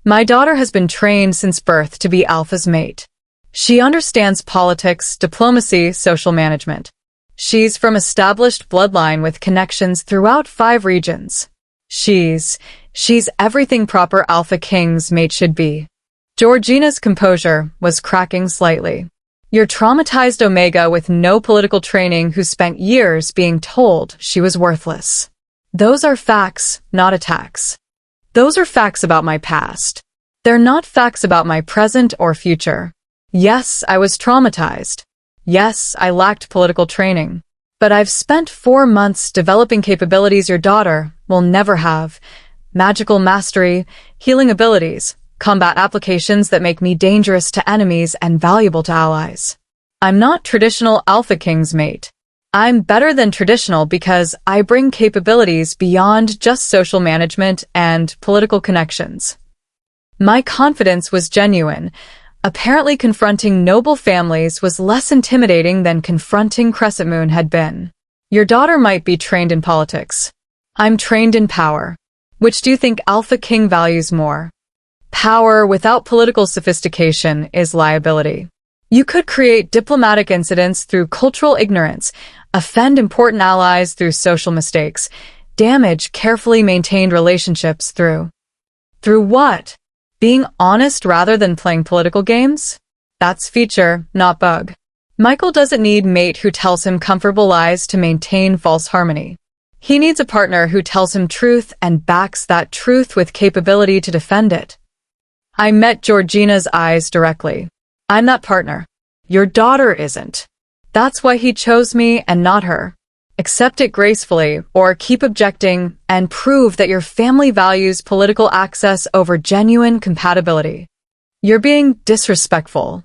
Speaker 1: My daughter has been trained since birth to be Alpha's mate. She understands politics, diplomacy, social management. She's from established bloodline with connections throughout 5 regions. She's everything proper Alpha King's mate should be. Georgina's composure was cracking slightly. You're traumatized Omega with no political training who spent years being told she was worthless. Those are facts, not attacks. Those are facts about my past. They're not facts about my present or future. Yes, I was traumatized. Yes, I lacked political training. But I've spent 4 months developing capabilities your daughter will never have. Magical mastery, healing abilities, combat applications that make me dangerous to enemies and valuable to allies. I'm not traditional Alpha King's mate. I'm better than traditional because I bring capabilities beyond just social management and political connections. My confidence was genuine. Apparently confronting noble families was less intimidating than confronting Crescent Moon had been. Your daughter might be trained in politics. I'm trained in power. Which do you think Alpha King values more? Power without political sophistication is liability. You could create diplomatic incidents through cultural ignorance, offend important allies through social mistakes, damage carefully maintained relationships through what? Being honest rather than playing political games? That's feature, not bug. Michael doesn't need mate who tells him comfortable lies to maintain false harmony. He needs a partner who tells him truth and backs that truth with capability to defend it. I met Georgina's eyes directly. I'm that partner. Your daughter isn't. That's why he chose me and not her. Accept it gracefully, or keep objecting and prove that your family values political access over genuine compatibility. You're being disrespectful.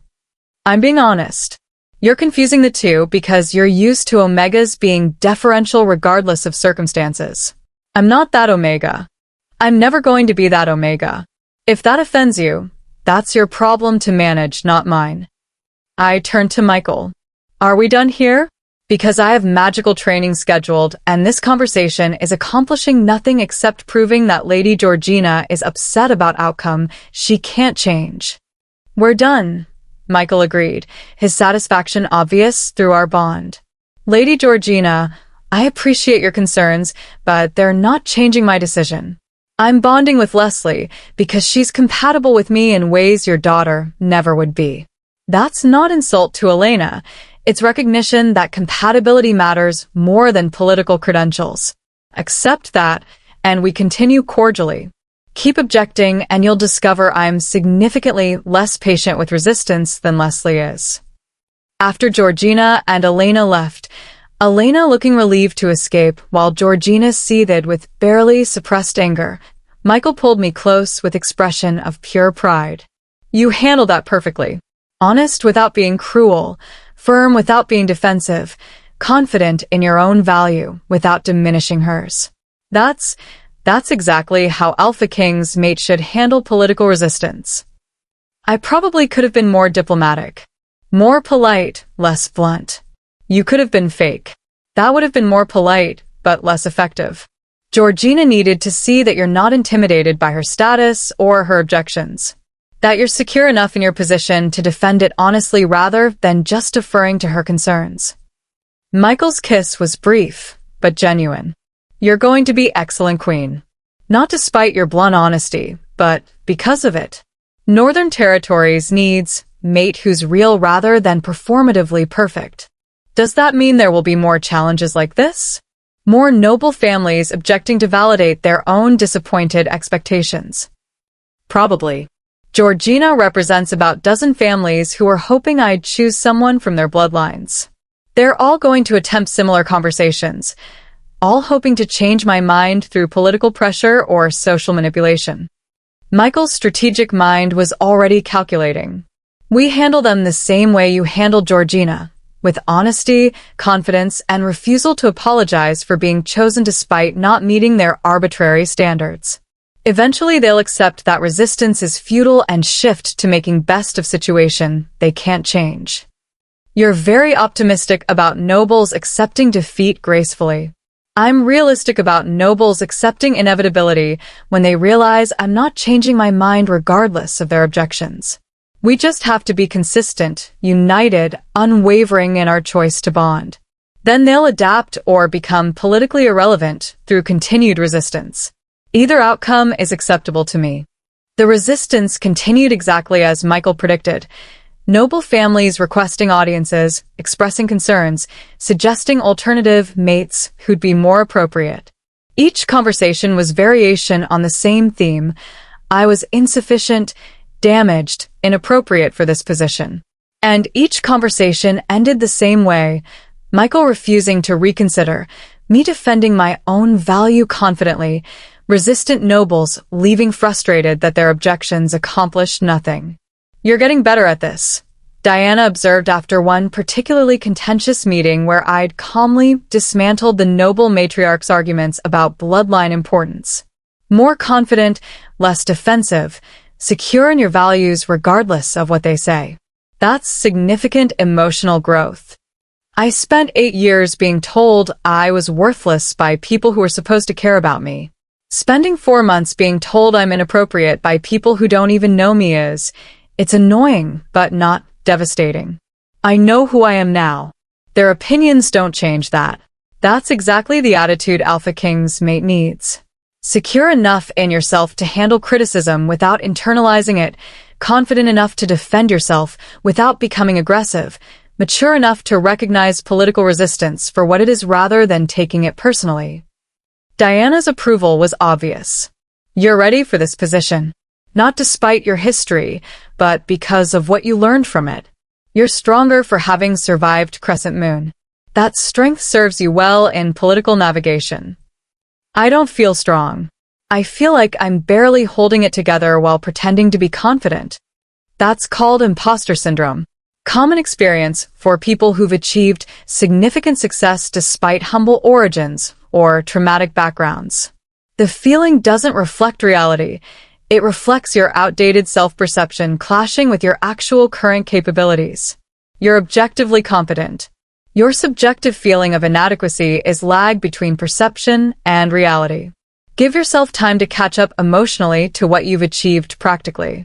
Speaker 1: I'm being honest. You're confusing the two because you're used to Omegas being deferential regardless of circumstances. I'm not that Omega. I'm never going to be that Omega. If that offends you, that's your problem to manage, not mine. I turned to Michael. Are we done here? Because I have magical training scheduled, and this conversation is accomplishing nothing except proving that Lady Georgina is upset about outcome she can't change. We're done, Michael agreed, his satisfaction obvious through our bond. Lady Georgina, I appreciate your concerns, but they're not changing my decision. I'm bonding with Leslie because she's compatible with me in ways your daughter never would be. That's not insult to Elena. It's recognition that compatibility matters more than political credentials. Accept that, and we continue cordially. Keep objecting, and you'll discover I'm significantly less patient with resistance than Leslie is. After Georgina and Elena left, Elena looking relieved to escape while Georgina seethed with barely suppressed anger, Michael pulled me close with expression of pure pride. You handled that perfectly. Honest without being cruel, firm without being defensive, confident in your own value without diminishing hers. That's exactly how Alpha King's mate should handle political resistance. I probably could have been more diplomatic. More polite, less blunt. You could have been fake. That would have been more polite, but less effective. Georgina needed to see that you're not intimidated by her status or her objections. That you're secure enough in your position to defend it honestly rather than just deferring to her concerns. Michael's kiss was brief, but genuine. You're going to be excellent queen. Not despite your blunt honesty, but because of it. Northern Territories needs mate who's real rather than performatively perfect. Does that mean there will be more challenges like this? More noble families objecting to validate their own disappointed expectations? Probably. Georgina represents about a dozen families who are hoping I'd choose someone from their bloodlines. They're all going to attempt similar conversations, all hoping to change my mind through political pressure or social manipulation. Michael's strategic mind was already calculating. We handle them the same way you handled Georgina, with honesty, confidence, and refusal to apologize for being chosen despite not meeting their arbitrary standards. Eventually, they'll accept that resistance is futile and shift to making best of situation they can't change. You're very optimistic about nobles accepting defeat gracefully. I'm realistic about nobles accepting inevitability when they realize I'm not changing my mind regardless of their objections. We just have to be consistent, united, unwavering in our choice to bond. Then they'll adapt or become politically irrelevant through continued resistance. Either outcome is acceptable to me. The resistance continued exactly as Michael predicted. Noble families requesting audiences, expressing concerns, suggesting alternative mates who'd be more appropriate. Each conversation was variation on the same theme. I was insufficient, damaged, inappropriate for this position. And each conversation ended the same way, Michael refusing to reconsider, me defending my own value confidently, resistant nobles leaving frustrated that their objections accomplished nothing. You're getting better at this, Diana observed after one particularly contentious meeting where I'd calmly dismantled the noble matriarch's arguments about bloodline importance. More confident, less defensive, secure in your values regardless of what they say. That's significant emotional growth. I spent 8 years being told I was worthless by people who were supposed to care about me. Spending 4 months being told I'm inappropriate by people who don't even know me it's annoying, but not devastating. I know who I am now. Their opinions don't change that. That's exactly the attitude Alpha King's mate needs. Secure enough in yourself to handle criticism without internalizing it, confident enough to defend yourself without becoming aggressive, mature enough to recognize political resistance for what it is rather than taking it personally. Diana's approval was obvious. You're ready for this position. Not despite your history, but because of what you learned from it. You're stronger for having survived Crescent Moon. That strength serves you well in political navigation. I don't feel strong. I feel like I'm barely holding it together while pretending to be confident. That's called imposter syndrome. Common experience for people who've achieved significant success despite humble origins or traumatic backgrounds. The feeling doesn't reflect reality. It reflects your outdated self-perception clashing with your actual current capabilities. You're objectively competent. Your subjective feeling of inadequacy is lag between perception and reality. Give yourself time to catch up emotionally to what you've achieved practically.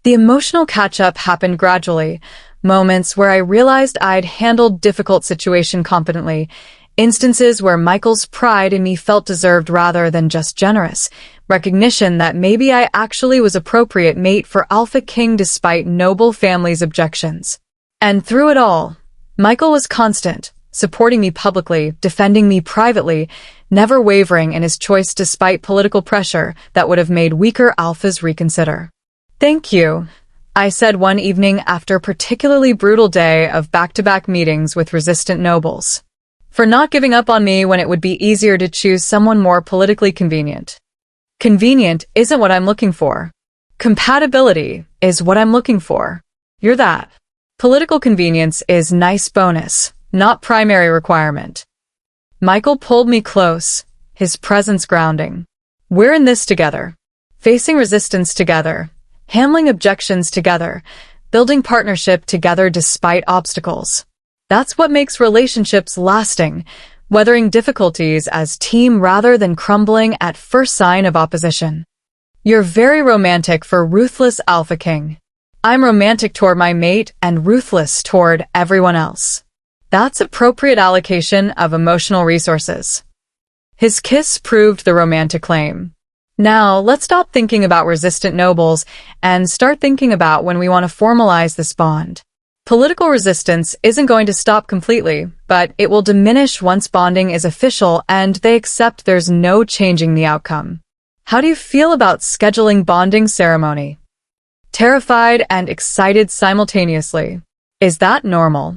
Speaker 1: The emotional catch-up happened gradually, moments where I realized I'd handled difficult situation competently, instances where Michael's pride in me felt deserved rather than just generous, recognition that maybe I actually was appropriate mate for Alpha King despite noble family's objections. And through it all, Michael was constant, supporting me publicly, defending me privately, never wavering in his choice despite political pressure that would have made weaker alphas reconsider. Thank you, I said one evening after a particularly brutal day of back-to-back meetings with resistant nobles, for not giving up on me when it would be easier to choose someone more politically convenient. Convenient isn't what I'm looking for. Compatibility is what I'm looking for. You're that. Political convenience is nice bonus, not primary requirement. Michael pulled me close, his presence grounding. We're in this together. Facing resistance together. Handling objections together. Building partnership together despite obstacles. That's what makes relationships lasting, weathering difficulties as team rather than crumbling at first sign of opposition. You're very romantic for ruthless Alpha King. I'm romantic toward my mate and ruthless toward everyone else. That's appropriate allocation of emotional resources. His kiss proved the romantic claim. Now, let's stop thinking about resistant nobles and start thinking about when we want to formalize this bond. Political resistance isn't going to stop completely, but it will diminish once bonding is official and they accept there's no changing the outcome. How do you feel about scheduling bonding ceremony? terrified and excited simultaneously. Is that normal?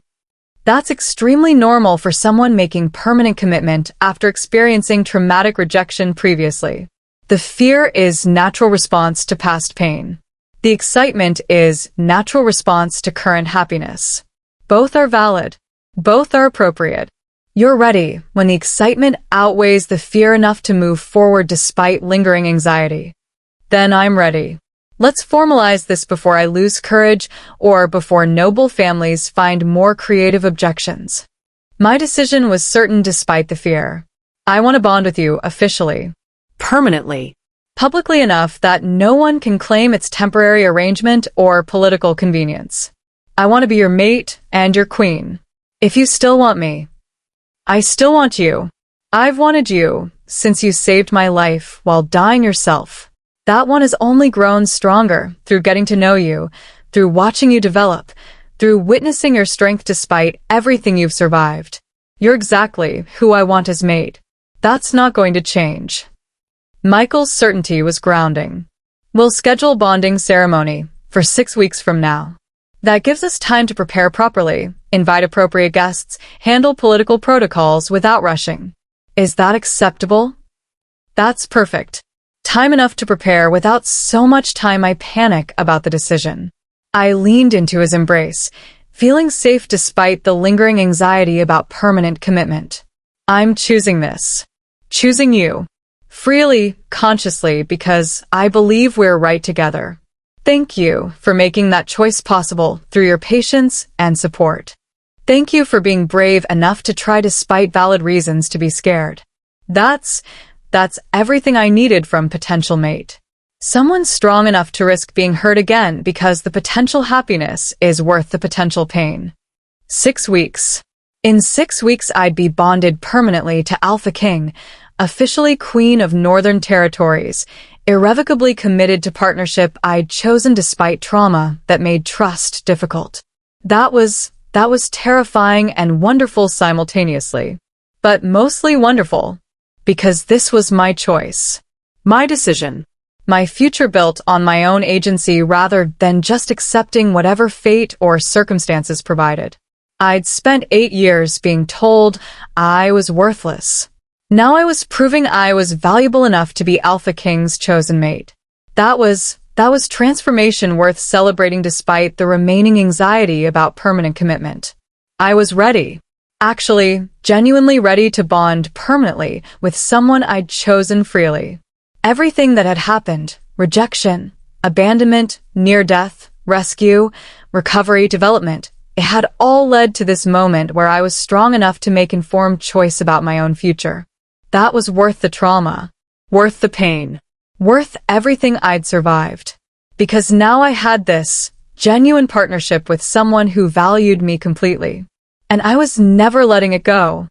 Speaker 1: That's extremely normal for someone making permanent commitment after experiencing traumatic rejection previously. The fear is natural response to past pain. The excitement is natural response to current happiness. Both are valid. Both are appropriate. You're ready when the excitement outweighs the fear enough to move forward despite lingering anxiety. Then I'm ready. Let's formalize this before I lose courage or before noble families find more creative objections. My decision was certain despite the fear. I want to bond with you officially.
Speaker 2: Permanently.
Speaker 1: Publicly enough that no one can claim it's temporary arrangement or political convenience. I want to be your mate and your queen. If you still want me. I still want you. I've wanted you since you saved my life while dying yourself. That one has only grown stronger through getting to know you, through watching you develop, through witnessing your strength despite everything you've survived. You're exactly who I want as mate. That's not going to change. Michael's certainty was grounding. We'll schedule a bonding ceremony for 6 weeks from now. That gives us time to prepare properly, invite appropriate guests, handle political protocols without rushing. Is that acceptable? That's perfect. Time enough to prepare without so much time I panic about the decision. I leaned into his embrace, feeling safe despite the lingering anxiety about permanent commitment. I'm choosing this. Choosing you. Freely, consciously, because I believe we're right together. Thank you for making that choice possible through your patience and support. Thank you for being brave enough to try despite valid reasons to be scared. That's everything I needed from potential mate. Someone strong enough to risk being hurt again because the potential happiness is worth the potential pain. 6 weeks. In 6 weeks I'd be bonded permanently to Alpha King, officially Queen of Northern Territories, irrevocably committed to partnership I'd chosen despite trauma that made trust difficult. That was terrifying and wonderful simultaneously. But mostly wonderful. Because this was my choice. My decision. My future built on my own agency rather than just accepting whatever fate or circumstances provided. I'd spent 8 years being told I was worthless. Now I was proving I was valuable enough to be Alpha King's chosen mate. That was transformation worth celebrating despite the remaining anxiety about permanent commitment. I was ready. Actually, genuinely ready to bond permanently with someone I'd chosen freely. Everything that had happened, rejection, abandonment, near death, rescue, recovery, development, it had all led to this moment where I was strong enough to make informed choice about my own future. That was worth the trauma, worth the pain, worth everything I'd survived. Because now I had this genuine partnership with someone who valued me completely. And I was never letting it go.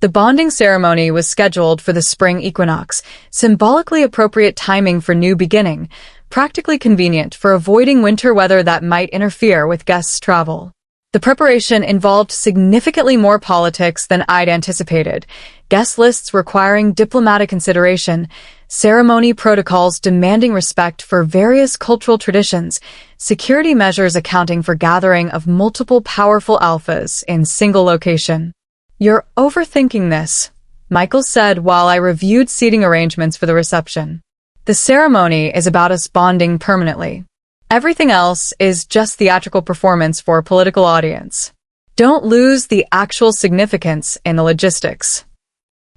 Speaker 1: The bonding ceremony was scheduled for the spring equinox, symbolically appropriate timing for new beginning, practically convenient for avoiding winter weather that might interfere with guests' travel. The preparation involved significantly more politics than I'd anticipated, guest lists requiring diplomatic consideration, ceremony protocols demanding respect for various cultural traditions, security measures accounting for gathering of multiple powerful alphas in single location. You're overthinking this, Michael said while I reviewed seating arrangements for the reception. The ceremony is about us bonding permanently. Everything else is just theatrical performance for a political audience. Don't lose the actual significance in the logistics.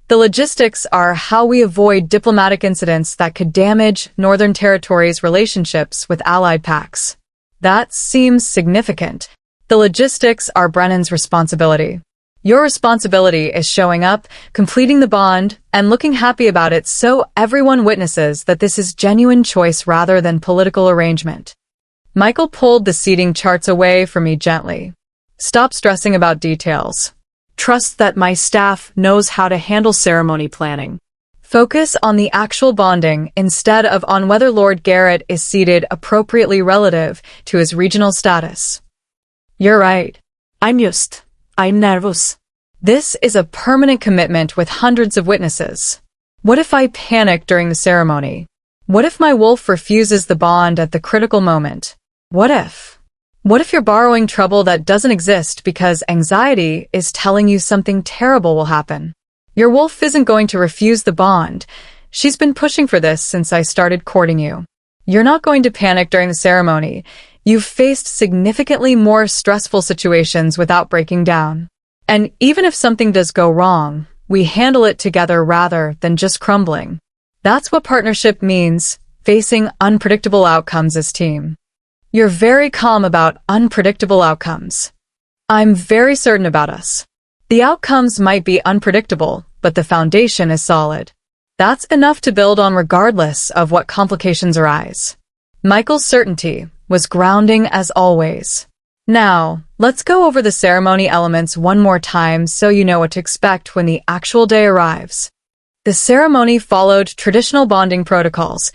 Speaker 1: The logistics are how we avoid diplomatic incidents that could damage Northern Territories' relationships with allied pacts. That seems significant. The logistics are Brennan's responsibility. Your responsibility is showing up, completing the bond, and looking happy about it so everyone witnesses that this is genuine choice rather than political arrangement. Michael pulled the seating charts away from me gently. Stop stressing about details. Trust that my staff knows how to handle ceremony planning. Focus on the actual bonding instead of on whether Lord Garrett is seated appropriately relative to his regional status. You're right. I'm nervous. This is a permanent commitment with hundreds of witnesses. What if I panic during the ceremony? What if my wolf refuses the bond at the critical moment? What if? What if you're borrowing trouble that doesn't exist because anxiety is telling you something terrible will happen? Your wolf isn't going to refuse the bond. She's been pushing for this since I started courting you. You're not going to panic during the ceremony. You've faced significantly more stressful situations without breaking down. And even if something does go wrong, we handle it together rather than just crumbling. That's what partnership means, facing unpredictable outcomes as team. You're very calm about unpredictable outcomes. I'm very certain about us. The outcomes might be unpredictable, but the foundation is solid. That's enough to build on regardless of what complications arise. Michael's certainty was grounding as always. Now, let's go over the ceremony elements one more time so you know what to expect when the actual day arrives. The ceremony followed traditional bonding protocols,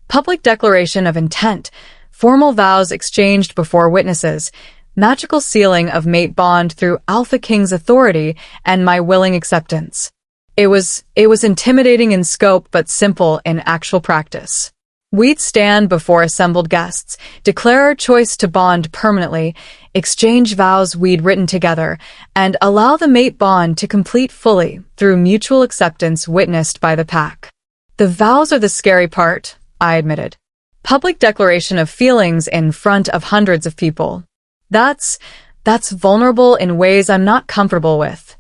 Speaker 1: public declaration of intent, formal vows exchanged before witnesses, magical sealing of mate bond through Alpha King's authority, and my willing acceptance. It was intimidating in scope but simple in actual practice. We'd stand before assembled guests, declare our choice to bond permanently, exchange vows we'd written together, and allow the mate bond to complete fully through mutual acceptance witnessed by the pack. The vows are the scary part, I admitted. Public declaration of feelings in front of hundreds of people. That's vulnerable in ways I'm not comfortable with.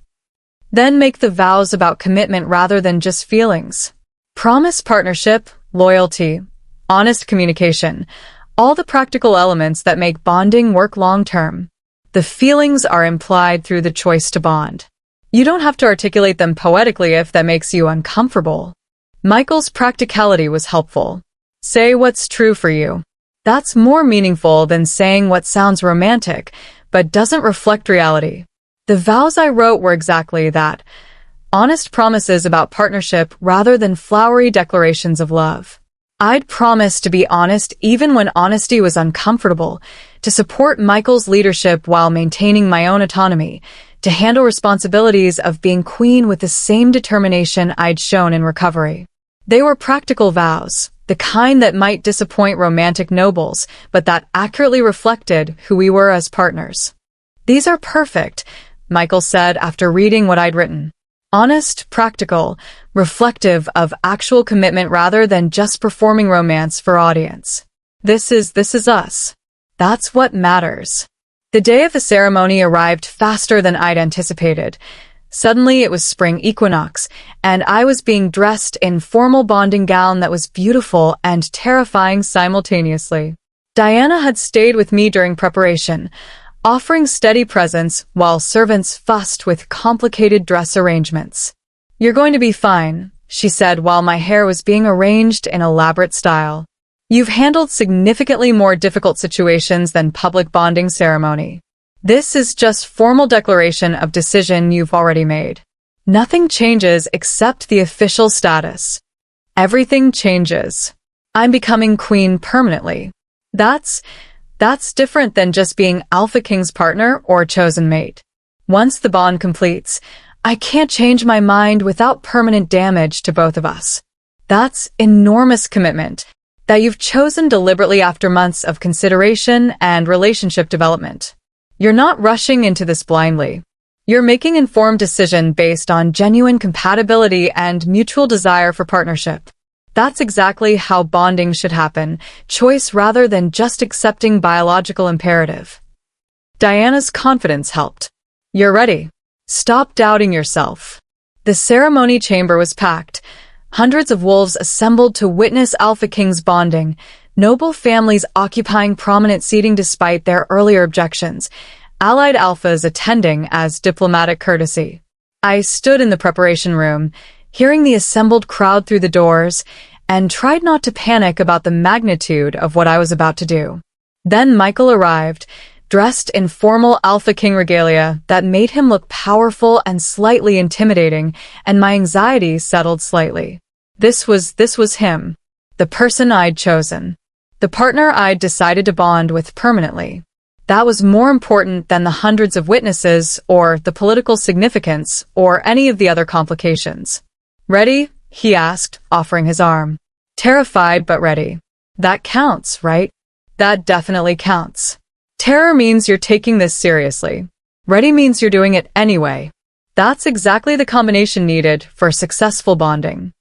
Speaker 1: Then make the vows about commitment rather than just feelings. Promise partnership, loyalty, honest communication, all the practical elements that make bonding work long-term. The feelings are implied through the choice to bond. You don't have to articulate them poetically if that makes you uncomfortable. Michael's practicality was helpful. Say what's true for you. That's more meaningful than saying what sounds romantic, but doesn't reflect reality. The vows I wrote were exactly that. Honest promises about partnership rather than flowery declarations of love. I'd promised to be honest even when honesty was uncomfortable, to support Michael's leadership while maintaining my own autonomy, to handle responsibilities of being queen with the same determination I'd shown in recovery. They were practical vows, the kind that might disappoint romantic nobles, but that accurately reflected who we were as partners. These are perfect, Michael said after reading what I'd written. Honest, practical, reflective of actual commitment rather than just performing romance for audience. This is us. That's what matters. The day of the ceremony arrived faster than I'd anticipated. Suddenly it was spring equinox, and I was being dressed in formal bonding gown that was beautiful and terrifying simultaneously. Diana had stayed with me during preparation, offering steady presence while servants fussed with complicated dress arrangements. "You're going to be fine," she said while my hair was being arranged in elaborate style. "You've handled significantly more difficult situations than public bonding ceremony. This is just formal declaration of decision you've already made. Nothing changes except the official status. Everything changes. I'm becoming queen permanently. That's different than just being Alpha King's partner or chosen mate. Once the bond completes, I can't change my mind without permanent damage to both of us. That's enormous commitment that you've chosen deliberately after months of consideration and relationship development. You're not rushing into this blindly. You're making informed decision based on genuine compatibility and mutual desire for partnership. That's exactly how bonding should happen, choice rather than just accepting biological imperative." Diana's confidence helped. "You're ready. Stop doubting yourself." The ceremony chamber was packed. Hundreds of wolves assembled to witness Alpha King's bonding, noble families occupying prominent seating despite their earlier objections, allied alphas attending as diplomatic courtesy. I stood in the preparation room, hearing the assembled crowd through the doors, and tried not to panic about the magnitude of what I was about to do. Then Michael arrived, dressed in formal Alpha King regalia that made him look powerful and slightly intimidating, and my anxiety settled slightly. This was him, the person I'd chosen, the partner I'd decided to bond with permanently. That was more important than the hundreds of witnesses or the political significance or any of the other complications. "Ready?" he asked, offering his arm. Terrified but ready. "That counts, right?" That definitely counts. Terror means you're taking this seriously. Ready means you're doing it anyway. That's exactly the combination needed for successful bonding.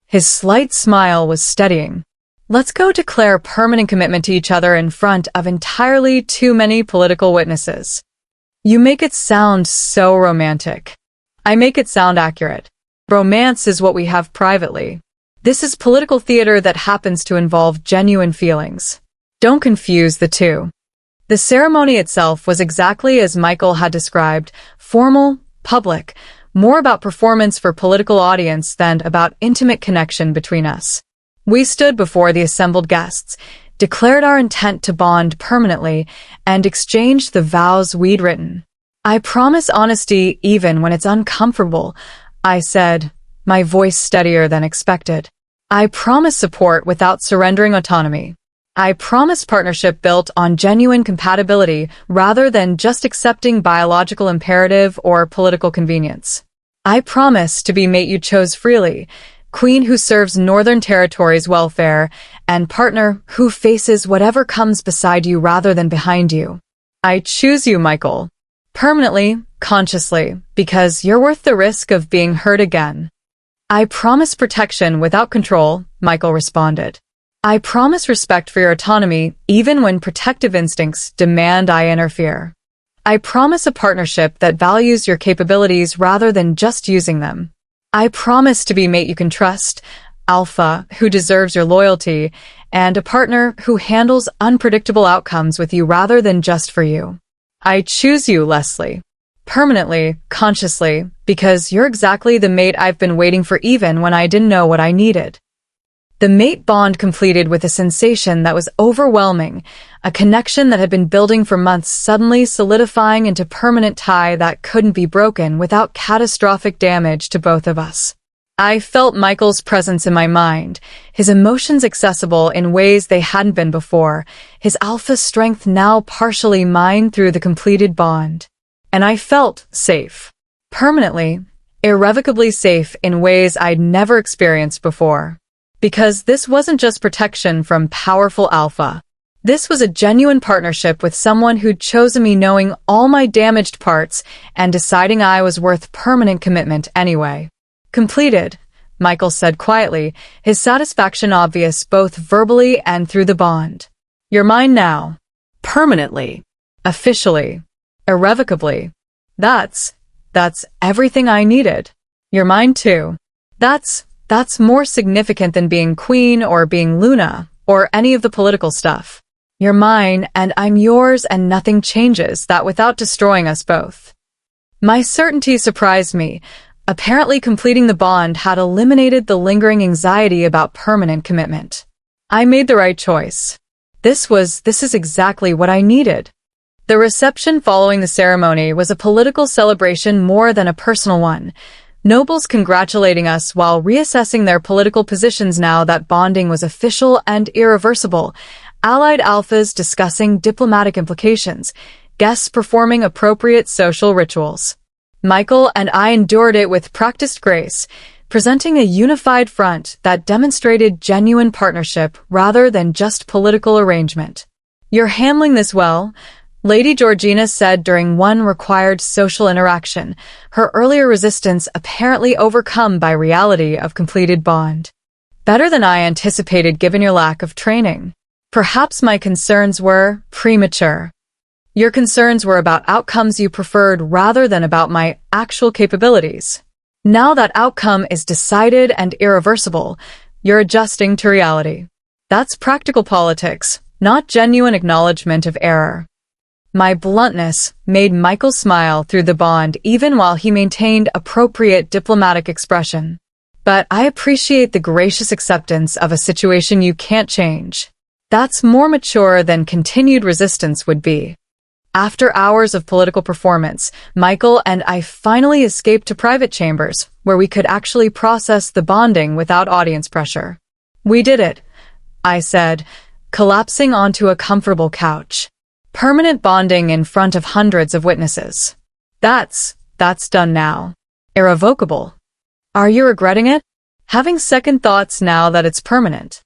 Speaker 1: His slight smile was steadying. Let's go declare permanent commitment to each other in front of entirely too many political witnesses. You make it sound so romantic. I make it sound accurate. Romance is what we have privately. This is political theater that happens to involve genuine feelings. Don't confuse the two. The ceremony itself was exactly as Michael had described, formal, public, more about performance for political audience than about intimate connection between us. We stood before the assembled guests, declared our intent to bond permanently, and exchanged the vows we'd written. I promise honesty even when it's uncomfortable, I said, my voice steadier than expected. I promise support without surrendering autonomy. I promise partnership built on genuine compatibility rather than just accepting biological imperative or political convenience. I promise to be mate you chose freely, queen who serves Northern Territory's welfare, and partner who faces whatever comes beside you rather than behind you. I choose you, Michael. Permanently, consciously, because you're worth the risk of being hurt again. I promise protection without control, Michael responded. I promise respect for your autonomy even when protective instincts demand I interfere. I promise a partnership that values your capabilities rather than just using them. I promise to be mate you can trust, alpha who deserves your loyalty, and a partner who handles unpredictable outcomes with you rather than just for you. I choose you, Leslie. Permanently, consciously, because you're exactly the mate I've been waiting for even when I didn't know what I needed. The mate bond completed with a sensation that was overwhelming, a connection that had been building for months suddenly solidifying into permanent tie that couldn't be broken without catastrophic damage to both of us. I felt Michael's presence in my mind, his emotions accessible in ways they hadn't been before, his alpha strength now partially mine through the completed bond. And I felt safe. Permanently, irrevocably safe in ways I'd never experienced before. Because this wasn't just protection from powerful alpha. This was a genuine partnership with someone who'd chosen me knowing all my damaged parts and deciding I was worth permanent commitment anyway. Completed, Michael said quietly, his satisfaction obvious both verbally and through the bond. You're mine now.
Speaker 2: Permanently.
Speaker 1: Officially. Irrevocably. That's everything I needed. You're mine too. That's more significant than being queen or being Luna or any of the political stuff. You're mine and I'm yours and nothing changes that without destroying us both. My certainty surprised me. Apparently completing the bond had eliminated the lingering anxiety about permanent commitment. I made the right choice. This is exactly what I needed. The reception following the ceremony was a political celebration more than a personal one. Nobles congratulating us while reassessing their political positions now that bonding was official and irreversible, allied alphas discussing diplomatic implications, guests performing appropriate social rituals. Michael and I endured it with practiced grace, presenting a unified front that demonstrated genuine partnership rather than just political arrangement. You're handling this well, Lady Georgina said during one required social interaction, her earlier resistance apparently overcome by reality of completed bond. Better than I anticipated given your lack of training. Perhaps my concerns were premature. Your concerns were about outcomes you preferred rather than about my actual capabilities. Now that outcome is decided and irreversible, you're adjusting to reality. That's practical politics, not genuine acknowledgement of error. My bluntness made Michael smile through the bond even while he maintained appropriate diplomatic expression. But I appreciate the gracious acceptance of a situation you can't change. That's more mature than continued resistance would be. After hours of political performance, Michael and I finally escaped to private chambers, where we could actually process the bonding without audience pressure. We did it, I said, collapsing onto a comfortable couch. Permanent bonding in front of hundreds of witnesses. That's done now. Irrevocable. Are you regretting it? Having second thoughts now that it's permanent?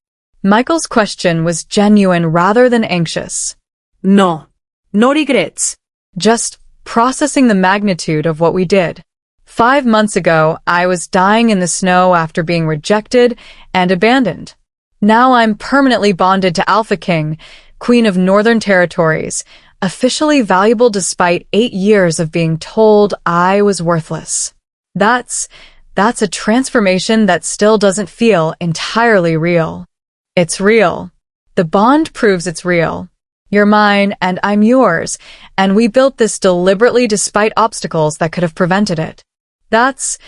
Speaker 1: Michael's question was genuine rather than anxious.
Speaker 2: No. No regrets.
Speaker 1: Just processing the magnitude of what we did. 5 months ago, I was dying in the snow after being rejected and abandoned. Now I'm permanently bonded to Alpha King, Queen of Northern Territories, officially valuable despite 8 years of being told I was worthless. That's a transformation that still doesn't feel entirely real. It's real. The bond proves it's real. You're mine and I'm yours, and we built this deliberately despite obstacles that could have prevented it. That's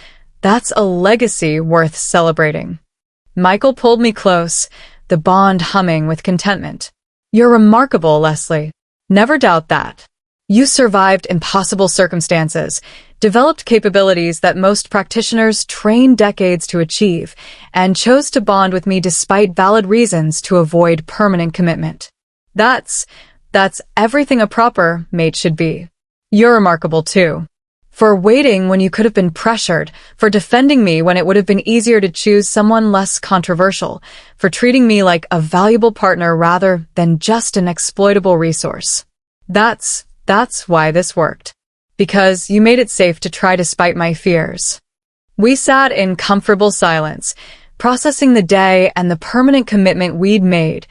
Speaker 1: a legacy worth celebrating. Michael pulled me close, the bond humming with contentment. You're remarkable, Leslie. Never doubt that. You survived impossible circumstances, developed capabilities that most practitioners train decades to achieve, and chose to bond with me despite valid reasons to avoid permanent commitment. That's everything a proper mate should be. You're remarkable too. For waiting when you could have been pressured, for defending me when it would have been easier to choose someone less controversial, for treating me like a valuable partner rather than just an exploitable resource. That's why this worked. Because you made it safe to try despite my fears. We sat in comfortable silence, processing the day and the permanent commitment we'd made,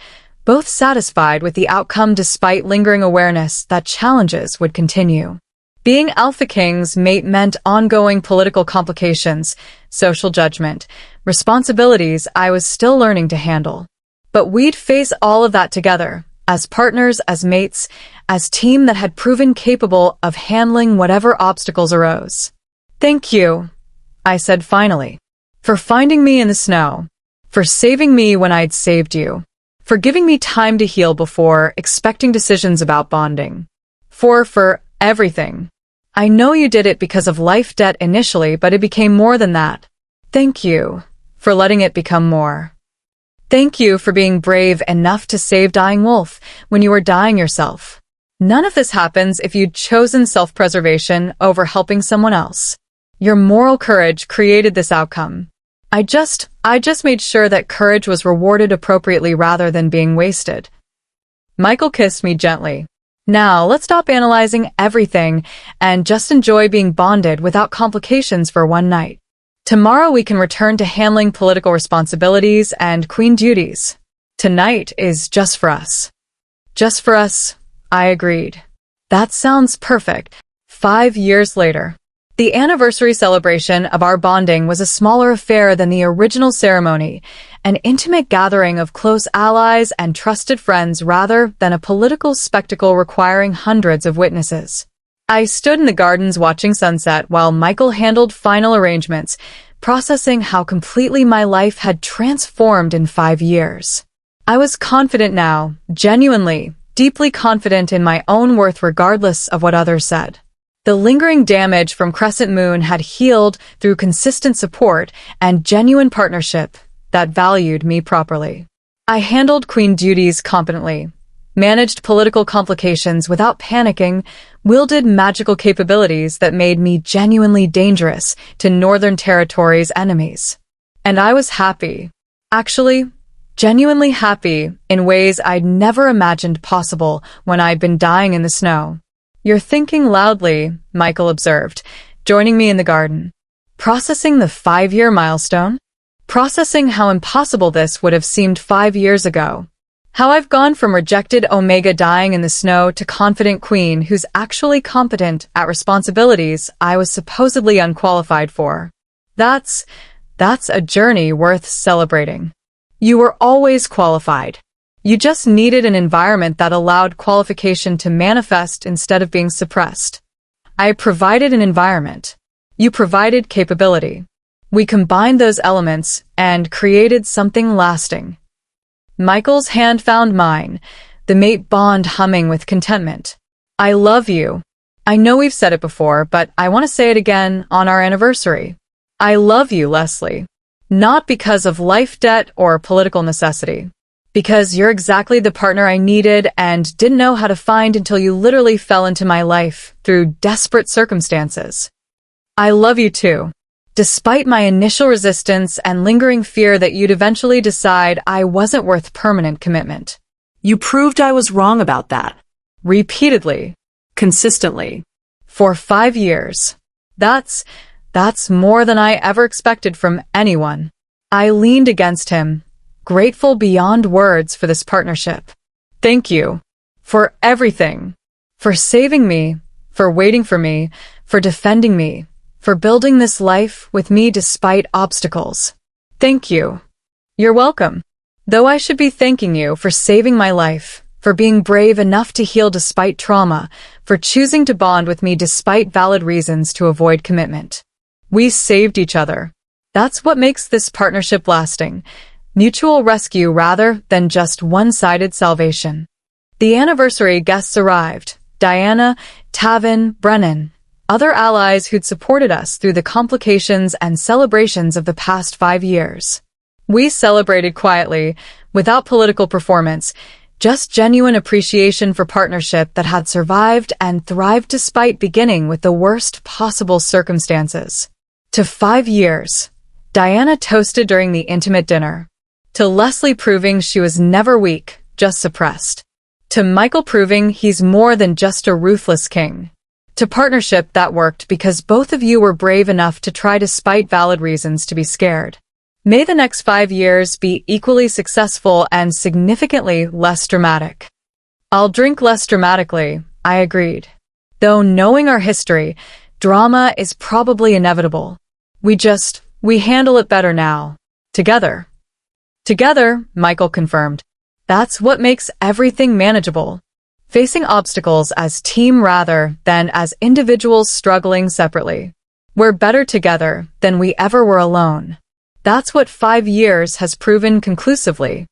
Speaker 1: both satisfied with the outcome despite lingering awareness that challenges would continue. Being Alpha King's mate meant ongoing political complications, social judgment, responsibilities I was still learning to handle. But we'd face all of that together, as partners, as mates, as team that had proven capable of handling whatever obstacles arose. Thank you, I said finally, for finding me in the snow, for saving me when I'd saved you, for giving me time to heal before expecting decisions about bonding, for everything. I know you did it because of life debt initially, but it became more than that. Thank you for letting it become more. Thank you for being brave enough to save Dying Wolf when you were dying yourself. None of this happens if you'd chosen self-preservation over helping someone else. Your moral courage created this outcome. I just made sure that courage was rewarded appropriately rather than being wasted. Michael kissed me gently. Now, let's stop analyzing everything and just enjoy being bonded without complications for one night. Tomorrow we can return to handling political responsibilities and queen duties. Tonight is just for us. Just for us, I agreed. That sounds perfect. 5 years later. The anniversary celebration of our bonding was a smaller affair than the original ceremony, an intimate gathering of close allies and trusted friends rather than a political spectacle requiring hundreds of witnesses. I stood in the gardens watching sunset while Michael handled final arrangements, processing how completely my life had transformed in 5 years. I was confident now, genuinely, deeply confident in my own worth regardless of what others said. The lingering damage from Crescent Moon had healed through consistent support and genuine partnership that valued me properly. I handled queen duties competently, managed political complications without panicking, wielded magical capabilities that made me genuinely dangerous to Northern Territories' enemies. And I was happy. Actually, genuinely happy in ways I'd never imagined possible when I'd been dying in the snow. You're thinking loudly, Michael observed, joining me in the garden. Processing the 5-year milestone? Processing how impossible this would have seemed 5 years ago. How I've gone from rejected Omega dying in the snow to confident queen who's actually competent at responsibilities I was supposedly unqualified for. That's a journey worth celebrating. You were always qualified. You just needed an environment that allowed qualification to manifest instead of being suppressed. I provided an environment. You provided capability. We combined those elements and created something lasting. Michael's hand found mine, the mate bond humming with contentment. I love you. I know we've said it before, but I want to say it again on our anniversary. I love you, Leslie. Not because of life debt or political necessity. Because you're exactly the partner I needed and didn't know how to find until you literally fell into my life through desperate circumstances. I love you too. Despite my initial resistance and lingering fear that you'd eventually decide I wasn't worth permanent commitment.
Speaker 2: You proved I was wrong about that.
Speaker 1: Repeatedly.
Speaker 2: Consistently.
Speaker 1: For 5 years. That's more than I ever expected from anyone. I leaned against him, grateful beyond words for this partnership. Thank you. For everything. For saving me, for waiting for me, for defending me, for building this life with me despite obstacles. Thank you. You're welcome. Though I should be thanking you for saving my life, for being brave enough to heal despite trauma, for choosing to bond with me despite valid reasons to avoid commitment. We saved each other. That's what makes this partnership lasting. Mutual rescue rather than just one-sided salvation. The anniversary guests arrived. Diana, Tavin, Brennan, other allies who'd supported us through the complications and celebrations of the past 5 years. We celebrated quietly, without political performance, just genuine appreciation for partnership that had survived and thrived despite beginning with the worst possible circumstances. To 5 years, Diana toasted during the intimate dinner. To Leslie proving she was never weak, just suppressed. To Michael proving he's more than just a ruthless king. To partnership that worked because both of you were brave enough to try despite valid reasons to be scared. May the next 5 years be equally successful and significantly less dramatic. I'll drink less dramatically, I agreed. Though knowing our history, drama is probably inevitable. We handle it better now. Together. Together, Michael confirmed. That's what makes everything manageable. Facing obstacles as team rather than as individuals struggling separately. We're better together than we ever were alone. That's what 5 years has proven conclusively.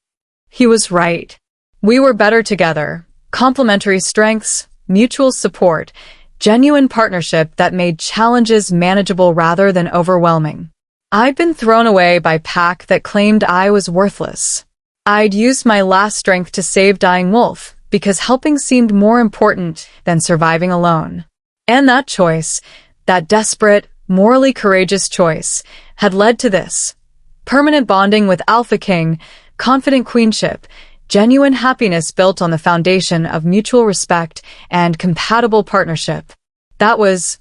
Speaker 1: He was right. We were better together. Complementary strengths, mutual support, genuine partnership that made challenges manageable rather than overwhelming. I'd been thrown away by pack that claimed I was worthless. I'd used my last strength to save dying wolf, because helping seemed more important than surviving alone. And that choice, that desperate, morally courageous choice, had led to this. Permanent bonding with Alpha King, confident queenship, genuine happiness built on the foundation of mutual respect and compatible partnership. That was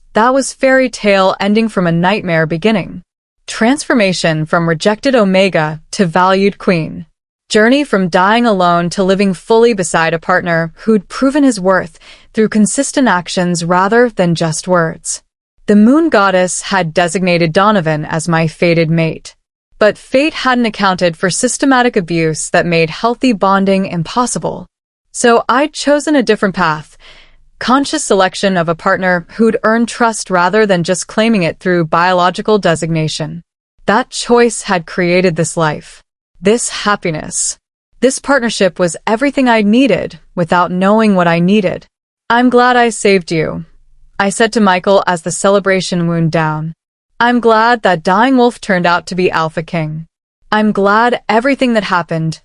Speaker 1: fairy tale ending from a nightmare beginning. Transformation from rejected Omega to valued queen. Journey from dying alone to living fully beside a partner who'd proven his worth through consistent actions rather than just words. The moon goddess had designated Donovan as my fated mate. But fate hadn't accounted for systematic abuse that made healthy bonding impossible. So I'd chosen a different path. Conscious selection of a partner who'd earned trust rather than just claiming it through biological designation. That choice had created this life. This happiness. This partnership was everything I needed without knowing what I needed. I'm glad I saved you, I said to Michael as the celebration wound down. I'm glad that dying wolf turned out to be Alpha King. I'm glad everything that happened,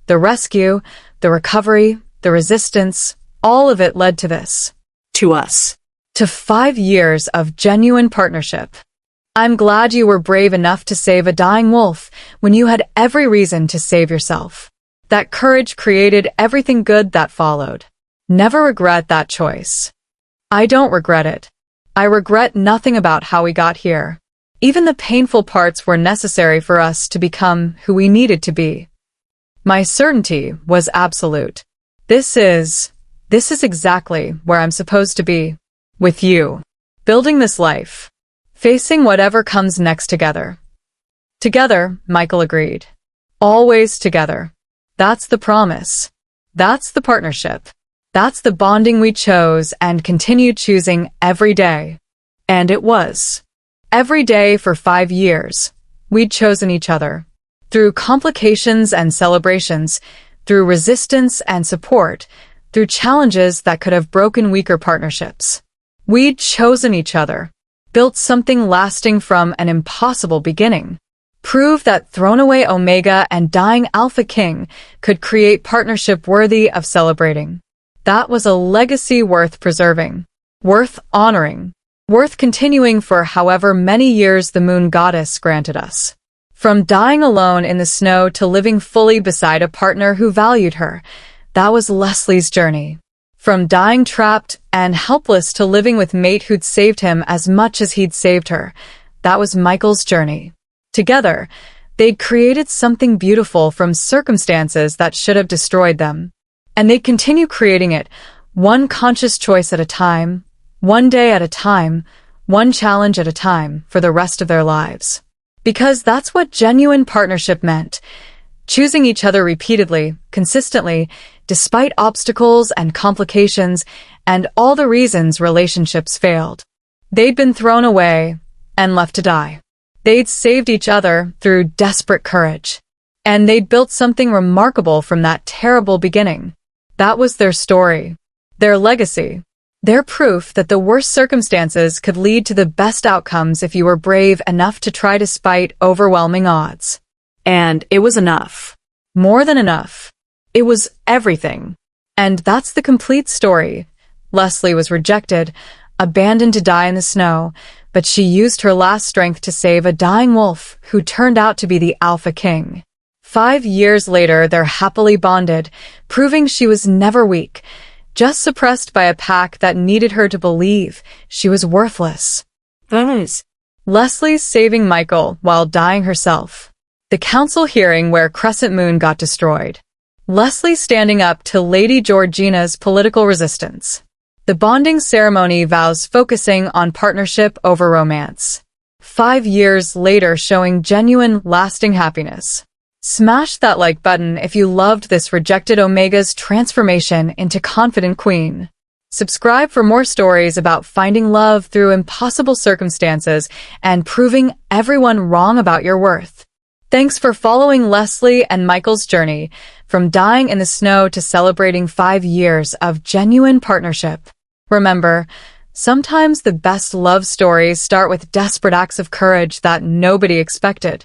Speaker 1: the rescue, the recovery, the resistance, all of it led to this.
Speaker 2: To us.
Speaker 1: To 5 years of genuine partnership. I'm glad you were brave enough to save a dying wolf when you had every reason to save yourself. That courage created everything good that followed. Never regret that choice. I don't regret it. I regret nothing about how we got here. Even the painful parts were necessary for us to become who we needed to be. My certainty was absolute. This is exactly where I'm supposed to be. With you. Building this life. Facing whatever comes next together. Together, Michael agreed. Always together. That's the promise. That's the partnership. That's the bonding we chose and continued choosing every day. And it was. Every day for 5 years, we'd chosen each other. Through complications and celebrations, through resistance and support, through challenges that could have broken weaker partnerships. We'd chosen each other. Built something lasting from an impossible beginning. Proved that thrown away Omega and dying Alpha King could create partnership worthy of celebrating. That was a legacy worth preserving. Worth honoring. worth continuing for however many years the moon goddess granted us. From dying alone in the snow to living fully beside a partner who valued her, that was Leslie's journey. From dying trapped and helpless to living with a mate who'd saved him as much as he'd saved her, that was Michael's journey. Together, they'd created something beautiful from circumstances that should have destroyed them. And they'd continue creating it, one conscious choice at a time, one day at a time, one challenge at a time, for the rest of their lives. Because that's what genuine partnership meant. Choosing each other repeatedly, consistently, despite obstacles and complications and all the reasons relationships failed. They'd been thrown away and left to die. They'd saved each other through desperate courage. And they'd built something remarkable from that terrible beginning. That was their story, their legacy, their proof that the worst circumstances could lead to the best outcomes if you were brave enough to try despite overwhelming odds.
Speaker 2: And it was enough.
Speaker 1: More than enough. It was everything. And that's the complete story. Leslie was rejected, abandoned to die in the snow, but she used her last strength to save a dying wolf who turned out to be the Alpha King. 5 years later, they're happily bonded, proving she was never weak, just suppressed by a pack that needed her to believe she was worthless. Leslie saving Michael while dying herself. The council hearing where Crescent Moon got destroyed. Leslie standing up to Lady Georgina's political resistance. The bonding ceremony vows focusing on partnership over romance. 5 years later showing genuine, lasting happiness. Smash that like button if you loved this rejected Omega's transformation into confident queen. Subscribe for more stories about finding love through impossible circumstances and proving everyone wrong about your worth. Thanks for following Leslie and Michael's journey, from dying in the snow to celebrating 5 years of genuine partnership. Remember, sometimes the best love stories start with desperate acts of courage that nobody expected.